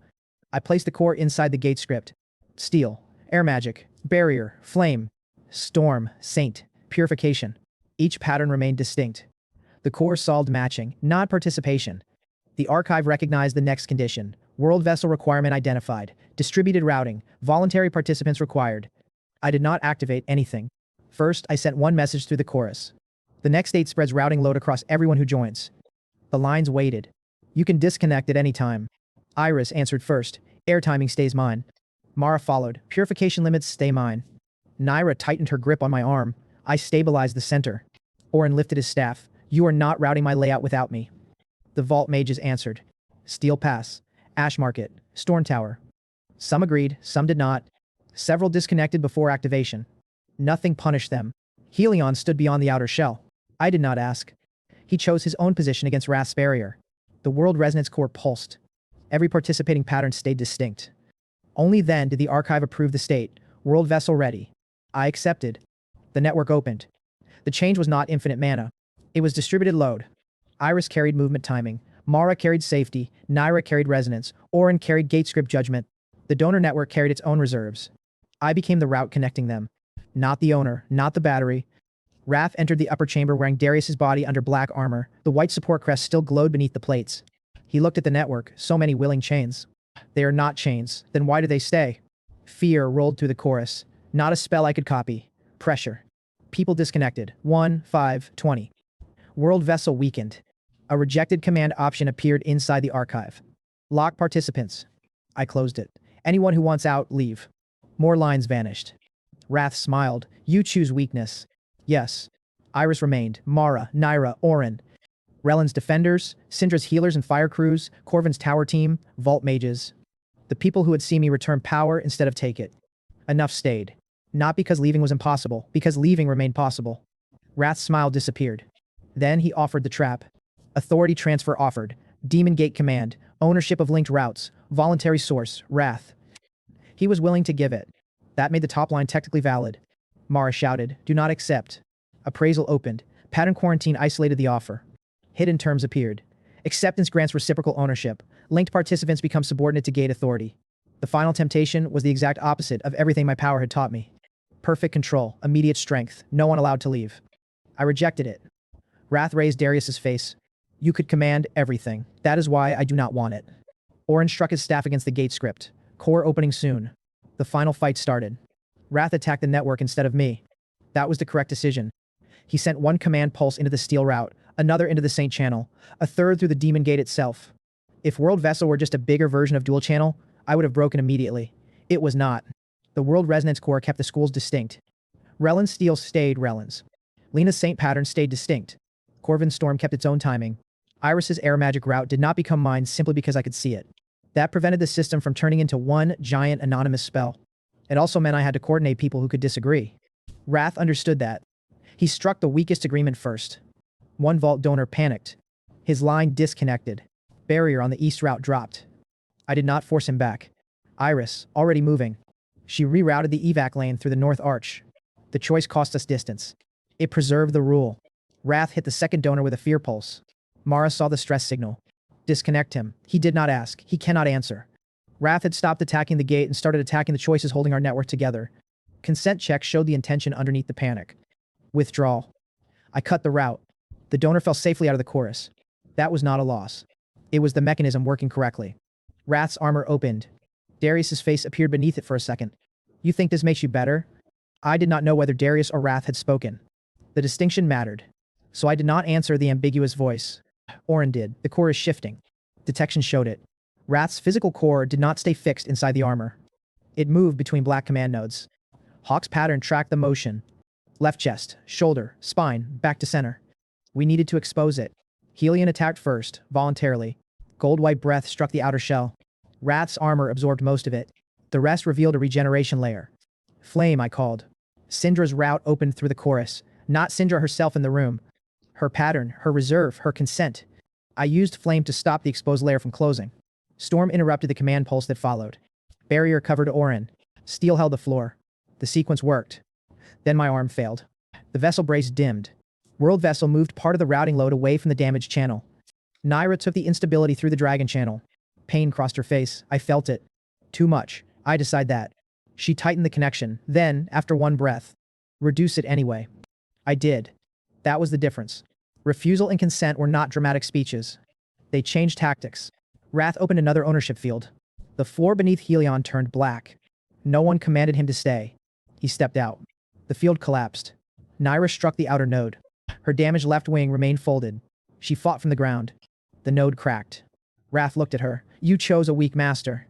I placed the core inside the gate script. Steel, air magic, barrier, flame, storm, saint, purification. Each pattern remained distinct. The core solved matching, not participation. The archive recognized the next condition. World vessel requirement identified. Distributed routing. Voluntary participants required. I did not activate anything. First, I sent one message through the chorus. The next state spreads routing load across everyone who joins. The lines waited. You can disconnect at any time. Iris answered first. Air timing stays mine. Mara followed. Purification limits stay mine. Naira tightened her grip on my arm. I stabilized the center. Orin lifted his staff. You are not routing my layout without me. The vault mages answered. Steel Pass, Ash Market, Storm Tower. Some agreed, some did not. Several disconnected before activation. Nothing punished them. Helion stood beyond the outer shell. I did not ask. He chose his own position against Wrath's barrier. The World Resonance Core pulsed. Every participating pattern stayed distinct. Only then did the archive approve the state. World vessel ready. I accepted. The network opened. The change was not infinite mana. It was distributed load. Iris carried movement timing. Mara carried safety. Naira carried resonance. Orin carried gate script judgment. The donor network carried its own reserves. I became the route connecting them. Not the owner, not the battery. Wrath entered the upper chamber wearing Darius's body under black armor. The white support crest still glowed beneath the plates. He looked at the network. So many willing chains. They are not chains. Then why do they stay? Fear rolled through the chorus. Not a spell I could copy. Pressure. People disconnected. 1, 5, 20. World vessel weakened. A rejected command option appeared inside the archive. Lock participants. I closed it. Anyone who wants out, leave. More lines vanished. Wrath smiled. You choose weakness. Yes. Iris remained. Mara, Naira, Orin. Rellen's defenders, Syndra's healers and fire crews, Corvin's tower team, vault mages. The people who had seen me return power instead of take it. Enough stayed. Not because leaving was impossible, because leaving remained possible. Wrath's smile disappeared. Then he offered the trap. Authority transfer offered. Demon Gate command. Ownership of linked routes. Voluntary source. Wrath. He was willing to give it. That made the top line technically valid. Mara shouted, do not accept. Appraisal opened. Pattern quarantine isolated the offer. Hidden terms appeared. Acceptance grants reciprocal ownership. Linked participants become subordinate to gate authority. The final temptation was the exact opposite of everything my power had taught me. Perfect control, immediate strength, no one allowed to leave. I rejected it. Wrath raised Darius's face. You could command everything. That is why I do not want it. Orin struck his staff against the gate script. Core opening soon. The final fight started. Wrath attacked the network instead of me. That was the correct decision. He sent one command pulse into the steel route, another into the Saint channel, a third through the Demon Gate itself. If World Vessel were just a bigger version of Dual Channel, I would have broken immediately. It was not. The World Resonance Core kept the schools distinct. Rellen's Steel stayed Rellen's. Lena's Saint pattern stayed distinct. Corvin's Storm kept its own timing. Iris's air magic route did not become mine simply because I could see it. That prevented the system from turning into one giant anonymous spell. It also meant I had to coordinate people who could disagree. Wrath understood that. He struck the weakest agreement first. One vault donor panicked. His line disconnected. Barrier on the east route dropped. I did not force him back. Iris, already moving. She rerouted the evac lane through the north arch. The choice cost us distance. It preserved the rule. Wrath hit the second donor with a fear pulse. Mara saw the stress signal. Disconnect him. He did not ask. He cannot answer. Wrath had stopped attacking the gate and started attacking the choices holding our network together. Consent checks showed the intention underneath the panic. Withdrawal. I cut the route. The donor fell safely out of the chorus. That was not a loss. It was the mechanism working correctly. Wrath's armor opened. Darius's face appeared beneath it for a second. You think this makes you better? I did not know whether Darius or Wrath had spoken. The distinction mattered. So I did not answer the ambiguous voice. Orin did. The core is shifting. Detection showed it. Wrath's physical core did not stay fixed inside the armor. It moved between black command nodes. Hawk's pattern tracked the motion. Left chest, shoulder, spine, back to center. We needed to expose it. Helion attacked first, voluntarily. Gold-white breath struck the outer shell. Wrath's armor absorbed most of it. The rest revealed a regeneration layer. Flame, I called. Syndra's route opened through the chorus. Not Syndra herself in the room. Her pattern, her reserve, her consent. I used flame to stop the exposed layer from closing. Storm interrupted the command pulse that followed. Barrier covered Orin. Steel held the floor. The sequence worked. Then my arm failed. The vessel brace dimmed. World vessel moved part of the routing load away from the damaged channel. Naira took the instability through the dragon channel. Pain crossed her face. I felt it. Too much. I decide that. She tightened the connection. Then, after one breath, reduce it anyway. I did. That was the difference. Refusal and consent were not dramatic speeches. They changed tactics. Wrath opened another ownership field. The floor beneath Helion turned black. No one commanded him to stay. He stepped out. The field collapsed. Naira struck the outer node. Her damaged left wing remained folded. She fought from the ground. The node cracked. Wrath looked at her. You chose a weak master.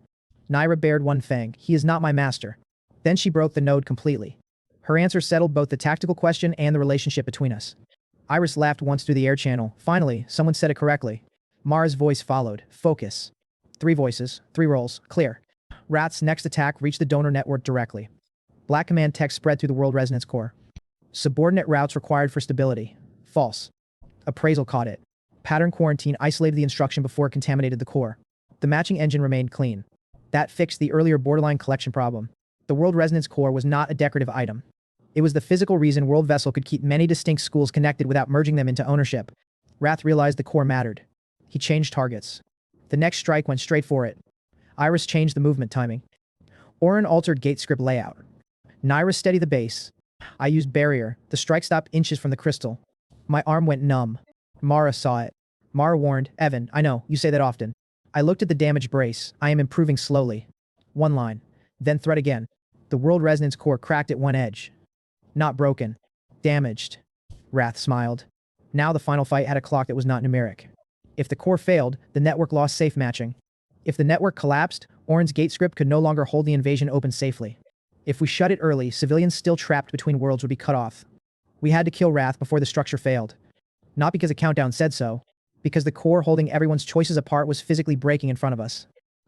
Naira bared one fang. He is not my master. Then she broke the node completely. Her answer settled both the tactical question and the relationship between us. Iris laughed once through the air channel. Finally, someone said it correctly. Mara's voice followed. Focus. 3 voices, 3 rolls, clear. Wrath's next attack reached the donor network directly. Black command text spread through the world resonance core. Subordinate routes required for stability. False. Appraisal caught it. Pattern quarantine isolated the instruction before it contaminated the core. The matching engine remained clean. That fixed the earlier borderline collection problem. The world resonance core was not a decorative item. It was the physical reason World Vessel could keep many distinct schools connected without merging them into ownership. Wrath realized the core mattered. He changed targets. The next strike went straight for it. Iris changed the movement timing. Orin altered gate script layout. Naira steadied the base. I used barrier. The strike stopped inches from the crystal. My arm went numb. Mara saw it. Mara warned, Evan, I know, you say that often. I looked at the damaged brace. I am improving slowly. One line. Then threat again. The world resonance core cracked at one edge. Not broken. Damaged. Wrath smiled. Now the final fight had a clock that was not numeric. If the core failed, the network lost safe matching. If the network collapsed, Orin's gate script could no longer hold the invasion open safely. If we shut it early, civilians still trapped between worlds would be cut off. We had to kill Wrath before the structure failed. Not because a countdown said so, because the core holding everyone's choices apart was physically breaking in front of us.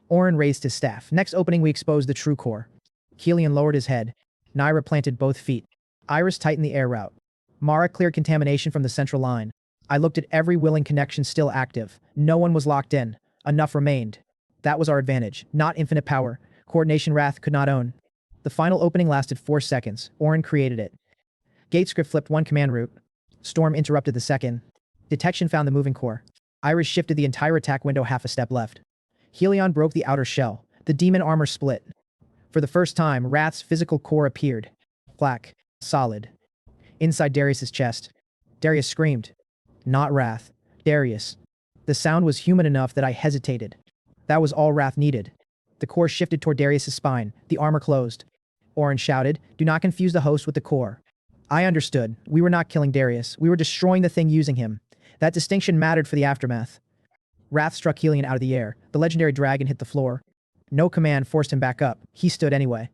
Orin raised his staff. Next opening we exposed the true core. Helion lowered his head. Naira planted both feet. Iris tightened the air route. Mara cleared contamination from the central line. I looked at every willing connection still active. No one was locked in. Enough remained. That was our advantage, not infinite power. Coordination Wrath could not own. The final opening lasted 4 seconds. Orin created it. GateScript flipped one command route. Storm interrupted the second. Detection found the moving core. Iris shifted the entire attack window half a step left. Helion broke the outer shell. The demon armor split. For the first time, Wrath's physical core appeared. Black. Solid. Inside Darius's chest. Darius screamed. Not Wrath. Darius. The sound was human enough that I hesitated. That was all Wrath needed. The core shifted toward Darius's spine. The armor closed. Orin shouted, do not confuse the host with the core. I understood. We were not killing Darius. We were destroying the thing using him. That distinction mattered for the aftermath. Wrath struck Helion out of the air. The legendary dragon hit the floor. No command forced him back up. He stood anyway.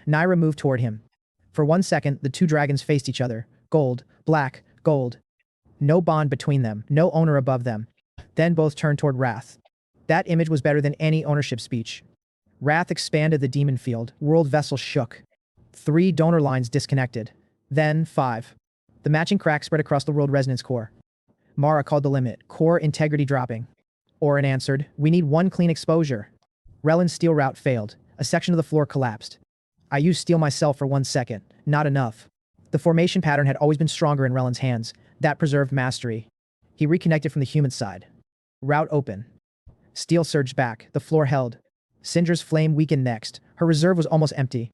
Naira moved toward him. For 1 second, the two dragons faced each other. Gold, black, gold. No bond between them. No owner above them. Then both turned toward Wrath. That image was better than any ownership speech. Wrath expanded the demon field. World vessel shook. 3 donor lines disconnected. Then 5. The matching crack spread across the world resonance core. Mara called the limit. Core integrity dropping. Orin answered, we need 1 clean exposure. Relin's steel route failed. A section of the floor collapsed. I used steel myself for 1 second. Not enough. The formation pattern had always been stronger in Relin's hands. That preserved mastery. He reconnected from the human side. Route open. Steel surged back. The floor held. Syndra's flame weakened next. Her reserve was almost empty.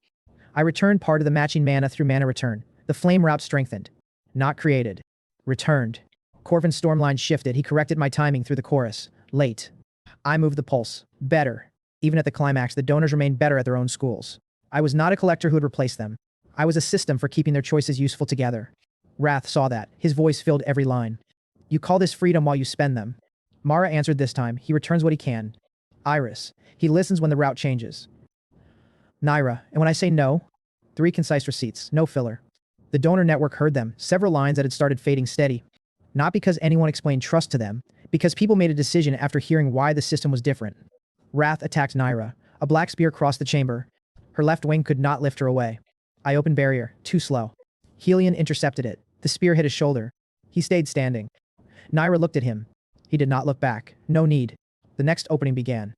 I returned part of the matching mana through mana return. The flame route strengthened. Not created. Returned. Corvin's storm line shifted. He corrected my timing through the chorus. Late. I moved the pulse. Better. Even at the climax, the donors remained better at their own schools. I was not a collector who would replace them. I was a system for keeping their choices useful together. Wrath saw that. His voice filled every line. You call this freedom while you spend them. Mara answered this time. He returns what he can. Iris. He listens when the route changes. Naira. And when I say no, 3 concise receipts. No filler. The donor network heard them. Several lines that had started fading steady. Not because anyone explained trust to them, because people made a decision after hearing why the system was different. Wrath attacked Naira. A black spear crossed the chamber. Her left wing could not lift her away. I opened barrier. Too slow. Helion intercepted it. The spear hit his shoulder. He stayed standing. Naira looked at him. He did not look back. No need. The next opening began.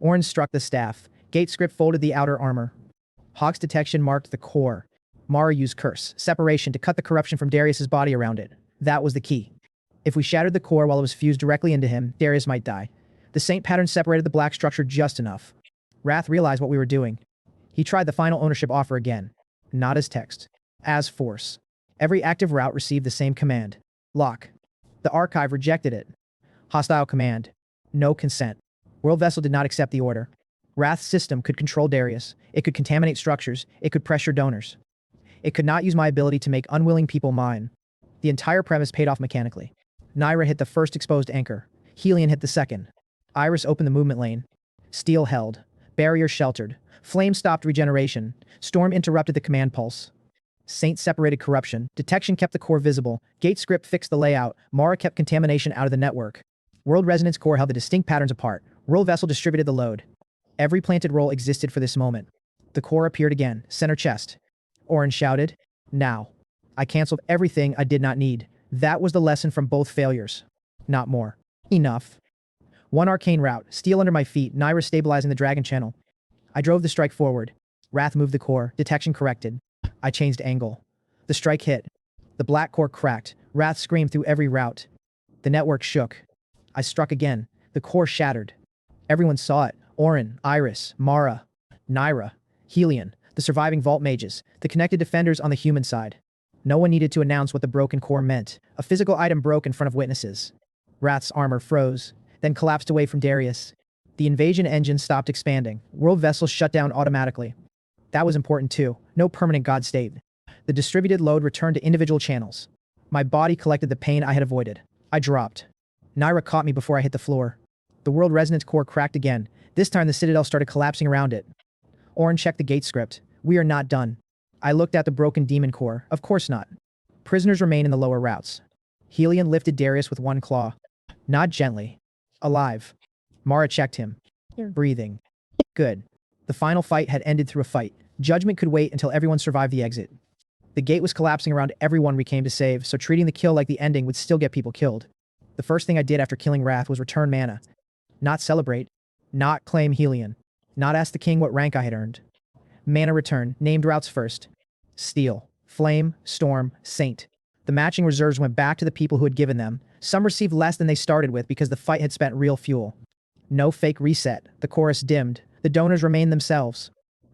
Orange struck the staff. Gate script folded the outer armor. Hawk's detection marked the core. Mara used curse, separation, to cut the corruption from Darius's body around it. That was the key. If we shattered the core while it was fused directly into him, Darius might die. The Saint pattern separated the black structure just enough. Wrath realized what we were doing. He tried the final ownership offer again. Not as text. As force. Every active route received the same command. Lock. The archive rejected it. Hostile command. No consent. World Vessel did not accept the order. Wrath's system could control Darius. It could contaminate structures. It could pressure donors. It could not use my ability to make unwilling people mine. The entire premise paid off mechanically. Naira hit the first exposed anchor. Helion hit the second. Iris opened the movement lane. Steel held. Barrier sheltered. Flame stopped regeneration. Storm interrupted the command pulse. Saint separated corruption. Detection kept the core visible. Gate script fixed the layout. Mara kept contamination out of the network. World Resonance Core held the distinct patterns apart. World Vessel distributed the load. Every planted role existed for this moment. The core appeared again. Center chest. Orange shouted. Now. I canceled everything I did not need. That was the lesson from both failures. Not more. Enough. One arcane route. Steel under my feet. Naira stabilizing the dragon channel. I drove the strike forward. Wrath moved the core. Detection corrected. I changed angle. The strike hit. The black core cracked. Wrath screamed through every route. The network shook. I struck again. The core shattered. Everyone saw it. Orin, Iris, Mara, Naira, Helion, the surviving vault mages, the connected defenders on the human side. No one needed to announce what the broken core meant. A physical item broke in front of witnesses. Wrath's armor froze, then collapsed away from Darius. The invasion engine stopped expanding. World vessels shut down automatically. That was important too. No permanent god state. The distributed load returned to individual channels. My body collected the pain I had avoided. I dropped. Naira caught me before I hit the floor. The World Resonance Core cracked again. This time the Citadel started collapsing around it. Orin checked the gate script. We are not done. I looked at the broken demon core. Of course not. Prisoners remain in the lower routes. Helion lifted Darius with one claw. Not gently. Alive. Mara checked him. Breathing. Good. The final fight had ended through a fight. Judgment could wait until everyone survived the exit. The gate was collapsing around everyone we came to save, so treating the kill like the ending would still get people killed. The first thing I did after killing Wrath was return mana. Not celebrate. Not claim Helion. Not ask the king what rank I had earned. Mana return, named routes first. Steel, Flame, Storm, Saint. The matching reserves went back to the people who had given them. Some received less than they started with because the fight had spent real fuel. No fake reset. The chorus dimmed. The donors remained themselves.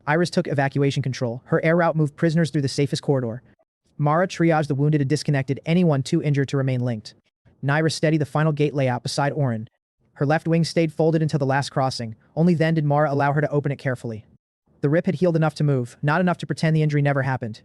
Iris took evacuation control. Her air route moved prisoners through the safest corridor. Mara triaged the wounded and disconnected anyone too injured to remain linked. Naira steadied the final gate layout beside Orin. Her left wing stayed folded until the last crossing. Only then did Mara allow her to open it carefully. The rip had healed enough to move, not enough to pretend the injury never happened.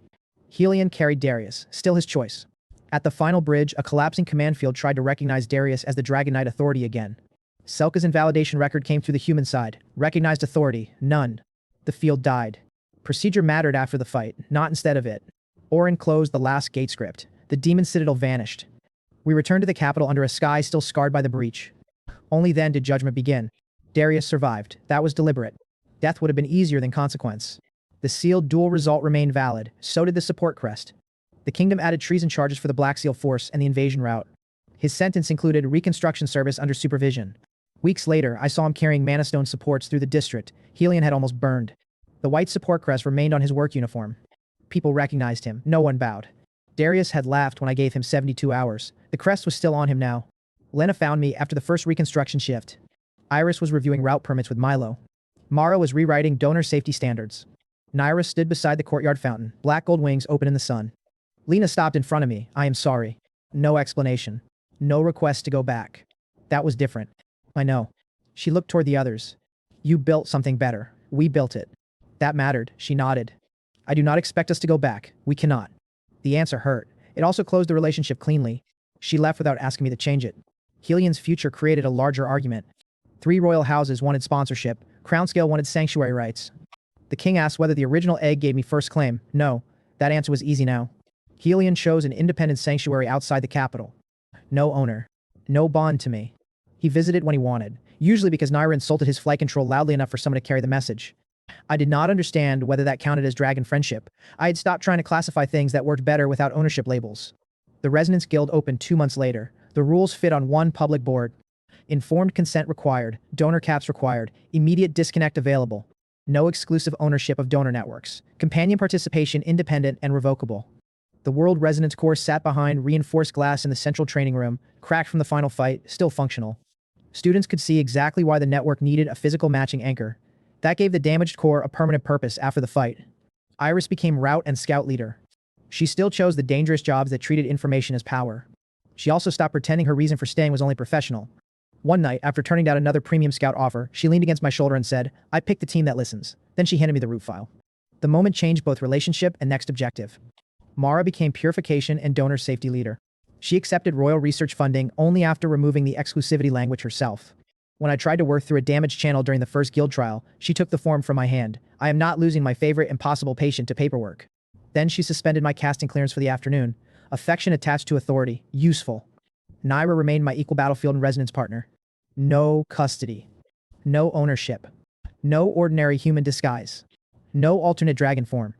Helion carried Darius, still his choice. At the final bridge, a collapsing command field tried to recognize Darius as the Dragon Knight authority again. Selka's invalidation record came through the human side. Recognized authority, none. The field died. Procedure mattered after the fight, not instead of it. Orin closed the last gate script. The demon citadel vanished. We returned to the capital under a sky still scarred by the breach. Only then did judgment begin. Darius survived. That was deliberate. Death would have been easier than consequence. The sealed duel result remained valid. So did the support crest. The kingdom added treason charges for the Black Seal force and the invasion route. His sentence included reconstruction service under supervision. Weeks later, I saw him carrying Mana Stone supports through the district. Helion had almost burned. The white support crest remained on his work uniform. People recognized him. No one bowed. Darius had laughed when I gave him 72 hours. The crest was still on him now. Lena found me after the first reconstruction shift. Iris was reviewing route permits with Milo. Mara was rewriting donor safety standards. Naira stood beside the courtyard fountain, black gold wings open in the sun. Lena stopped in front of me. I am sorry. No explanation. No request to go back. That was different. I know. She looked toward the others. You built something better. We built it. That mattered. She nodded. I do not expect us to go back. We cannot. The answer hurt. It also closed the relationship cleanly. She left without asking me to change it. Helion's future created a larger argument. 3 royal houses wanted sponsorship. Crownscale wanted sanctuary rights. The king asked whether the original egg gave me first claim. No. That answer was easy now. Helion chose an independent sanctuary outside the capital. No owner. No bond to me. He visited when he wanted, usually because Naira insulted his flight control loudly enough for someone to carry the message. I did not understand whether that counted as dragon friendship. I had stopped trying to classify things that worked better without ownership labels. The Resonance Guild opened 2 months later. The rules fit on one public board. Informed consent required, donor caps required, immediate disconnect available. No exclusive ownership of donor networks. Companion participation independent and revocable. The World Resonance Core sat behind reinforced glass in the central training room, cracked from the final fight, still functional. Students could see exactly why the network needed a physical matching anchor. That gave the damaged core a permanent purpose after the fight. Iris became route and scout leader. She still chose the dangerous jobs that treated information as power. She also stopped pretending her reason for staying was only professional. One night, after turning down another premium scout offer, she leaned against my shoulder and said, "I picked the team that listens." Then she handed me the route file. The moment changed both relationship and next objective. Mara became purification and donor safety leader. She accepted royal research funding only after removing the exclusivity language herself. When I tried to work through a damaged channel during the first guild trial, she took the form from my hand. I am not losing my favorite impossible patient to paperwork. Then she suspended my casting clearance for the afternoon. Affection attached to authority. Useful. Naira remained my equal battlefield and resonance partner. No custody. No ownership. No ordinary human disguise. No alternate dragon form.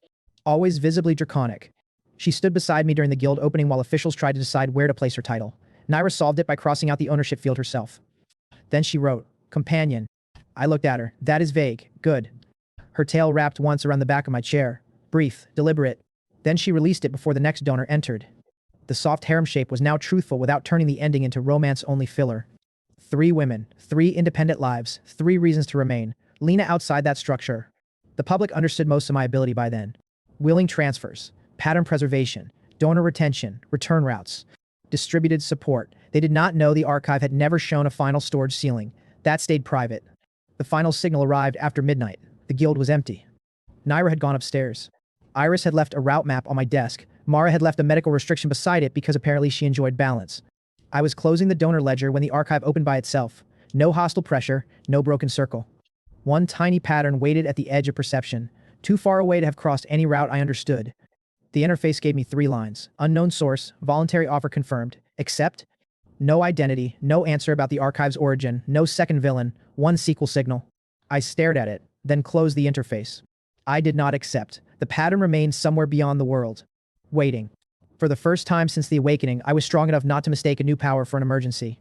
Always visibly draconic. She stood beside me during the guild opening while officials tried to decide where to place her title. Naira solved it by crossing out the ownership field herself. Then she wrote, "Companion." I looked at her. That is vague. Good. Her tail wrapped once around the back of my chair. Brief, deliberate. Then she released it before the next donor entered. The soft harem shape was now truthful without turning the ending into romance-only filler. 3 women, 3 independent lives, 3 reasons to remain. Lena outside that structure. The public understood most of my ability by then. Willing transfers, pattern preservation, donor retention, return routes, distributed support. They did not know the archive had never shown a final storage ceiling. That stayed private. The final signal arrived after midnight. The guild was empty. Naira had gone upstairs. Iris had left a route map on my desk. Mara had left a medical restriction beside it because apparently she enjoyed balance. I was closing the donor ledger when the archive opened by itself. No hostile pressure, no broken circle. One tiny pattern waited at the edge of perception, too far away to have crossed any route I understood. The interface gave me 3 lines. Unknown source, voluntary offer confirmed, accept. No identity, no answer about the archive's origin, no second villain, 1 sequel signal. I stared at it, then closed the interface. I did not accept. The pattern remained somewhere beyond the world. Waiting. For the first time since the awakening, I was strong enough not to mistake a new power for an emergency.